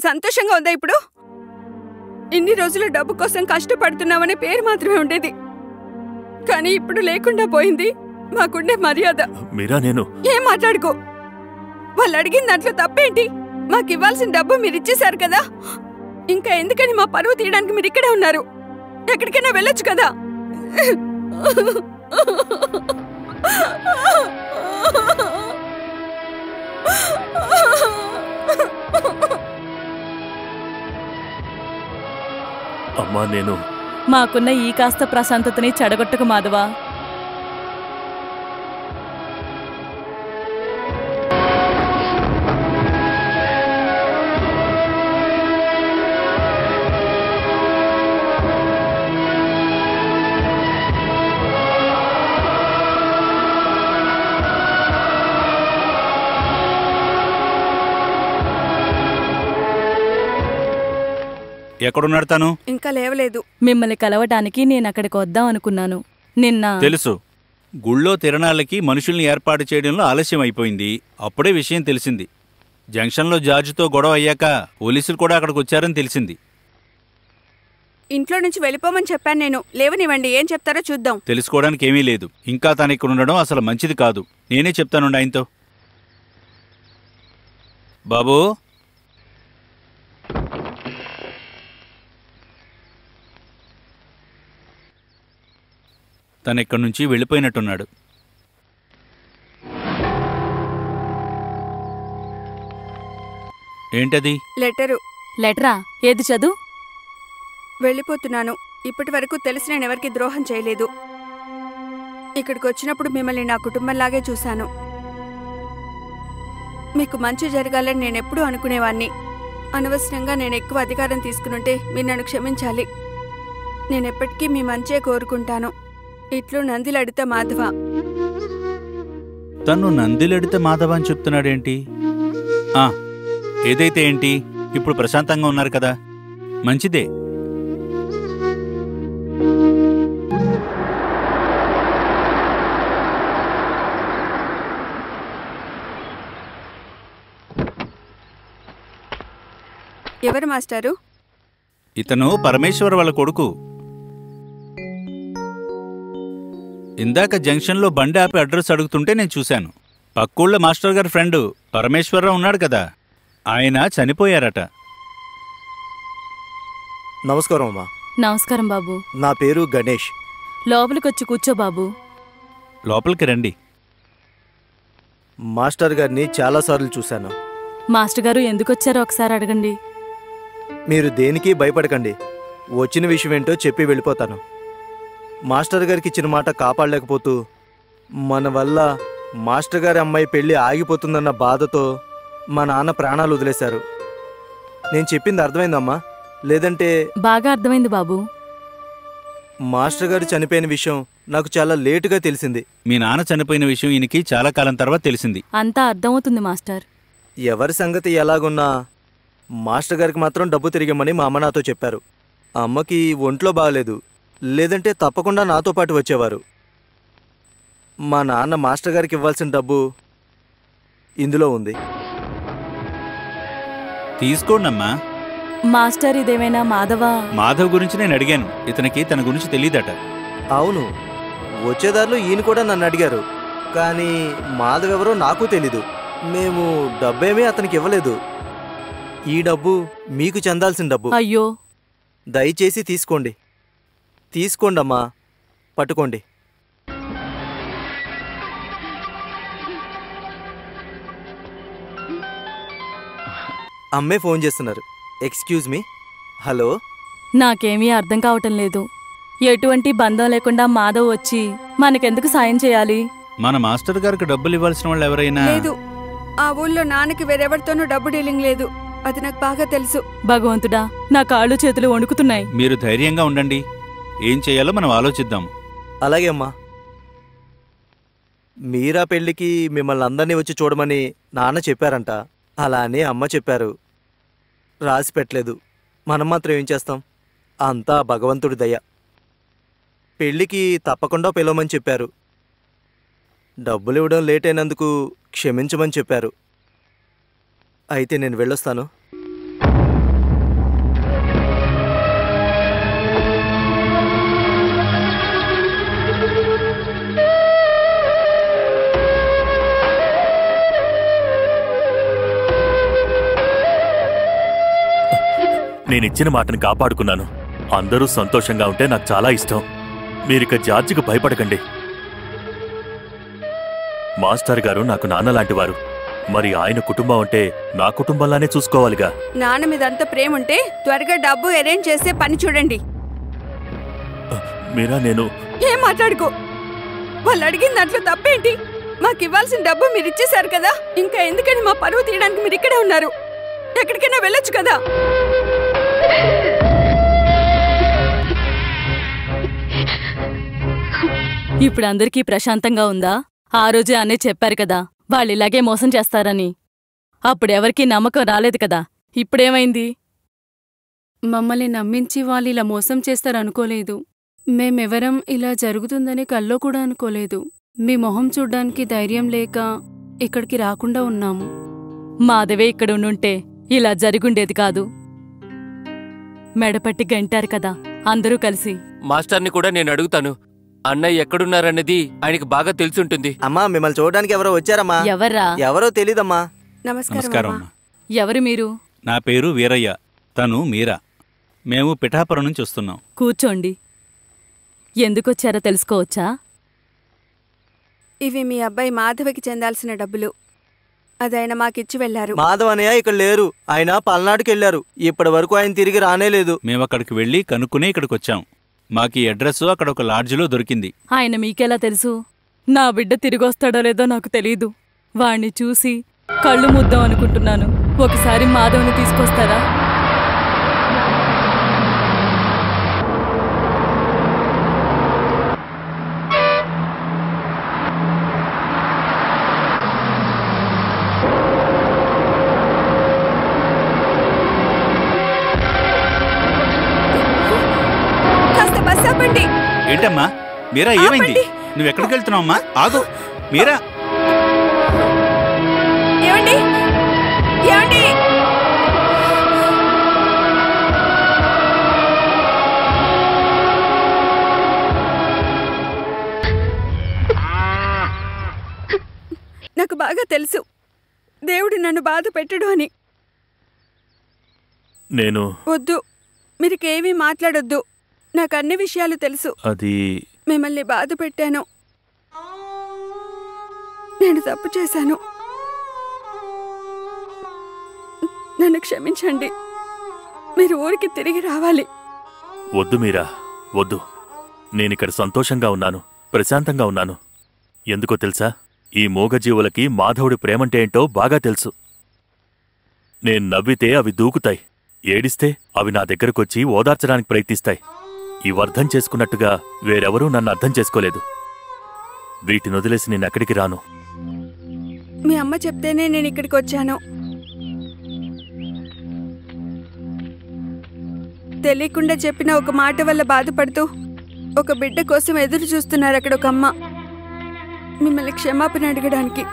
సంతోషంగా ఉందా ఇప్పుడు? ఇన్ని రోజులు డబ్బు కోసం కష్టపడుతున్నామనే పేరు మాత్రమే ఉండేది, కానీ ఇప్పుడు లేకుండా పోయింది మాకుండే మర్యాద. మీరా, నేను ఏం మాట్లాడుకో. వాళ్ళు అడిగిన దాంట్లో తప్పేంటి? మాకివ్వాల్సిన డబ్బు మీరిచ్చేశారు కదా, ఇంకా ఎందుకని మా పరువు తీయడానికి మీరు ఇక్కడే ఉన్నారు? ఎక్కడికైనా వెళ్ళొచ్చు కదా. అమ్మా, నేను మాకున్న ఈ కాస్త ప్రశాంతతని చెడగొట్టకు మాధవా. ఎక్కడున్నాడు తను? ఇంకా లేవలేదు. మిమ్మల్ని కలవటానికి నేనక్కడికి వద్దాం అనుకున్నాను. నిన్న తెలుసు, గుళ్ళో తిరణాలకి మనుషుల్ని ఏర్పాటు చేయడంలో ఆలస్యం అయిపోయింది. అప్పుడే విషయం తెలిసింది. జంక్షన్లో జార్జితో గొడవ అయ్యాక పోలీసులు కూడా అక్కడికి వచ్చారని తెలిసింది. ఇంట్లో నుంచి వెళ్ళిపోమని చెప్పాను నేను. లేవనివ్వండి, ఏం చెప్తారో చూద్దాం. తెలుసుకోవడానికి ఏమీ లేదు. ఇంకా తను ఇక్కడ ఉండడం అసలు మంచిది కాదు. నేనే చెప్తానుండి ఆయనతో. బాబూ, తను ఇక్కడి నుంచి వెళ్ళిపోయినట్టున్నాడు. ఏంటది? లెటరు. లెటరా? ఏది చదువు. వెళ్ళిపోతున్నాను. ఇప్పటి వరకు తెలిసి నేనెవరికి ద్రోహం చేయలేదు. ఇక్కడికి వచ్చినప్పుడు మిమ్మల్ని నా కుటుంబంలాగే చూశాను. మీకు మంచి జరగాలని నేనెప్పుడూ అనుకునేవాణ్ణి. అనవసరంగా నేను ఎక్కువ అధికారం తీసుకునుంటే మీరు నన్ను క్షమించాలి. నేనెప్పటికీ మీ మంచే కోరుకుంటాను. ఇట్లు నందిలడిత మాధవ. తను నందిలడిత మాధవ అని చెప్తున్నాడేంటి? ఏదైతే ఏంటి, ఇప్పుడు ప్రశాంతంగా ఉన్నారు కదా, మంచిదే. ఎవరు మాస్టారు? ఇతను పరమేశ్వర్ వాళ్ళ కొడుకు. ఇందాక జంక్షన్లో బండి ఆపి అడ్రస్ అడుగుతుంటే నేను చూశాను. పక్కూళ్ళ మాస్టర్ గారి ఫ్రెండ్ పరమేశ్వరరావు ఉన్నాడు కదా, ఆయన చనిపోయారట. నమస్కారం అమ్మా. నమస్కారం బాబు. నా పేరు గణేష్. లోపలికొచ్చి కూర్చో బాబు. లోపలికి రండి. మాస్టర్ గారిని చాలాసార్లు చూశాను. మాస్టర్ గారు ఎందుకొచ్చారో ఒకసారి అడగండి. మీరు దేనికి భయపడకండి. వచ్చిన విషయం ఏంటో చెప్పి వెళ్ళిపోతాను. మాస్టర్ గారికి ఇచ్చిన మాట కాపాడలేకపోతూ మన వల్ల మాస్టర్ గారి అమ్మాయి పెళ్లి ఆగిపోతుందన్న బాధతో మా నాన్న ప్రాణాలు వదిలేశారు. నేను చెప్పింది అర్థమైందమ్మా? లేదంటే? బాగా అర్థమైంది బాబు. మాస్టర్ గారు చనిపోయిన విషయం నాకు చాలా లేటుగా తెలిసింది. మీ నాన్న చనిపోయిన విషయం ఈయనకి చాలా కాలం తర్వాత తెలిసింది. అంతా అర్థమవుతుంది మాస్టర్. ఎవరి సంగతి ఎలాగున్నా మాస్టర్ గారికి మాత్రం డబ్బు తిరిగమని మా అమ్మ నాతో చెప్పారు. అమ్మకి ఒంట్లో బాగలేదు, లేదంటే తప్పకుండా నాతో పాటు వచ్చేవారు. మా నాన్న మాస్టర్ గారికి ఇవ్వాల్సిన డబ్బు ఇందులో ఉంది. తీసుకోండమ్మా. మాస్టర్, ఇదేమైనా మాధవ్ గురించి నేను అడిగాను. ఇతనికి తన గురించి తెలియదట. అవును, వచ్చేదారిలో ఈయన కూడా నన్ను అడిగారు, కానీ మాధవ్ ఎవరో నాకు తెలీదు. మేము డబ్బేమీ అతనికి ఇవ్వలేదు. ఈ డబ్బు మీకు చెందాల్సిన డబ్బు. అయ్యో, దయచేసి తీసుకోండి. తీసుకోండమ్మా, పట్టుకోండి. అమ్మే ఫోన్ చేస్తున్నారు. Excuse me. హలో. నాకేమీ అర్థం కావటం లేదు. ఎటువంటి బంధం లేకుండా మాధవ్ వచ్చి మనకెందుకు సాయం చేయాలి? మన మాస్టర్ గారికి డబ్బులు ఇవ్వాల్సిన వాళ్ళు ఎవరైనా? లేదు, ఆ ఊళ్ళో నాన్నకి వేరెవరితోనూ డబ్బు డీలింగ్ లేదు. అది నాకు బాగా తెలుసు. భగవంతుడా, నా కాళ్ళు చేతులు వణుకుతున్నాయి. మీరు ధైర్యంగా ఉండండి. ఏం చేయాలో మనం ఆలోచిద్దాం. అలాగే అమ్మా. మీరా పెళ్లికి మిమ్మల్ని అందరినీ వచ్చి చూడమని నాన్న చెప్పారంట. అలా అని అమ్మ చెప్పారు. రాసి పెట్టలేదు. మనం మాత్రం ఏం చేస్తాం? అంతా భగవంతుడి దయ. పెళ్లికి తప్పకుండా పిలవమని చెప్పారు. డబ్బులు ఇవ్వడం లేట్ అయినందుకు క్షమించమని చెప్పారు. అయితే నేను వెళ్ళొస్తాను. నేనిచ్చిన మాటను కాపాడుకున్నాను. అందరూ సంతోషంగా ఉంటే నాకు చాలా ఇష్టం. మీరిక జార్జికి భయపడకండి. మాస్టర్ గారు నాకు నాన్న లాంటివారు. మరి ఆయన కుటుంబం అంటే నా కుటుంబంలానే చూసుకోవాలిగా. నాన్న మీద అంత ప్రేమ ఉంటే త్వరగా డబ్బు అరేంజ్ చేసే పని చూడండి. మీరా, నేను ఏం మాట్లాడుకో. వాళ్ళు అడిగిన దాంట్లో తప్పేంటి? మాకు ఇవ్వాల్సిన డబ్బు మీరు ఇచ్చేశారు కదా. ఇంకా ఎందుకని మా పరువు తీయడానికి మీరు ఇక్కడే ఉన్నారు? ఎక్కడికైనా వెళ్ళొచ్చు కదా. ఇప్పుడు అందరికీ ప్రశాంతంగా ఉందా? ఆ రోజే అనే చెప్పారు కదా వాళ్ళు ఇలాగే మోసం చేస్తారని. అప్పుడెవరికీ నమ్మకం రాలేదు కదా. ఇప్పుడేమైంది? మమ్మల్ని నమ్మించి వాళ్ళు ఇలా మోసం చేస్తారనుకోలేదు. మేమెవరం ఇలా జరుగుతుందని కల్లో కూడా అనుకోలేదు. మీ మొహం చూడ్డానికి ధైర్యం లేక ఇక్కడికి రాకుండా ఉన్నాము. మాధవే ఇక్కడ ఉండుంటే ఇలా జరుగుండేది కాదు. మెడపట్టి గంటారు కదా అందరూ కలిసి. మాస్టర్ని కూడా నేను అడుగుతాను. అన్నయ్య ఎక్కడున్నారన్నది ఆయనకి బాగా తెలిసుంటుంది. అమ్మా, మిమ్మల్ని చూడడానికి ఎవరో వచ్చారమ్మా. ఎవర్రా? ఎవరో తెలీదమ్మా. నమస్కారం అమ్మా. ఎవరు మీరు? నా పేరు వీరయ్య. తను మీరా. మేము పిఠాపురం నుంచి వస్తున్నాం. కూర్చోండి. ఎందుకొచ్చారో తెలుసుకోవచ్చా? ఇవి మీ అబ్బాయి మాధవకి చెందాల్సిన డబ్బులు. అదైనా మాకిచ్చి వెళ్లారు. మాధవ్ అన్నయ్య ఇక్కడ లేరు. ఆయన పల్నాడుకి వెళ్లారు. ఇప్పటి వరకు ఆయన తిరిగి రానేలేదు. మేము అక్కడికి వెళ్ళి కనుక్కునే ఇక్కడికి వచ్చాం. మాకు ఈ అడ్రస్ అక్కడ ఒక లాడ్జిలో దొరికింది. ఆయన మీకెలా తెలుసు? నా బిడ్డ తిరిగొస్తాడో లేదో నాకు తెలీదు. వాణ్ణి చూసి కళ్ళు ముద్దాం అనుకుంటున్నాను. ఒకసారి మాధవ్ని తీసుకొస్తారా? ఏంటమ్మా మీరా, ఏమైంది? నువ్వెక్కడికి వెళ్తున్నావమ్మా? ఆగు మీరా. ఏమండి? ఏమండి? నాకు బాగా తెలుసు దేవుడు నన్ను బాధ పెట్టడు అని. నేను వద్దు, మీరికేమీ మాట్లాడొద్దు. నాకు అన్ని విషయాలు తెలుసు. అది మిమ్మల్ని బాధ పెట్టాను. నేను తప్పు చేశాను. నన్ను క్షమించండి. మీరు ఊరికి తిరిగి రావాలి. వద్దు మీరా, వద్దు. నేనిక్కడ సంతోషంగా ఉన్నాను, ప్రశాంతంగా ఉన్నాను. ఎందుకో తెలుసా? ఈ మూగజీవులకి మాధవుడి ప్రేమంటే ఏంటో బాగా తెలుసు. నేను నవ్వితే అవి దూకుతాయి, ఏడిస్తే అవి నా దగ్గరకొచ్చి ఓదార్చడానికి ప్రయత్నిస్తాయి. ఇవర్థం చేసుకున్నట్టుగా వేరెవరూ నన్ను అర్థం చేసుకోలేదు. వీటిని వదిలేసి నేనెక్కడికి రాను. మీ అమ్మ చెప్తేనే నేను ఇక్కడికి వచ్చాను. తెలియకుండా చెప్పిన ఒక మాట వల్ల బాధపడుతూ ఒక బిడ్డ కోసం ఎదురు చూస్తున్నారు అక్కడ ఒక అమ్మ. మిమ్మల్ని క్షమాపణ అడగడానికి.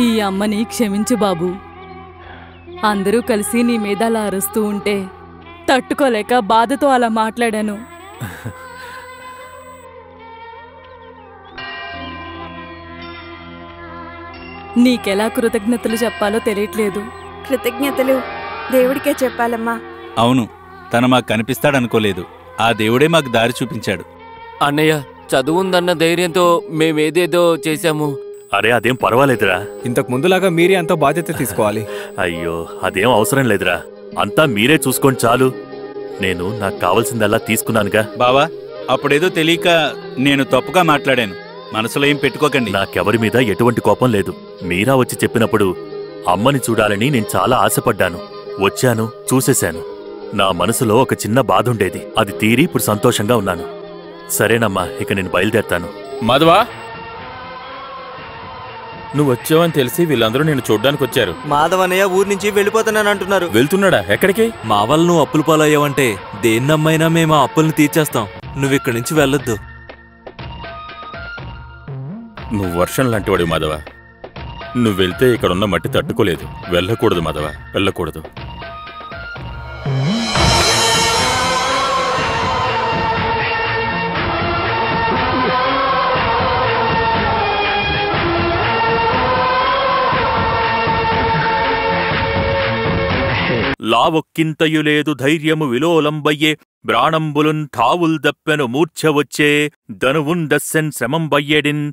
ఈ అమ్మని క్షమించు బాబు. అందరూ కలిసి నీ మీద అలా అరుస్తూ ఉంటే తట్టుకోలేక బాధతో అలా మాట్లాడాను. నీకెలా కృతజ్ఞతలు చెప్పాలో తెలియట్లేదు. కృతజ్ఞతలు దేవుడికే చెప్పాలమ్మా. అవును, తను మాకు కనిపిస్తాడనుకోలేదు. ఆ దేవుడే మాకు దారి చూపించాడు. అన్నయ్య, చదువుందన్న ధైర్యంతో మేమేదేదో చేశాము. అరే అదేం పర్వాలేదురా. ఇంతకు ముందులాగా మీరే అంత బాధ్యత తీసుకోవాలి. అయ్యో అదేం అవసరం లేదురా, అంతా మీరే చూసుకోండి చాలు. నేను నాకు కావాల్సిందల్లా తీసుకున్నానుగా. బావా, అప్పుడేదో తెలియక నేను తప్పుగా మాట్లాడాను. మనసులో ఏం పెట్టుకోకండి. నాకెవరి మీద ఎటువంటి కోపం లేదు. మీరా వచ్చి చెప్పినప్పుడు అమ్మని చూడాలని నేను చాలా ఆశపడ్డాను. వచ్చాను, చూసేశాను. నా మనసులో ఒక చిన్న బాధ ఉండేది, అది తీరి ఇప్పుడు సంతోషంగా ఉన్నాను. సరేనమ్మా, ఇక నేను బయలుదేరతాను. మాధవా, నువ్వు వచ్చావని తెలిసి వీళ్ళందరూ నేను చూడ్డానికి వచ్చారు. మాధవనయ్య ఊరి నుంచి వెళ్ళిపోతున్నానంటున్నారు. వెళ్తున్నాడా? ఎక్కడికి? మా వల్ల నువ్వు అప్పులు పాలయ్యావంటే దేన్నమ్మైనా మేము ఆ అప్పుల్ని తీర్చేస్తాం. నువ్వు ఇక్కడి నుంచి వెళ్ళొద్దు. నువ్వు వర్షం లాంటివాడు మాధవ. నువ్వు వెళ్తే ఇక్కడున్న మట్టి తట్టుకోలేదు. వెళ్ళకూడదు మాధవ, వెళ్ళకూడదు. లావొక్కింతయులేదు ధైర్యము విలోలంబయ్యే బ్రాణంబులున్ ఠావుల్ దప్పెను మూర్ఛ వచ్చే ధనువున్ దస్సెన్ శ్రమంబయ్యడిన్